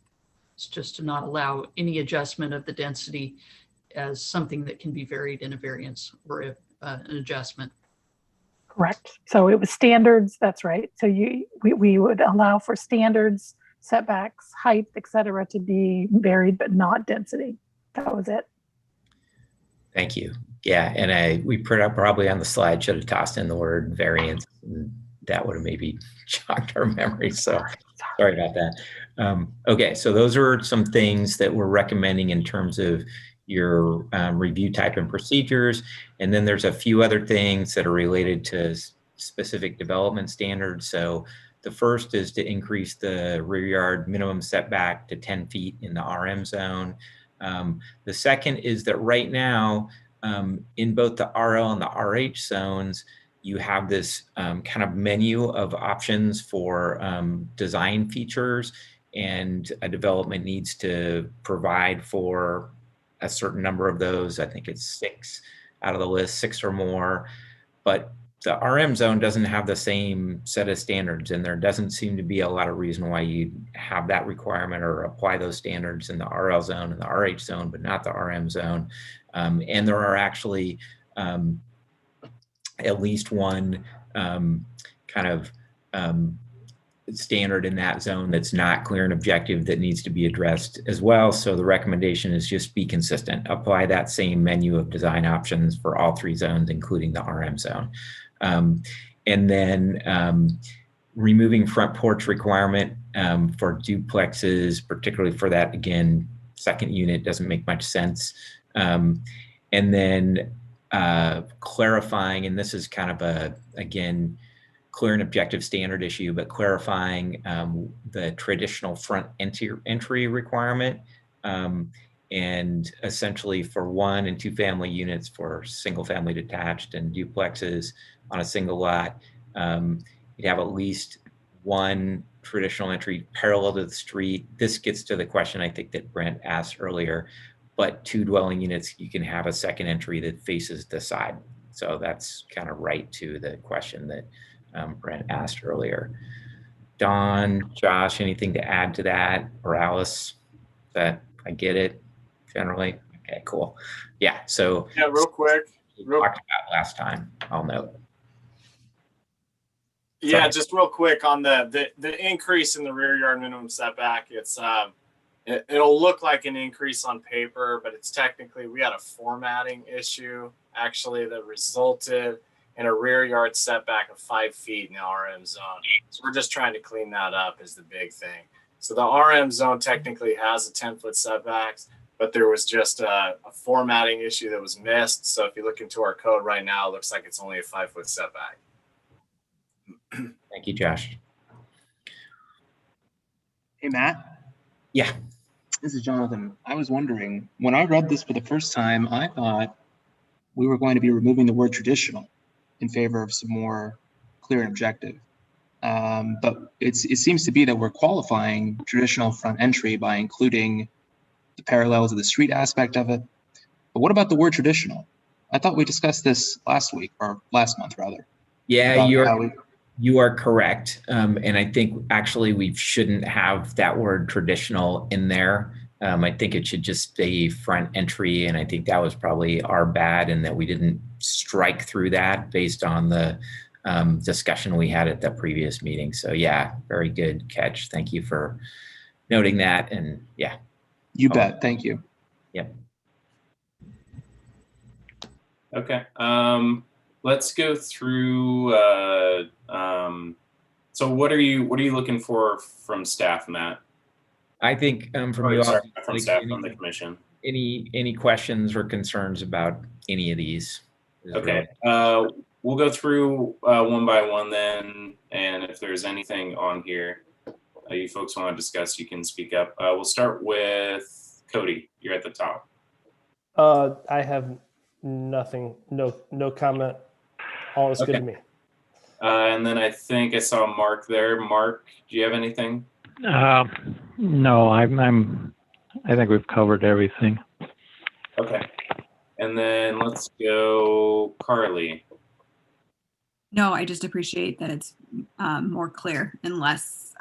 S2: It's just to not allow any adjustment of the density as something that can be varied in a variance or an adjustment.
S11: Correct. So it was standards. That's right. So we would allow for standards, setbacks, height, etc., to be varied, but not density. That was it.
S13: Thank you. Yeah, and we put up probably on the slide should have tossed in the word variance. And that would have maybe jogged our memory. So sorry about that. Okay, so those are some things that we're recommending in terms of your review type and procedures. And then there's a few other things that are related to specific development standards. So the first is to increase the rear yard minimum setback to 10 feet in the RM zone. The second is that right now, in both the RL and the RH zones, you have this kind of menu of options for design features, and a development needs to provide for a certain number of those. I think it's 6 out of the list, 6 or more, but the RM zone doesn't have the same set of standards, and there doesn't seem to be a lot of reason why you have that requirement or apply those standards in the RL zone and the RH zone, but not the RM zone. And there are actually at least one kind of standard in that zone that's not clear and objective that needs to be addressed as well. So the recommendation is just be consistent. Apply that same menu of design options for all 3 zones, including the RM zone. And then removing front porch requirement for duplexes, particularly for that, again, second unit doesn't make much sense. And then clarifying, and this is kind of again, clear and objective standard issue, but clarifying the traditional front entry requirement and essentially for 1 and 2 family units for single family detached and duplexes on a single lot, you'd have at least 1 traditional entry parallel to the street. This gets to the question I think that Brent asked earlier, but 2 dwelling units, you can have a second entry that faces the side. So that's kind of right to the question that Brent asked earlier. Don, Josh, anything to add to that? Or Alice? That I get it generally? Okay, cool. Yeah, so.
S18: Yeah, real quick.
S13: We talked about last time, I'll note.
S18: Yeah,
S13: Sorry.
S18: just real quick on the increase in the rear yard minimum setback. It's it'll look like an increase on paper, but it's technically, we had a formatting issue actually that resulted in a rear yard setback of 5 feet in the RM zone. So we're just trying to clean that up is the big thing. So the RM zone technically has a 10-foot setbacks, but there was just a formatting issue that was missed. So if you look into our code right now, it looks like it's only a 5-foot setback.
S13: Thank you, Josh.
S14: Hey, Matt.
S13: Yeah.
S14: This is Jonathan. I was wondering, when I read this for the first time, I thought we were going to be removing the word traditional in favor of some more clear and objective. But it seems to be that we're qualifying traditional front entry by including the parallels of the street aspect of it. But what about the word traditional? I thought we discussed this last week, or last month rather.
S13: Yeah, you are correct. And I think actually we shouldn't have that word traditional in there. I think it should just be front entry. And I think that was probably our bad in that we didn't strike through that based on the discussion we had at the previous meeting. So yeah, very good catch. Thank you for noting that. And yeah.
S14: You bet. Thank you.
S13: Yep.
S5: Okay. Let's go through. So what are you looking for from staff, Matt?
S13: I think from you,
S5: sorry, from
S13: like
S5: staff from the commission.
S13: Any questions or concerns about any of these?
S5: Okay. We'll go through one by one then, and if there's anything on here you folks want to discuss, you can speak up. We'll start with Cody. You're at the top.
S7: I have nothing. No comment. All is good to me.
S5: And then I think I saw Mark there. Mark, do you have anything?
S6: No, I think we've covered everything.
S5: Okay. And then let's go Carly.
S16: No, I just appreciate that it's more clear and less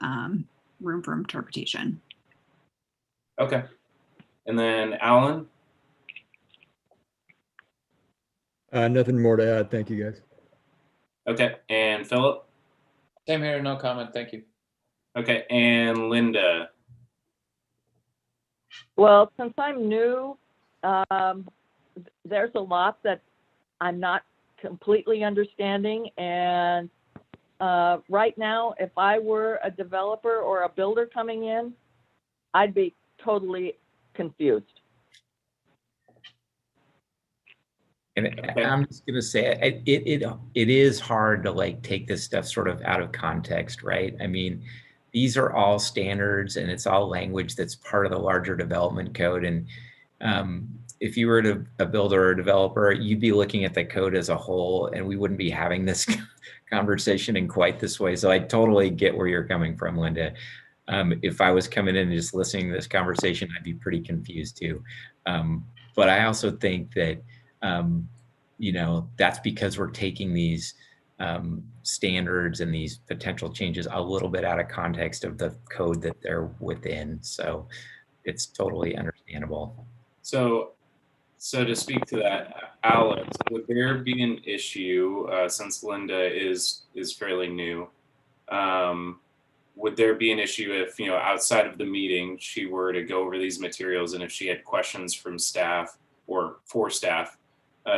S16: room for interpretation.
S5: Okay. And then Alan?
S9: Nothing more to add. Thank you, guys.
S5: Okay. And Philip?
S8: Same here, no comment. Thank you.
S5: Okay. And Linda?
S19: Well, since I'm new, there's a lot that I'm not completely understanding. And right now, if I were a developer or a builder coming in, I'd be totally confused.
S13: And I'm just gonna say it is hard to like take this stuff sort of out of context, right? I mean, these are all standards and it's all language that's part of the larger development code. And if you were a builder or a developer, you'd be looking at the code as a whole, and we wouldn't be having this conversation in quite this way. So I totally get where you're coming from, Linda. If I was coming in and just listening to this conversation, I'd be pretty confused too. But I also think that you know, that's because we're taking these standards and these potential changes a little bit out of context of the code that they're within. So it's totally understandable. So to speak to that, Alex, would there be an issue since Linda is fairly new? Would there be an issue if, you know, outside of the meeting, she were to go over these materials and if she had questions from staff or for staff,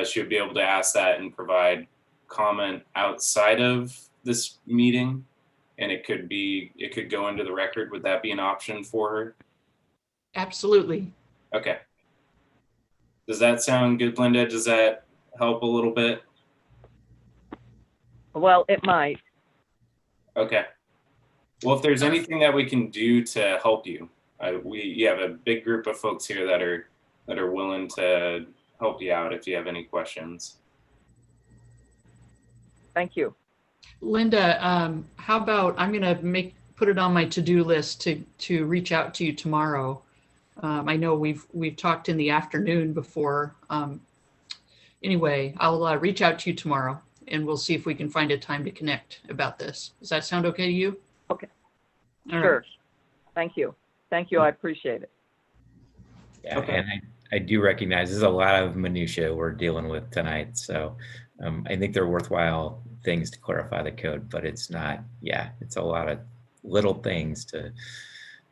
S13: she would be able to ask that and provide comment outside of this meeting, and it could go into the record? Would that be an option for her?
S2: Absolutely.
S5: Okay. Does that sound good, Linda? Does that help a little bit?
S19: Well, it might.
S5: Okay. Well, if there's anything that we can do to help you, we have a big group of folks here that are that are willing to help you out if you have any questions.
S19: Thank you.
S2: Linda, how about I'm going to put it on my to-do list to reach out to you tomorrow. I know we've talked in the afternoon before. Anyway, I'll reach out to you tomorrow, and we'll see if we can find a time to connect about this. Does that sound okay to you?
S19: Okay.
S2: All
S19: Sure.
S2: right.
S19: Thank you. Thank you. I appreciate it.
S13: Yeah, and I do recognize there's a lot of minutia we're dealing with tonight. So I think they're worthwhile things to clarify the code, but it's not, it's a lot of little things to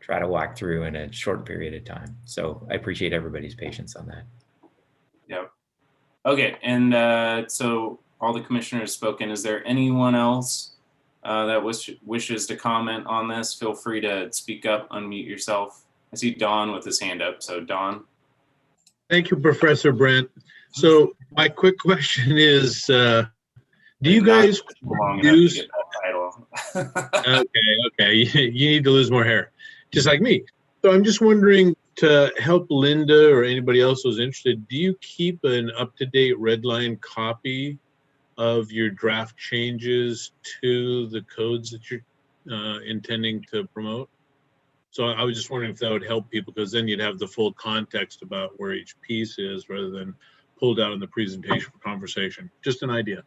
S13: try to walk through in a short period of time. So I appreciate everybody's patience on that.
S5: Yep. Okay, and so all the commissioners spoken. Is there anyone else that wishes to comment on this? Feel free to speak up, unmute yourself. I see Don with his hand up. So Don.
S10: Thank you, Professor Brent. So my quick question is, do you guys use? Okay. You need to lose more hair, just like me. So I'm just wondering, to help Linda or anybody else who's interested, do you keep an up-to-date redline copy of your draft changes to the codes that you're intending to promote? So I was just wondering if that would help people, because then you'd have the full context about where each piece is rather than pulled out in the presentation for conversation. Just an idea.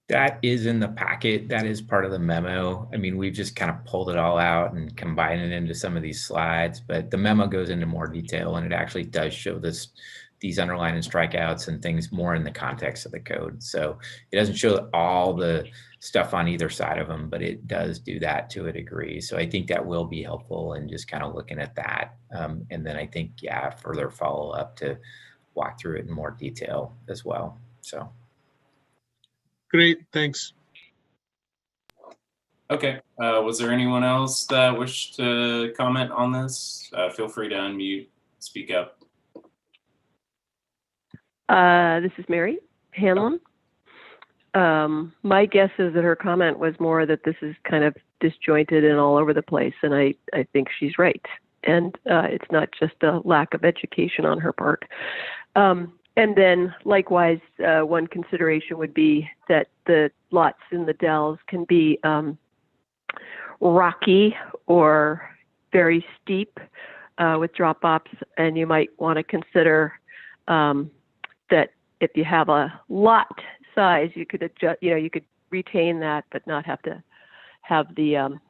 S13: That is in the packet. That is part of the memo. I mean, we've just kind of pulled it all out and combined it into some of these slides, but the memo goes into more detail, and it actually does show these underline and strikeouts and things more in the context of the code. So it doesn't show all the stuff on either side of them, but it does do that to a degree. So I think that will be helpful in just kind of looking at that. And then I think, further follow up to walk through it in more detail as well. So.
S10: Great, thanks.
S5: Okay, was there anyone else that wished to comment on this? Feel free to unmute, speak up.
S17: This is Mary Hanlon. My guess is that her comment was more that this is kind of disjointed and all over the place, and I think she's right. And it's not just a lack of education on her part. And then likewise, one consideration would be that the lots in the dells can be rocky or very steep with drop-offs, and you might want to consider that if you have a lot size, you could adjust, you could retain that, but not have to have the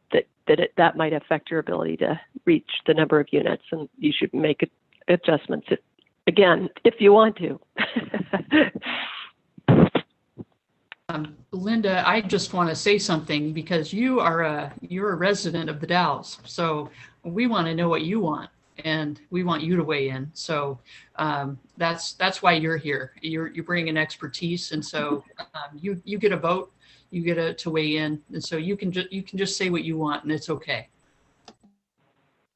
S17: that might affect your ability to reach the number of units, and you should make adjustments if you want to.
S2: Linda, I just want to say something, because you're a resident of the Dalles, so we want to know what you want, and we want you to weigh in. So that's why you're here. You're bringing an expertise, and so you get a vote, you get to weigh in, and so you can just say what you want, and it's okay.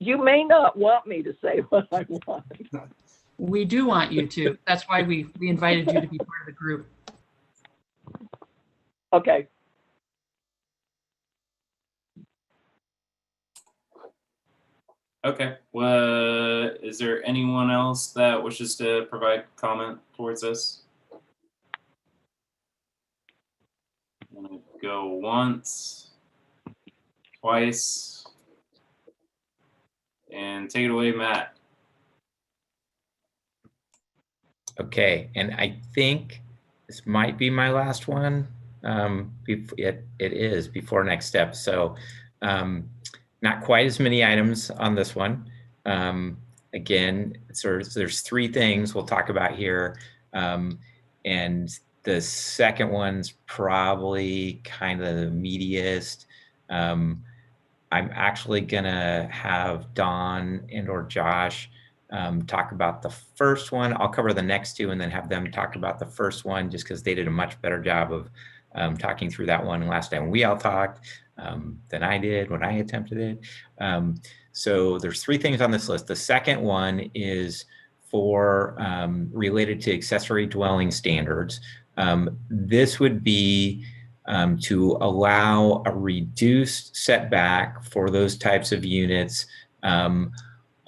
S19: You may not want me to say what I want.
S2: We do want you to. That's why we invited you to be part of the group.
S19: Okay.
S5: Okay, well, is there anyone else that wishes to provide comment towards this? I'm gonna go once, twice, and take it away, Matt.
S13: Okay, and I think this might be my last one. It is before next step. So not quite as many items on this one. Again, there's three things we'll talk about here. And the second one's probably kind of the meatiest. I'm actually gonna have Don and/or Josh talk about the first one. I'll cover the next two and then have them talk about the first one, just because they did a much better job of talking through that one last time we all talked than I did when I attempted it. So there's three things on this list. The second one is for related to accessory dwelling standards. This would be to allow a reduced setback for those types of units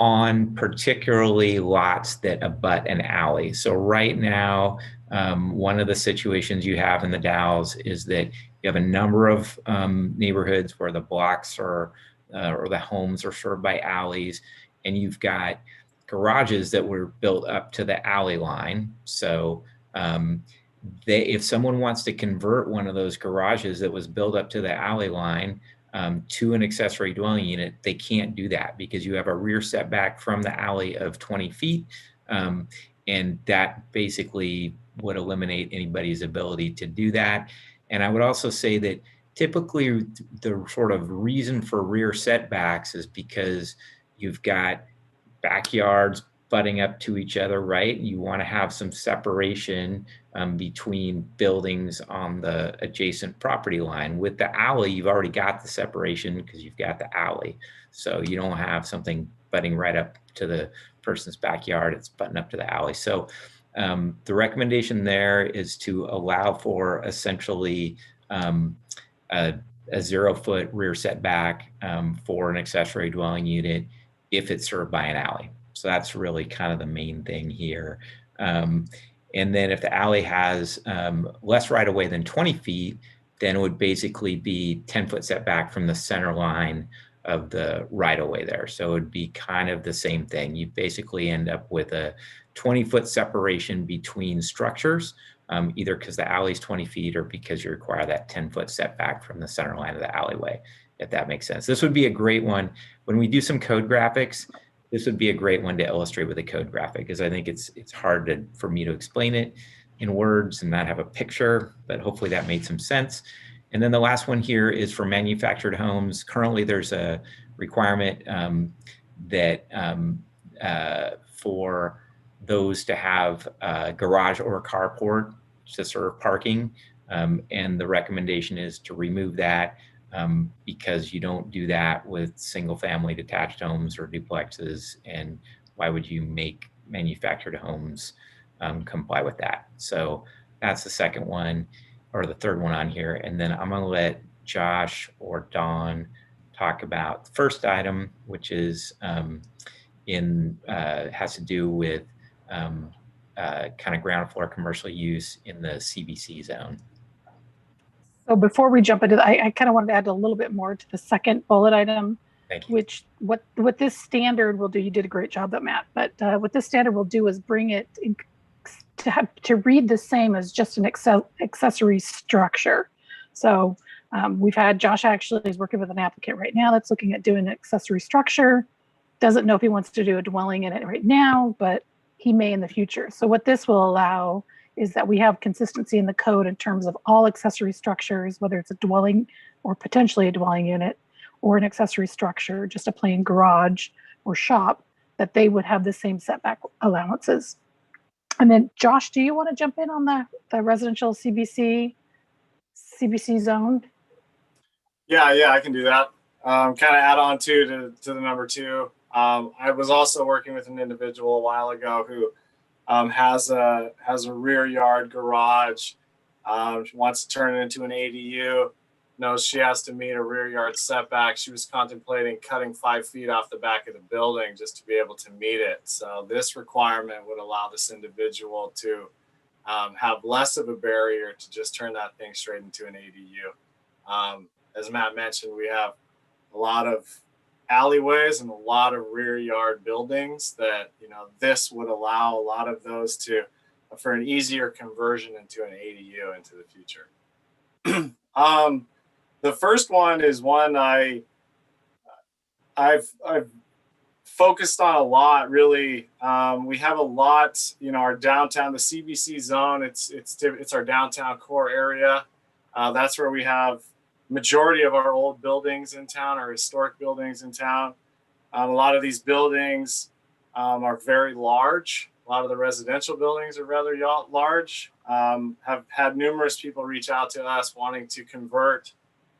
S13: on particularly lots that abut an alley. So right now, one of the situations you have in the Dalles is that you have a number of neighborhoods where the blocks are or the homes are served by alleys, and you've got garages that were built up to the alley line. So if someone wants to convert one of those garages that was built up to the alley line to an accessory dwelling unit, they can't do that because you have a rear setback from the alley of 20 feet. And that basically would eliminate anybody's ability to do that. And I would also say that typically the sort of reason for rear setbacks is because you've got backyards butting up to each other, right? You want to have some separation between buildings on the adjacent property line. With the alley, you've already got the separation because you've got the alley. So you don't have something butting right up to the person's backyard, it's butting up to the alley. So the recommendation there is to allow for essentially a 0-foot rear setback for an accessory dwelling unit if it's served by an alley. So that's really kind of the main thing here. And then if the alley has less right of way than 20 feet, then it would basically be 10-foot setback from the center line of the right of way there. So it would be kind of the same thing. You basically end up with a 20-foot separation between structures, either because the alley's 20 feet or because you require that 10-foot setback from the center line of the alleyway, if that makes sense. This would be a great one. When we do some code graphics, this would be a great one to illustrate with a code graphic, because I think it's hard for me to explain it in words and not have a picture, but hopefully that made some sense. And then the last one here is for manufactured homes. Currently, there's a requirement that for those to have a garage or a carport to serve parking. And the recommendation is to remove that because you don't do that with single family detached homes or duplexes. And why would you make manufactured homes comply with that? So that's the second one, or the third one on here. And then I'm gonna let Josh or Dawn talk about the first item, which is has to do with kind of ground floor commercial use in the CBC zone.
S11: So before we jump into that, I kind of wanted to add a little bit more to the second bullet item, which what this standard will do, you did a great job though, Matt, but what this standard will do is bring it in, to read the same as just an accessory structure. So we've had Josh actually is working with an applicant right now that's looking at doing an accessory structure, doesn't know if he wants to do a dwelling in it right now, but he may in the future. So what this will allow is that we have consistency in the code in terms of all accessory structures, whether it's a dwelling or potentially a dwelling unit or an accessory structure, just a plain garage or shop, that they would have the same setback allowances. And then Josh, do you want to jump in on the residential CBC zone?
S18: Yeah, I can do that. Kind of add on to the number two. I was also working with an individual a while ago who has a rear yard garage. She wants to turn it into an ADU. Knows she has to meet a rear yard setback. She was contemplating cutting 5 feet off the back of the building just to be able to meet it. So this requirement would allow this individual to have less of a barrier to just turn that thing straight into an ADU. As Matt mentioned, we have a lot of alleyways and a lot of rear yard buildings that, this would allow a lot of those for an easier conversion into an ADU into the future. The first one is one I've focused on a lot, really. We have a lot, our downtown, the CBC zone, it's our downtown core area. That's where we have majority of our old buildings in town, our historic buildings in town. A lot of these buildings are very large. A lot of the residential buildings are rather large. Have had numerous people reach out to us wanting to convert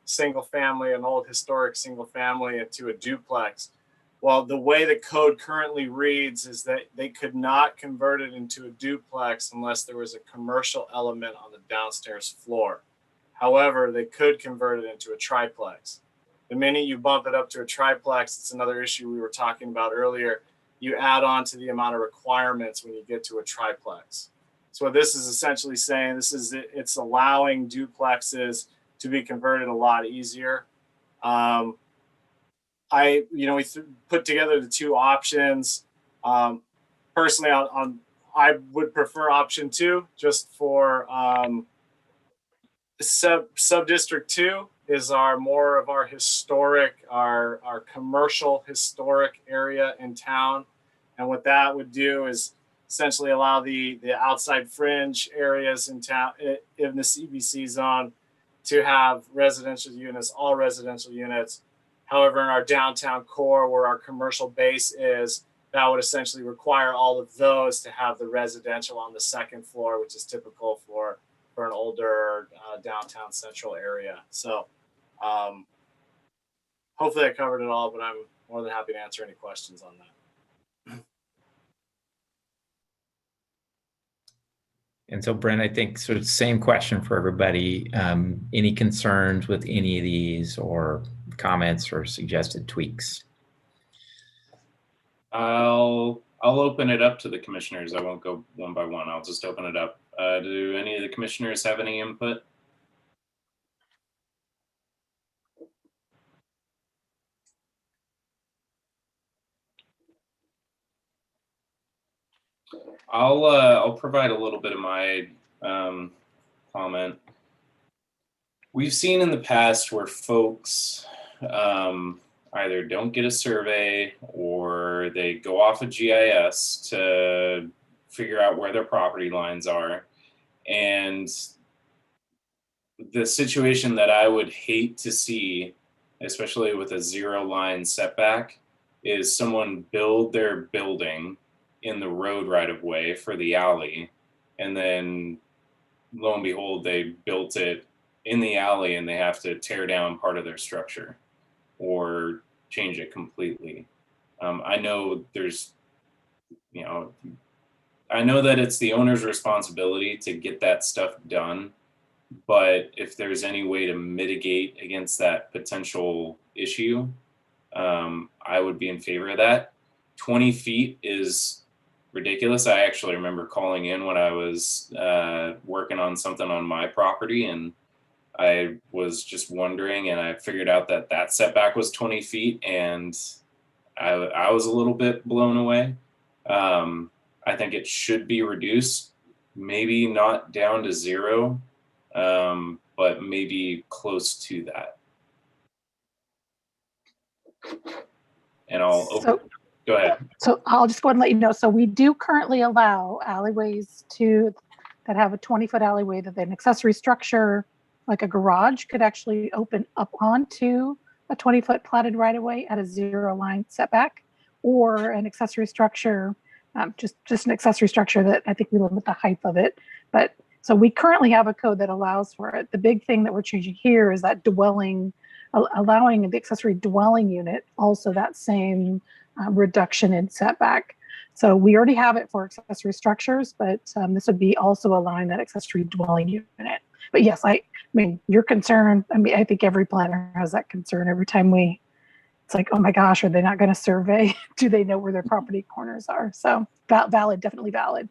S18: single family, an old historic single family, into a duplex. Well, the way the code currently reads is that they could not convert it into a duplex unless there was a commercial element on the downstairs floor. However, they could convert it into a triplex. The minute you bump it up to a triplex, it's another issue we were talking about earlier. you add on to the amount of requirements when you get to a triplex. So what this is essentially saying, it's allowing duplexes to be converted a lot easier. We put together the two options. Personally, I would prefer option 2 just for sub-district 2 is more of our historic, our commercial historic area in town. And what that would do is essentially allow the outside fringe areas in town, in the CBC zone, to have residential units, all residential units. However, in our downtown core, where our commercial base is, that would essentially require all of those to have the residential on the second floor, which is typical for an older downtown central area. So hopefully I covered it all, but I'm more than happy to answer any questions on that.
S13: And so, Brent, I think sort of same question for everybody. Any concerns with any of these, or comments or suggested tweaks?
S5: I'll open it up to the commissioners. I won't go one by one. I'll just open it up. Do any of the commissioners have any input? I'll provide a little bit of my comment. We've seen in the past where folks either don't get a survey or they go off of GIS to figure out where their property lines are. And the situation that I would hate to see, especially with a 0 line setback, is someone build their building in the road right of way for the alley, and then lo and behold, they built it in the alley and they have to tear down part of their structure or change it completely. I know I know that it's the owner's responsibility to get that stuff done, but if there's any way to mitigate against that potential issue, I would be in favor of that. 20 feet is ridiculous. I actually remember calling in when I was working on something on my property, and I was just wondering, and I figured out that setback was 20 feet, and I was a little bit blown away. I think it should be reduced, maybe not down to 0, but maybe close to that. And go ahead.
S11: So I'll just go ahead and let you know. So we do currently allow alleyways that have a 20-foot alleyway that an accessory structure like a garage could actually open up onto a 20-foot platted right-of-way at a 0 line setback, or an accessory structure, just an accessory structure that I think we limit the height of it. But so we currently have a code that allows for it. The big thing that we're changing here is that allowing the accessory dwelling unit also that same reduction in setback. So we already have it for accessory structures, but this would be also allowing that accessory dwelling unit. But yes, I mean, your concern, I think every planner has that concern every time it's like, oh my gosh, are they not going to survey? Do they know where their property corners are? So valid, definitely valid.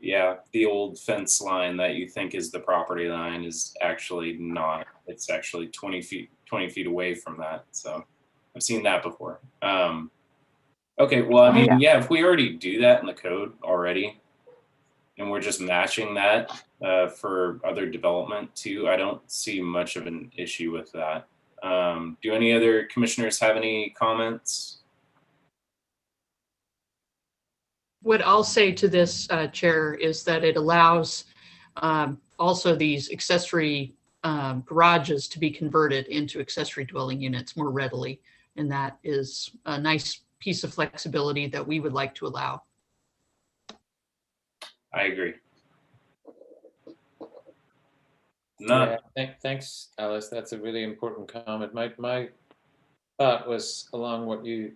S5: Yeah, the old fence line that you think is the property line is actually not. It's actually 20 feet away from that. So I've seen that before. Okay, well, I mean, yeah, if we already do that in the code already, and we're just matching that for other development too, I don't see much of an issue with that. Do any other commissioners have any comments?
S2: What I'll say to this, Chair, is that it allows also these accessory garages to be converted into accessory dwelling units more readily. And that is a nice piece of flexibility that we would like to allow.
S5: I agree.
S8: Thanks, Alice. That's a really important comment. My thought was along what you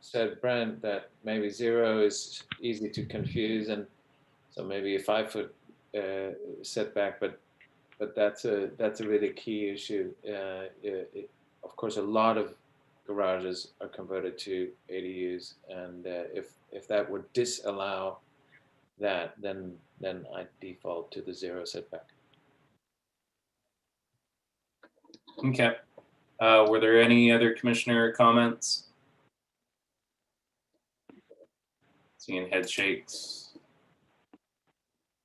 S8: said, Brent, that maybe 0 is easy to confuse, and so maybe a 5-foot setback, but that's a really key issue. Of course, a lot of garages are converted to ADUs, and if that would disallow that, then I default to the 0 setback.
S5: Okay. Were there any other commissioner comments? Seeing head shakes.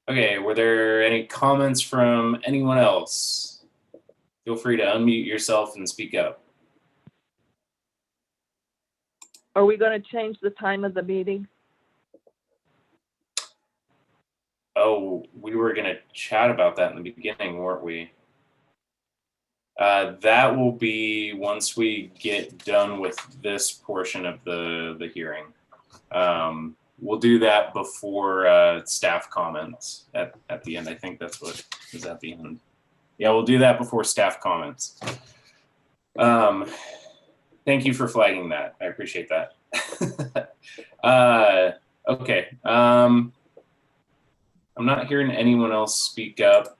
S5: Okay, were there any comments from anyone else? Feel free to unmute yourself and speak up.
S19: Are we going to change the time of the meeting?
S5: Oh, we were going to chat about that in the beginning, weren't we? That will be once we get done with this portion of the hearing. We'll do that before staff comments at the end. I think that's what is at the end. Yeah, we'll do that before staff comments. Thank you for flagging that. I appreciate that. Okay. I'm not hearing anyone else speak up.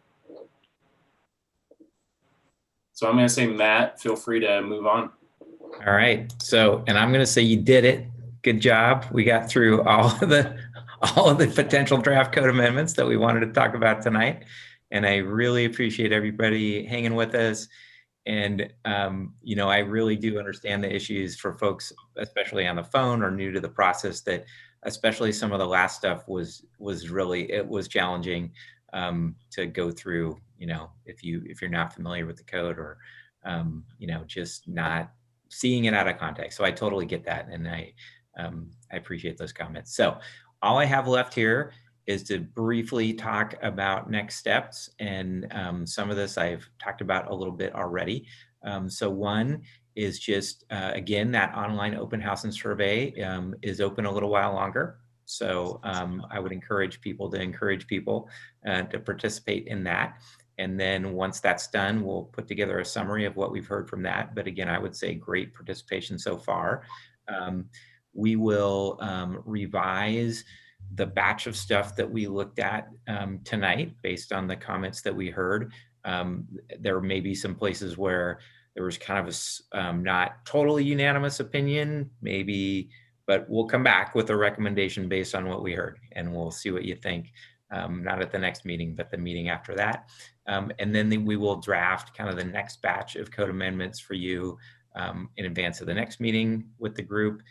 S5: So I'm going to say, Matt, feel free to move on.
S13: All right. So, and I'm going to say you did it. Good job. We got through all of the potential draft code amendments that we wanted to talk about tonight. And I really appreciate everybody hanging with us. And, you know, I really do understand the issues for folks, especially on the phone or new to the process, that especially some of the last stuff was really, it was challenging to go through, you know, if you're not familiar with the code or, you know, just not seeing it out of context. So I totally get that. And I appreciate those comments. So all I have left here is to briefly talk about next steps. And some of this I've talked about a little bit already. So one is just, again, that online open house and survey is open a little while longer. So I would encourage people to participate in that. And then once that's done, we'll put together a summary of what we've heard from that. But again, I would say great participation so far. We will revise the batch of stuff that we looked at tonight based on the comments that we heard. There may be some places where there was kind of a not totally unanimous opinion, maybe, but we'll come back with a recommendation based on what we heard, and we'll see what you think. Not at the next meeting, but the meeting after that. And then we will draft kind of the next batch of code amendments for you in advance of the next meeting with the group.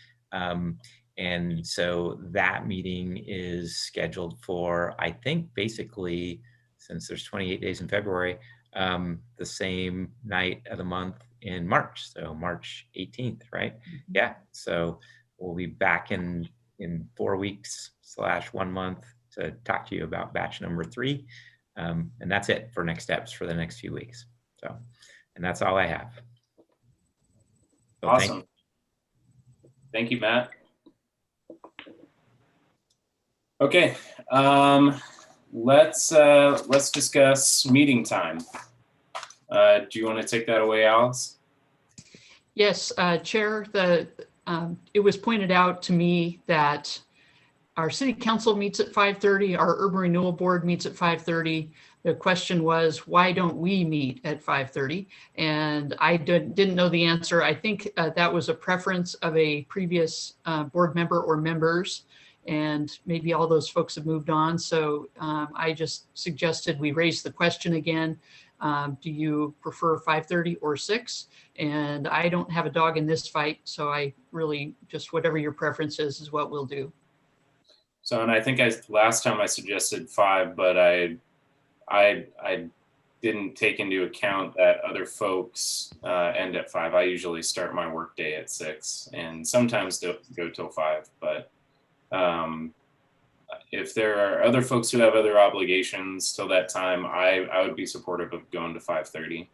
S13: And so that meeting is scheduled for, I think, basically, since there's 28 days in February, the same night of the month in March. So March 18th, right? Mm-hmm. Yeah. So we'll be back in 4 weeks / 1 month to talk to you about batch number 3. And that's it for next steps for the next few weeks. So, and that's all I have. So
S5: awesome. Thank you, Matt. Okay, let's discuss meeting time. Do you want to take that away, Alice?
S2: Yes, Chair. It was pointed out to me that our city council meets at 5:30. Our urban renewal board meets at 5:30. The question was, why don't we meet at 5:30? And I didn't know the answer. I think that was a preference of a previous board member or members, and maybe all those folks have moved on. So I just suggested we raise the question again. Do you prefer 5:30 or 6? And I don't have a dog in this fight, so I really just whatever your preference is what we'll do.
S5: So, and I think last time I suggested 5, but I didn't take into account that other folks end at 5. I usually start my workday at 6 and sometimes go till 5. But if there are other folks who have other obligations till that time, I would be supportive of going to 5:30.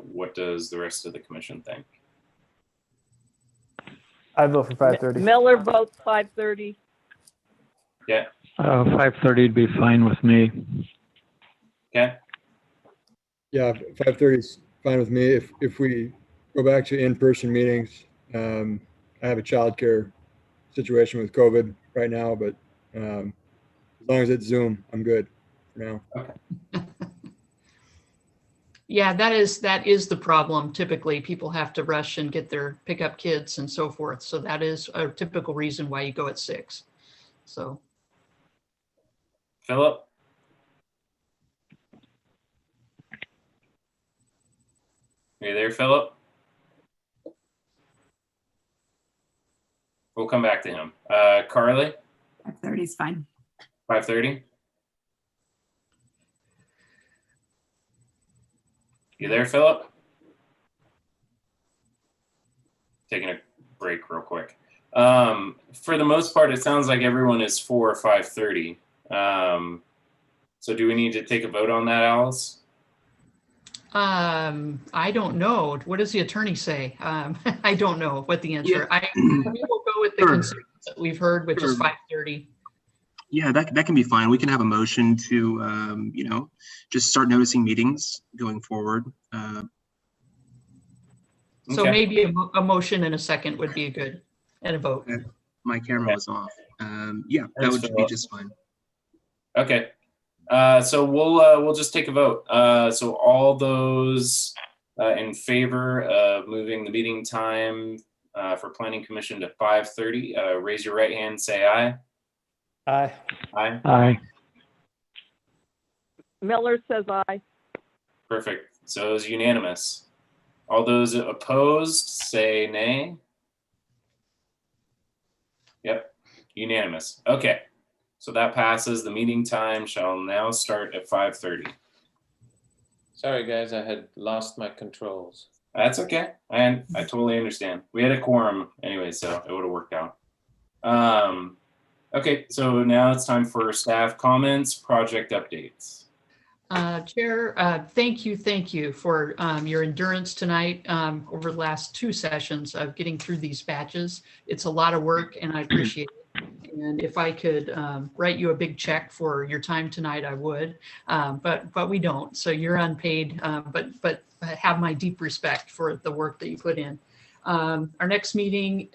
S5: What does the rest of the commission think?
S7: I vote for 5:30.
S19: Miller votes 5:30.
S5: Yeah.
S6: 5:30 would be fine with me.
S5: Okay.
S9: Yeah, 5:30 is fine with me. If we go back to in-person meetings, I have a childcare situation with COVID right now, but as long as it's Zoom, I'm good for now.
S5: Okay.
S2: Yeah, that is the problem. Typically, people have to rush and pick up kids and so forth. So that is a typical reason why you go at 6. So.
S5: Philip? Are you there, Philip? We'll come back to him. Carly?
S16: 5:30 is fine.
S5: 5:30? You there, Philip? Taking a break real quick. For the most part, it sounds like everyone is for 5:30. So do we need to take a vote on that, Alice?
S2: I don't know. What does the attorney say? I don't know what the answer. We will go with the
S14: Sure.
S2: consensus that we've heard, which is 5:30.
S14: Yeah, that can be fine. We can have a motion to, just start noticing meetings going forward.
S2: So
S5: Okay.
S2: maybe a motion and a second would be good, and a vote.
S14: My camera was off. Yeah, that
S5: Thanks,
S14: would be
S5: Philip.
S14: just fine.
S5: Okay. So we'll just take a vote. So all those in favor of moving the meeting time for Planning Commission to 5:30, raise your right hand, say aye.
S7: Aye.
S5: Aye.
S6: Aye.
S19: Miller says aye.
S5: Perfect. So it's unanimous. All those opposed, say nay. Yep, unanimous. Okay, so that passes. The meeting time shall now start at 5:30.
S8: Sorry, guys, I had lost my controls.
S5: That's okay. I totally understand. We had a quorum anyway, so it would have worked out. Okay, so now it's time for staff comments, project updates.
S2: Chair, thank you for your endurance tonight over the last 2 sessions of getting through these batches. It's a lot of work and I appreciate it. And if I could write you a big check for your time tonight, I would, but we don't. So you're unpaid, but have my deep respect for the work that you put in. Our next meeting,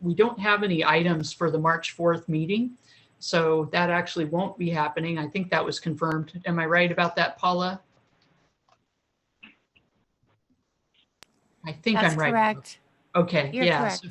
S2: we don't have any items for the March 4th meeting. So that actually won't be happening. I think that was confirmed. Am I right about that, Paula? I think
S1: That's
S2: I'm right.
S1: correct.
S2: Okay,
S1: You're
S2: yeah.
S1: correct.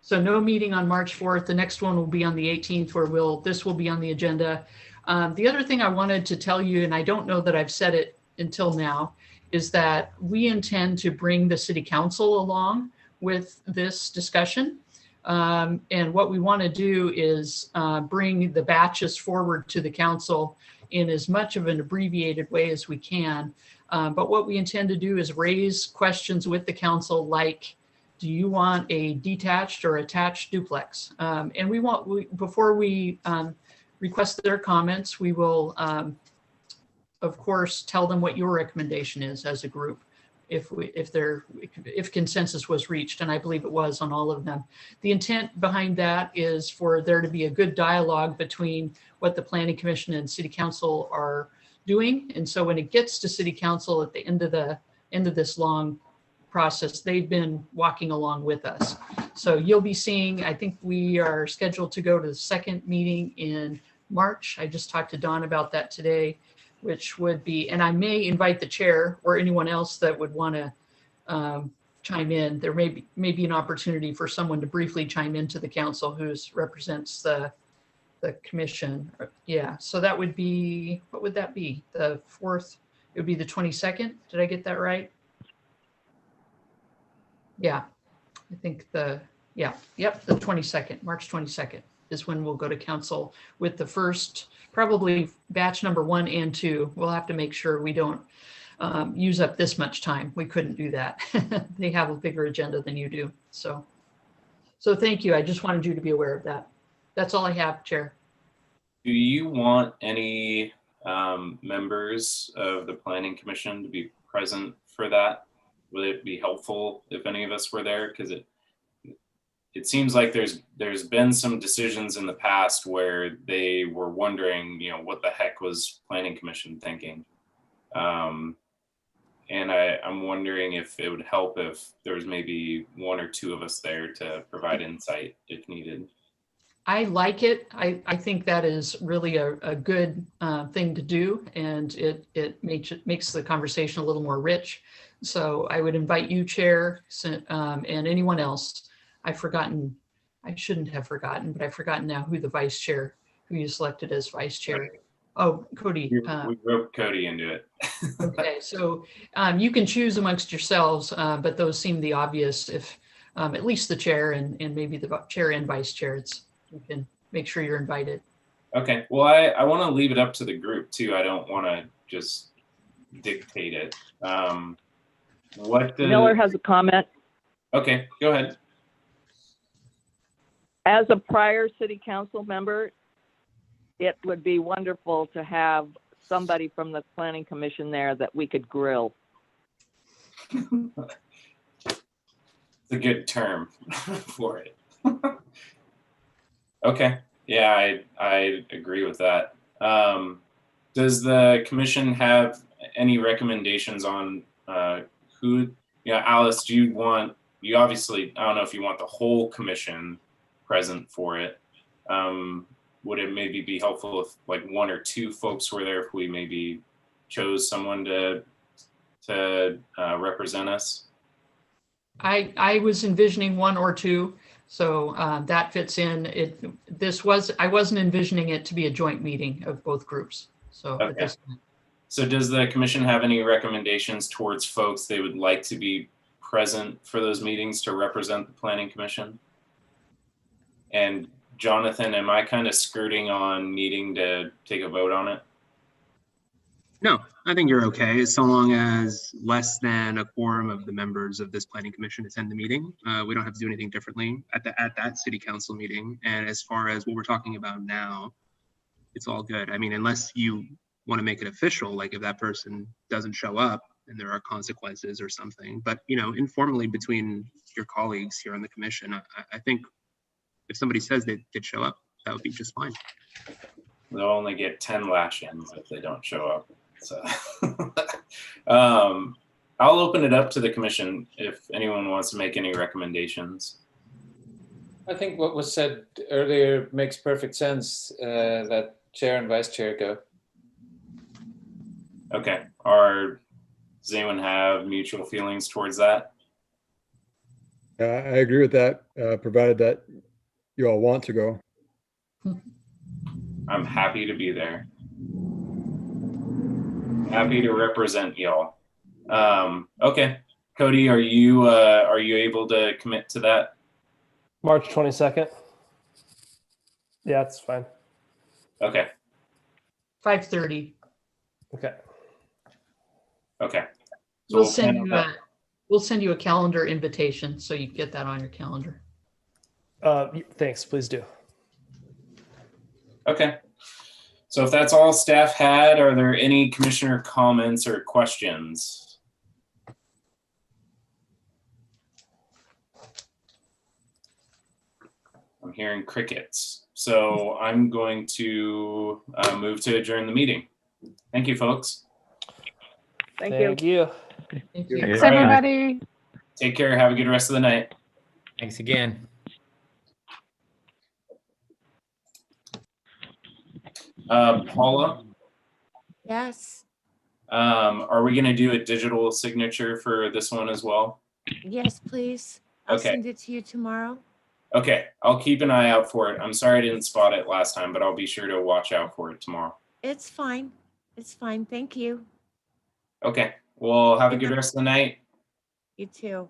S2: So no meeting on March 4th. The next one will be on the 18th where this will be on the agenda. The other thing I wanted to tell you, and I don't know that I've said it until now, is that we intend to bring the city council along with this discussion. And what we want to do is bring the batches forward to the council in as much of an abbreviated way as we can. But what we intend to do is raise questions with the council like, do you want a detached or attached duplex? And before we request their comments, we will, of course, tell them what your recommendation is as a group. If consensus was reached, and I believe it was on all of them. The intent behind that is for there to be a good dialogue between what the Planning Commission and City Council are doing. And so when it gets to City Council at the end of this long process, they've been walking along with us. So you'll be seeing, I think we are scheduled to go to the second meeting in March. I just talked to Don about that today, which would be, and I may invite the chair or anyone else that would want to chime in. There may be an opportunity for someone to briefly chime into the council who represents the commission. Yeah, so that would be, what would that be? The 4th, it would be the 22nd. Did I get that right? Yeah, I think the 22nd, March 22nd is when we'll go to council with the first, probably batch number 1 and 2. We'll have to make sure we don't use up this much time. We couldn't do that. They have a bigger agenda than you do. So thank you. I just wanted you to be aware of that. That's all I have, Chair.
S5: Do you want any members of the Planning Commission to be present for that? Would it be helpful if any of us were there? Because it seems like there's been some decisions in the past where they were wondering, what the heck was Planning Commission thinking? And I'm wondering if it would help if there was maybe 1 or 2 of us there to provide insight if needed.
S2: I like it. I think that is really a good thing to do, and it makes the conversation a little more rich. So I would invite you, Chair, and anyone else. I shouldn't have forgotten, but I've forgotten now who the Vice Chair, who you selected as Vice Chair. Oh, Cody.
S5: We roped Cody into it.
S2: Okay, so you can choose amongst yourselves, but those seem the obvious if at least the chair and maybe the chair and vice chair. You can make sure you're invited.
S5: Okay, well, I want to leave it up to the group too. I don't want to just dictate it.
S19: Miller has a comment.
S5: Okay, go ahead.
S19: As a prior city council member, it would be wonderful to have somebody from the planning commission there that we could grill.
S5: It's a good term for it. Okay, yeah, I agree with that. Does the commission have any recommendations on who? Yeah, Alice, do you obviously, I don't know if you want the whole commission present for it. Would it maybe be helpful if like one or two folks were there if we maybe chose someone to represent us?
S2: I was envisioning one or two, so that fits in. I wasn't envisioning it to be a joint meeting of both groups. So at this time.
S5: So does the commission have any recommendations towards folks they would like to be present for those meetings to represent the planning commission? And Jonathan, am I kind of skirting on needing to take a vote on it?
S14: No, I think you're okay, so long as less than a quorum of the members of this planning commission attend the meeting. We don't have to do anything differently at that city council meeting. And as far as what we're talking about now, it's all good. I mean, unless you want to make it official, like if that person doesn't show up and there are consequences or something, but informally between your colleagues here on the commission, I think if somebody says they did show up, that would be just fine.
S5: They'll only get 10 lash-ins if they don't show up. So I'll open it up to the commission if anyone wants to make any recommendations.
S8: I think what was said earlier makes perfect sense, that chair and vice chair go.
S5: Okay. Does anyone have mutual feelings towards that?
S9: I agree with that, provided that you all want to go.
S5: I'm happy to be there. Happy to represent y'all. Okay, Cody, are you able to commit to that?
S7: March 22nd. Yeah, that's fine.
S5: Okay.
S2: 5:30.
S7: Okay.
S5: Okay. So
S2: we'll send you a calendar invitation so you get that on your calendar.
S7: Thanks, please do.
S5: Okay. So if that's all staff had, are there any commissioner comments or questions? I'm hearing crickets. So I'm going to move to adjourn the meeting. Thank you, folks.
S19: Thank
S7: you.
S11: Thanks, everybody.
S5: Take care. Have a good rest of the night.
S13: Thanks again.
S5: Paula,
S1: Yes.
S5: are we going to do a digital signature for this one as well?
S1: Yes, please. I'll
S5: Okay.
S1: send it to you tomorrow.
S5: Okay, I'll keep an eye out for it. I'm sorry I didn't spot it last time, but I'll be sure to watch out for it tomorrow.
S1: It's fine. It's fine. Thank you.
S5: Okay, well, have a good rest of the night.
S1: You too.